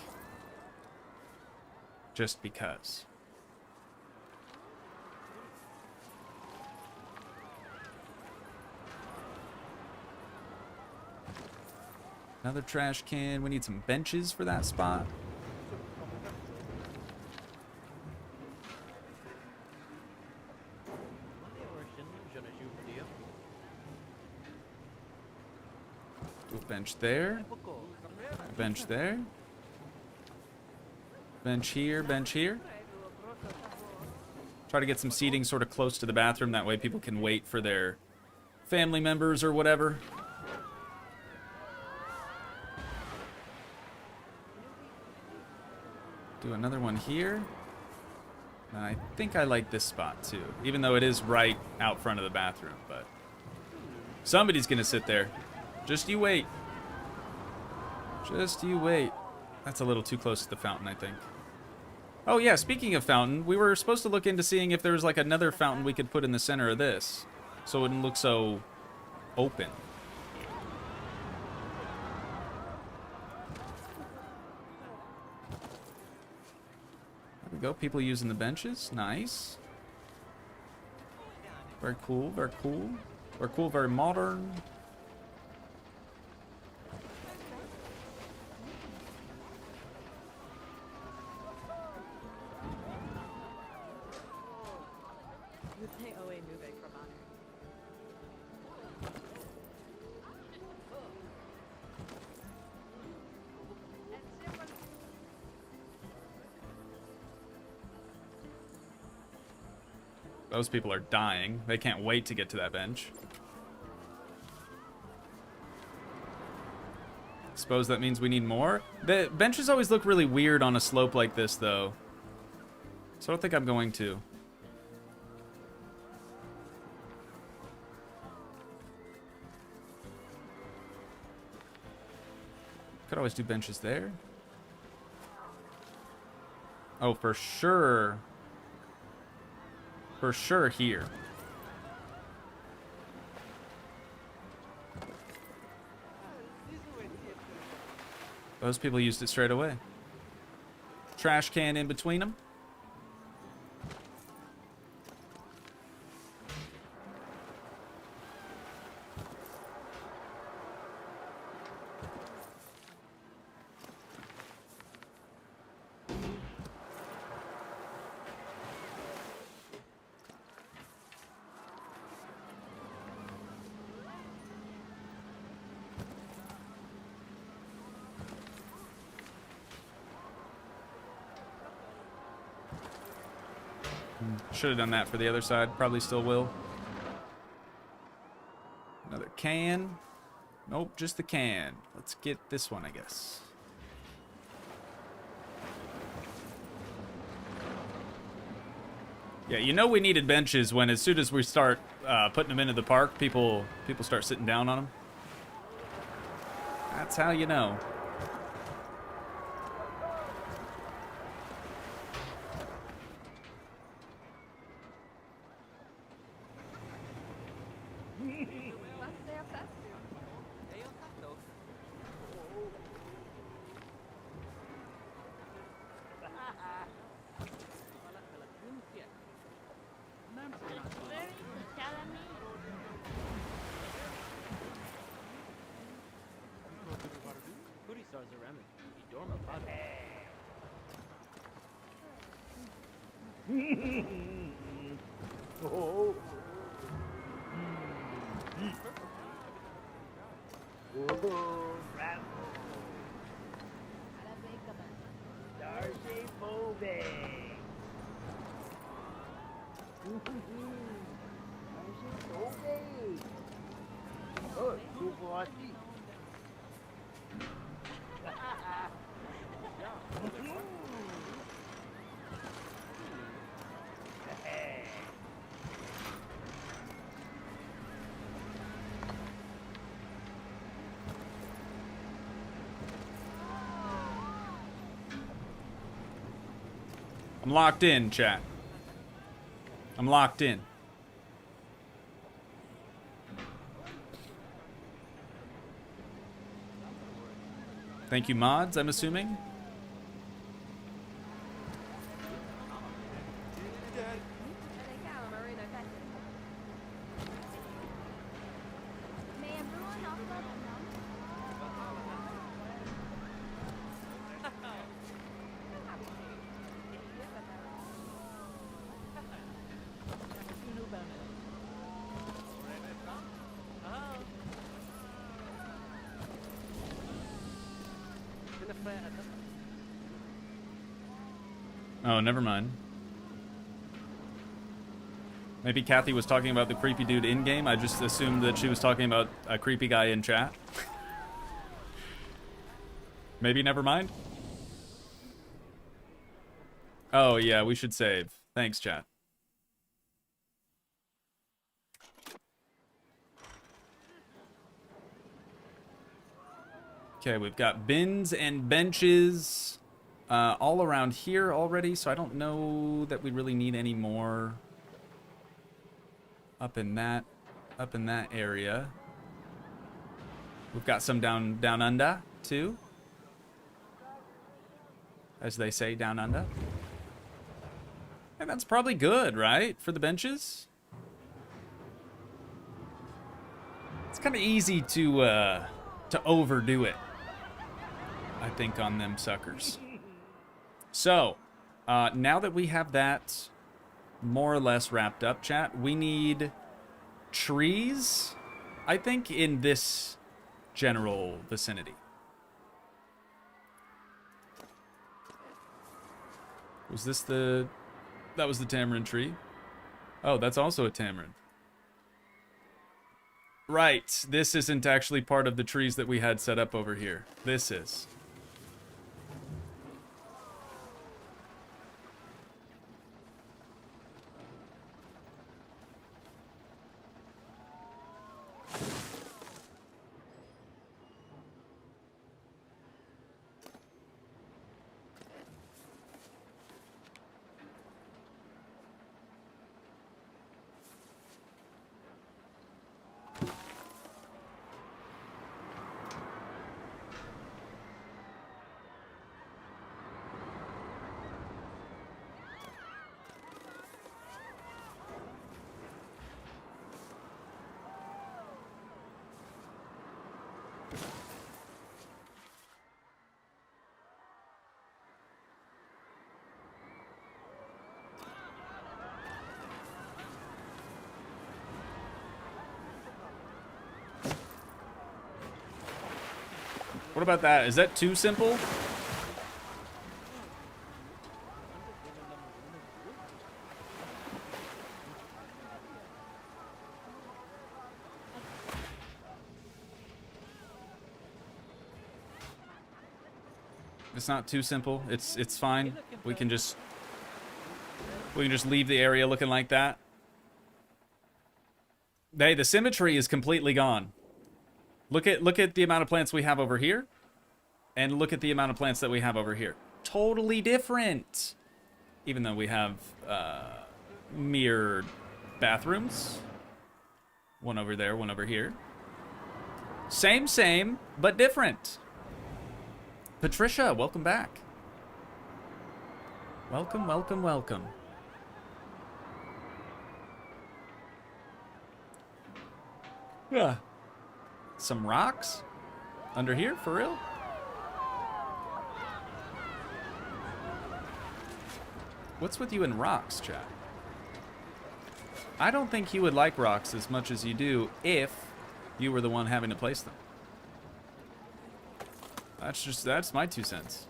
Just because. Another trash can. We need some benches for that spot. Do a bench there. Bench there. Bench here, bench here. Try to get some seating sort of close to the bathroom. That way people can wait for their family members or whatever. Do another one here. And I think I like this spot too, even though it is right out front of the bathroom, but somebody's gonna sit there. Just you wait. Just you wait. That's a little too close to the fountain, I think. Oh yeah, speaking of fountain, we were supposed to look into seeing if there was like another fountain we could put in the center of this, so it wouldn't look so open. There we go, people using the benches, nice. Very cool, very cool. Very cool, very modern. Those people are dying. They can't wait to get to that bench. Suppose that means we need more? The benches always look really weird on a slope like this, though. So I don't think I'm going to. Could always do benches there. Oh, for sure. For sure here. Those people used it straight away. Trash can in between them. Should have done that for the other side. Probably still will. Another can. Nope, just the can. Let's get this one, I guess. Yeah, you know we needed benches when as soon as we start putting them into the park, people start sitting down on them. That's how you know. I'm locked in, chat. I'm locked in. Thank you, mods, I'm assuming. Oh, never mind. Maybe Kathy was talking about the creepy dude in-game. I just assumed that she was talking about a creepy guy in chat. Maybe never mind. Oh, yeah, we should save. Thanks, chat. Okay, we've got bins and benches all around here already, so I don't know that we really need any more up in that area. We've got some down under too, as they say, down under. And that's probably good, right, for the benches? It's kind of easy to overdo it, I think, on them suckers. So, now that we have that more or less wrapped up, chat, we need trees, I think, in this general vicinity. Was this the... That was the tamarind tree. Oh, that's also a tamarind. Right, this isn't actually part of the trees that we had set up over here. This is. What about that? Is that too simple? It's not too simple. It's fine. We can just leave the area looking like that. Hey, the symmetry is completely gone. Look at the amount of plants we have over here, and look at the amount of plants that we have over here. Totally different. Even though we have mirrored bathrooms. One over there, one over here. Same, but different. Patricia, welcome back. Welcome, welcome, welcome. Yeah. Some rocks? Under here, for real? What's with you and rocks, chat? I don't think you would like rocks as much as you do if you were the one having to place them. That's my 2 cents.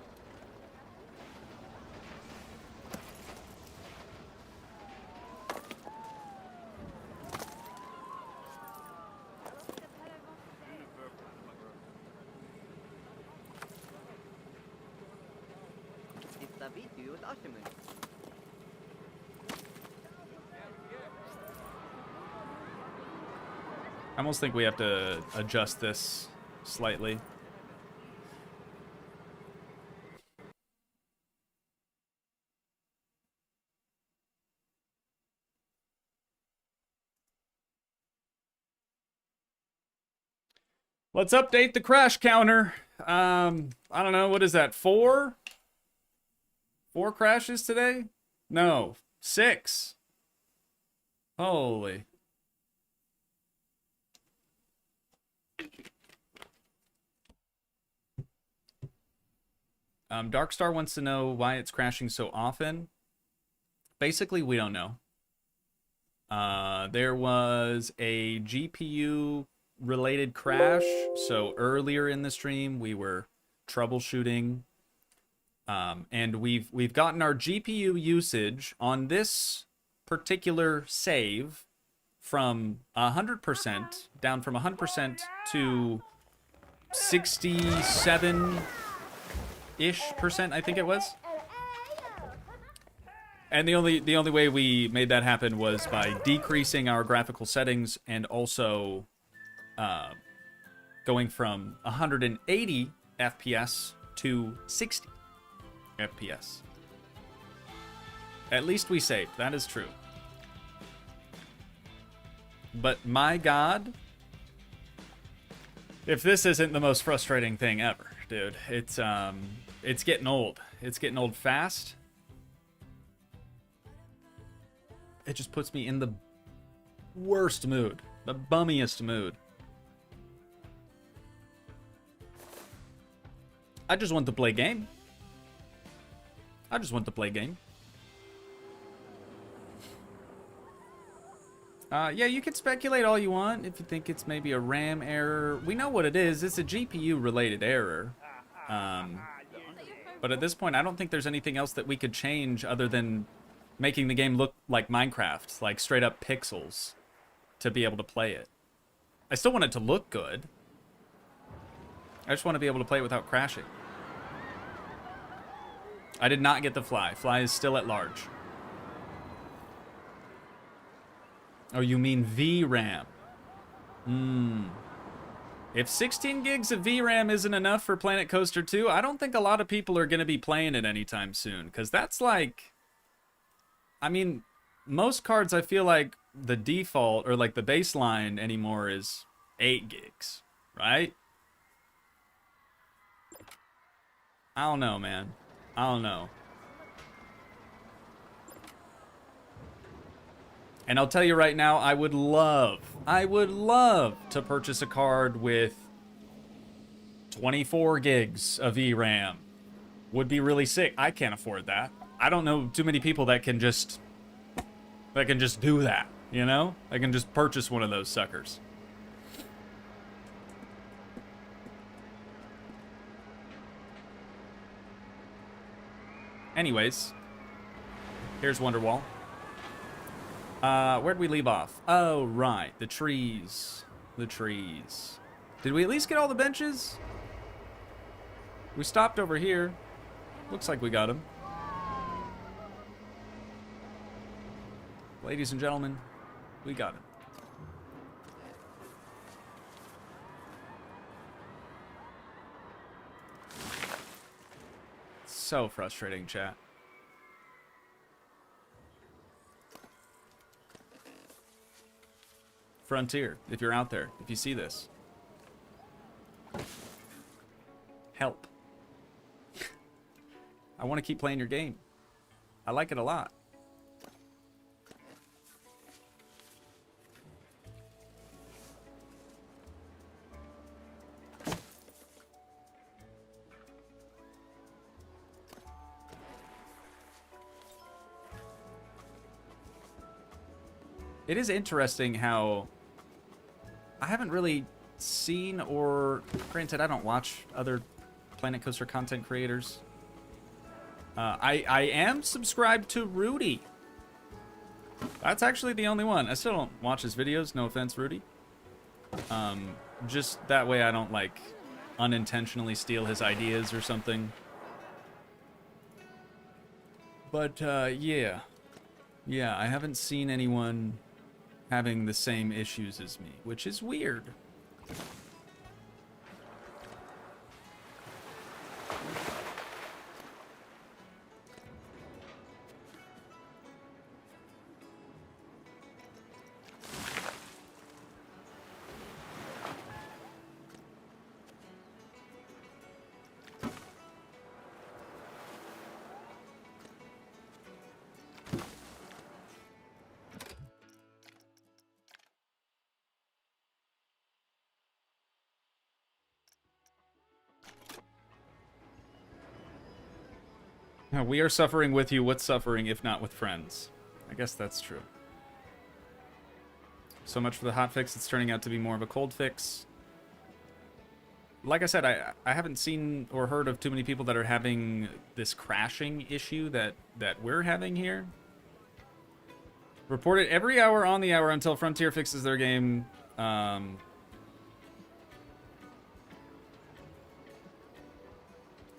I almost think we have to adjust this slightly. Let's update the crash counter. I don't know. What is that? 4? 4 crashes today? No, 6. Holy. Darkstar wants to know why it's crashing so often. Basically, we don't know. There was a GPU related crash. So earlier in the stream, we were troubleshooting, and we've gotten our GPU usage on this particular save from 100% down from 100% to 67-ish%, I think it was. And the only way we made that happen was by decreasing our graphical settings and also going from 180 FPS to 60 FPS. At least we saved. That is true. But my God, if this isn't the most frustrating thing ever, dude, it's getting old. It's getting old fast. It just puts me in the worst mood, the bummiest mood. I just want to play game. I just want to play game. Yeah, you can speculate all you want if you think it's maybe a RAM error. We know what it is. It's a GPU-related error. But at this point, I don't think there's anything else that we could change other than making the game look like Minecraft, like straight up pixels, to be able to play it. I still want it to look good. I just want to be able to play it without crashing. I did not get the fly. Fly is still at large. Oh, you mean VRAM? If 16 gigs of VRAM isn't enough for Planet Coaster 2, I don't think a lot of people are going to be playing it anytime soon. Because that's like... I mean, most cards I feel like the default or like the baseline anymore is 8 gigs, right? I don't know, man. I don't know. And I'll tell you right now, I would love to purchase a card with 24 gigs of VRAM. Would be really sick. I can't afford that. I don't know too many people that can just do that, you know? I can just purchase one of those suckers. Anyways, here's Wonderwall. Where'd we leave off? Oh, right, the trees. The trees. Did we at least get all the benches? We stopped over here. Looks like we got them. Ladies and gentlemen, we got it. So frustrating, chat. Frontier, if you're out there, if you see this, help. I want to keep playing your game. I like it a lot. It is interesting how I haven't really seen, or granted, I don't watch other Planet Coaster content creators. I am subscribed to Rudy. That's actually the only one. I still don't watch his videos. No offense, Rudy. Just that way I don't, like, unintentionally steal his ideas or something. But, yeah. Yeah, I haven't seen anyone having the same issues as me, which is weird. We are suffering with you. What's suffering if not with friends? I guess that's true. So much for the hot fix. It's turning out to be more of a cold fix. Like I said, I haven't seen or heard of too many people that are having this crashing issue that we're having here. Report it every hour on the hour until Frontier fixes their game. I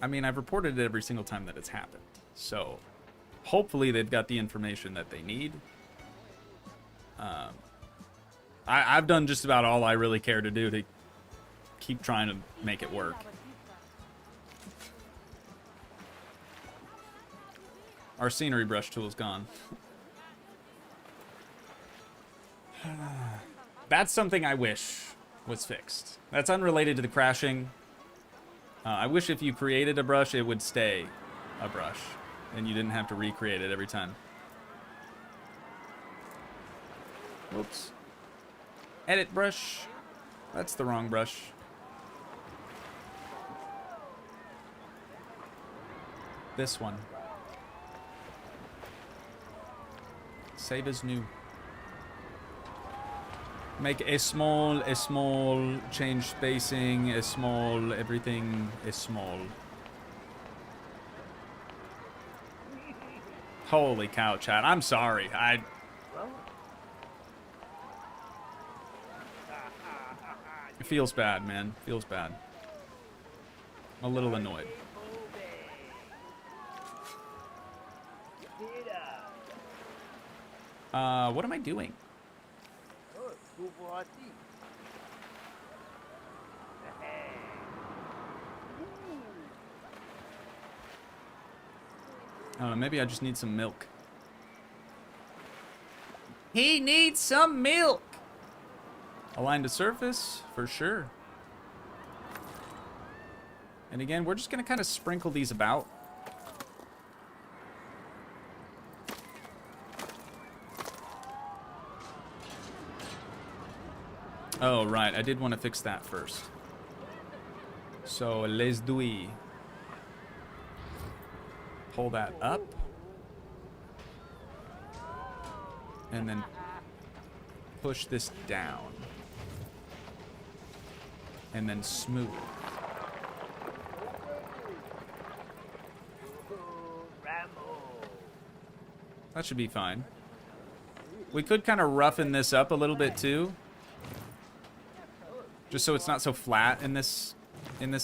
mean, I've reported it every single time that it's happened. So, hopefully they've got the information that they need. I've done just about all I really care to do to keep trying to make it work. Our scenery brush tool is gone. That's something I wish was fixed. That's unrelated to the crashing. I wish if you created a brush, it would stay a brush, and you didn't have to recreate it every time. Whoops. Edit brush. That's the wrong brush. This one. Save as new. Make a small, change spacing, a small, everything is small. Holy cow, chat. I'm sorry. It feels bad, man. Feels bad. I'm a little annoyed. What am I doing? I don't know, maybe I just need some milk. He needs some milk! Align to surface, for sure. And again, we're just gonna kind of sprinkle these about. Oh, right, I did want to fix that first. So, let's do it. Pull that up. And then push this down. And then smooth. That should be fine. We could kind of roughen this up a little bit too. Just so it's not so flat in this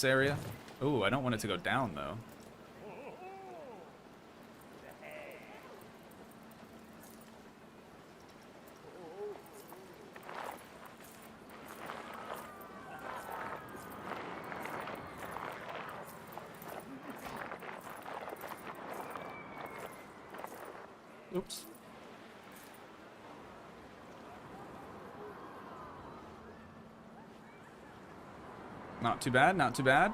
area. Ooh, I don't want it to go down though. Oops. Not too bad, not too bad.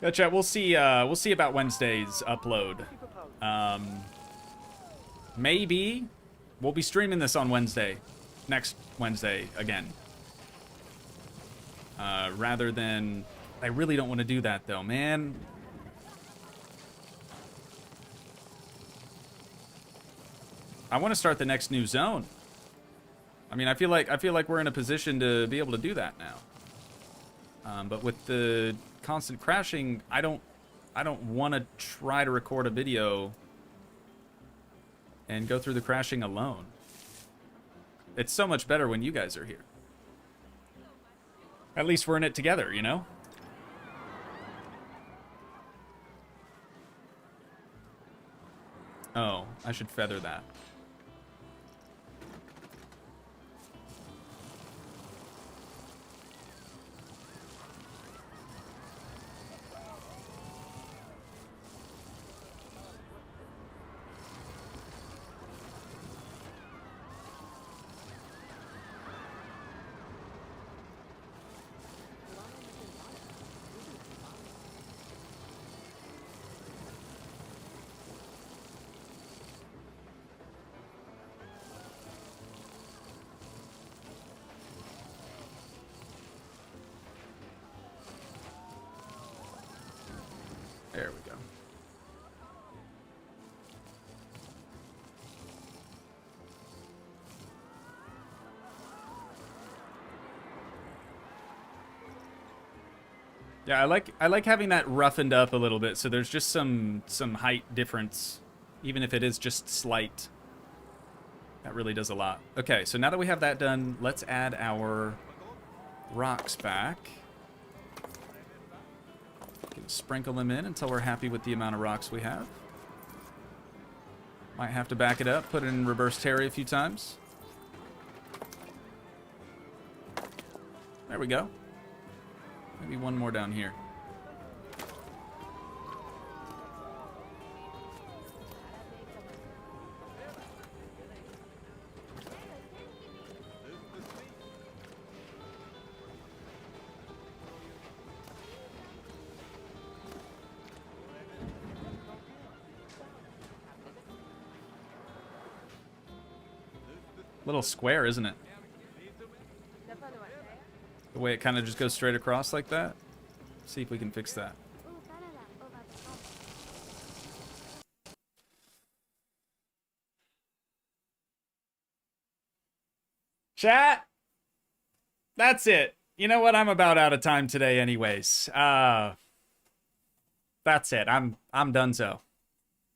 Yeah, chat. We'll see about Wednesday's upload. Maybe we'll be streaming this on Wednesday, next Wednesday again. Rather than, I really don't want to do that though, man. I want to start the next new zone. I mean, I feel like we're in a position to be able to do that now. But with the constant crashing, I don't want to try to record a video and go through the crashing alone. It's so much better when you guys are here. At least we're in it together, you know? Oh, I should feather that. Yeah, I like having that roughened up a little bit, so there's just some height difference, even if it is just slight. That really does a lot. Okay, so now that we have that done, let's add our rocks back. Sprinkle them in until we're happy with the amount of rocks we have. Might have to back it up, put it in reverse Terry a few times. There we go. Maybe one more down here. Little square, isn't it? The way it kind of just goes straight across like that. See if we can fix that. Chat! That's it. You know what? I'm about out of time today anyways. That's it. I'm donezo.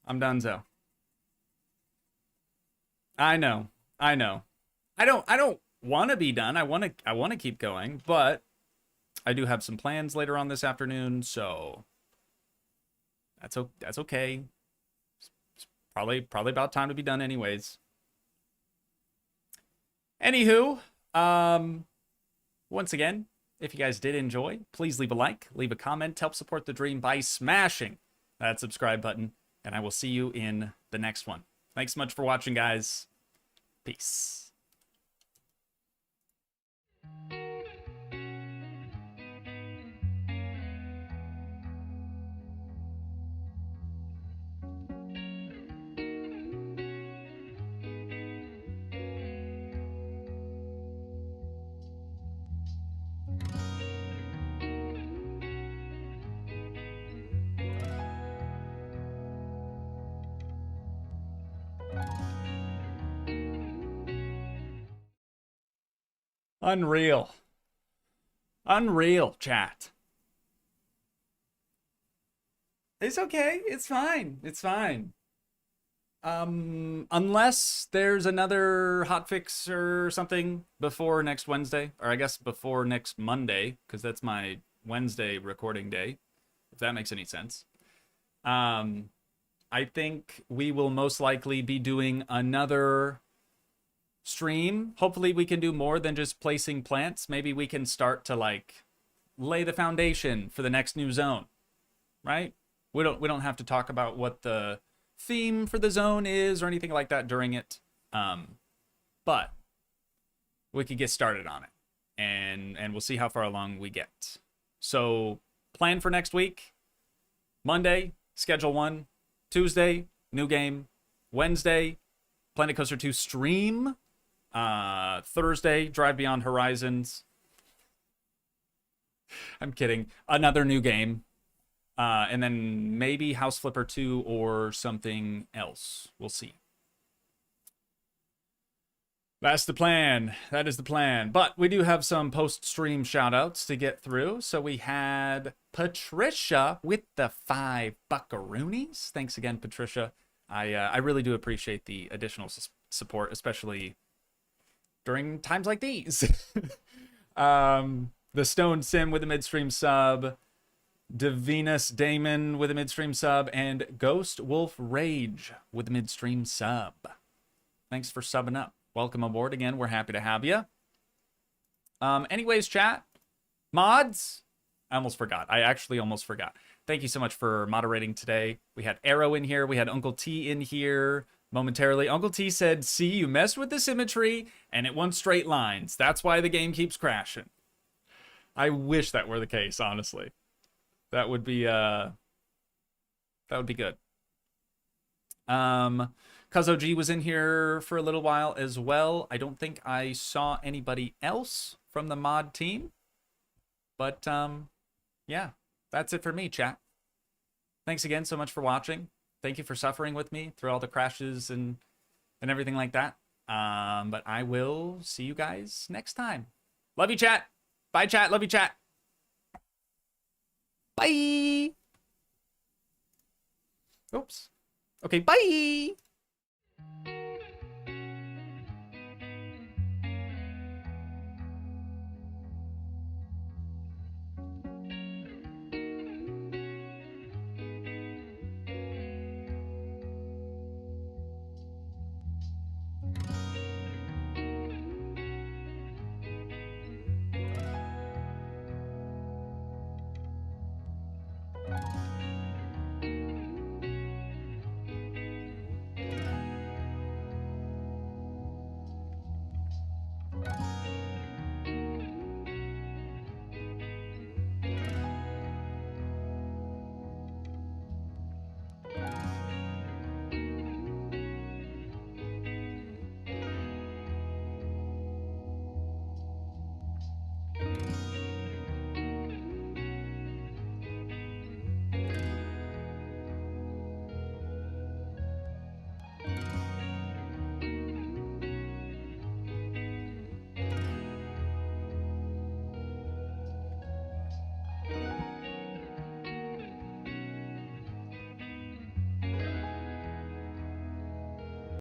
I'm donezo. I know. I know. I don't want to be done. I want to keep going, but I do have some plans later on this afternoon, so that's okay. It's probably about time to be done anyways. Anywho, once again, if you guys did enjoy, please leave a like, leave a comment, help support the dream by smashing that subscribe button, and I will see you in the next one. Thanks so much for watching, guys. Peace. Unreal. Unreal, chat. It's okay. It's fine. It's fine. Unless there's another hotfix or something before next Wednesday, or I guess before next Monday, because that's my Wednesday recording day, if that makes any sense. I think we will most likely be doing another stream. Hopefully we can do more than just placing plants. Maybe we can start to like lay the foundation for the next new zone, right? We don't have to talk about what the theme for the zone is or anything like that during it, but we could get started on it, and we'll see how far along we get. So plan for next week: Monday, Schedule 1; Tuesday, new game; Wednesday, Planet Coaster 2 stream; Thursday, Drive Beyond Horizons. I'm kidding. Another new game. And then maybe House Flipper 2 or something else. We'll see. That's the plan. That is the plan. But we do have some post-stream shout-outs to get through. So we had Patricia with the 5 buckaroonies. Thanks again, Patricia. I really do appreciate the additional support, especially during times like these. The Stone Sim with a midstream sub, Divinus Damon with a midstream sub, and Ghost Wolf Rage with a midstream sub. Thanks for subbing up. Welcome aboard again. We're happy to have you. Anyways, chat, mods. I almost forgot. I actually almost forgot. Thank you so much for moderating today. We had Arrow in here. We had Uncle T in here momentarily. Uncle T said, see, you messed with the symmetry and it went straight lines. That's why the game keeps crashing. I wish that were the case, honestly. That would be good. Cuz G was in here for a little while as well. I don't think I saw anybody else from the mod team. But yeah, that's it for me, chat. Thanks again so much for watching. Thank you for suffering with me through all the crashes and everything like that. But I will see you guys next time. Love you, chat. Bye, chat. Love you, chat. Bye. Oops. Okay, bye.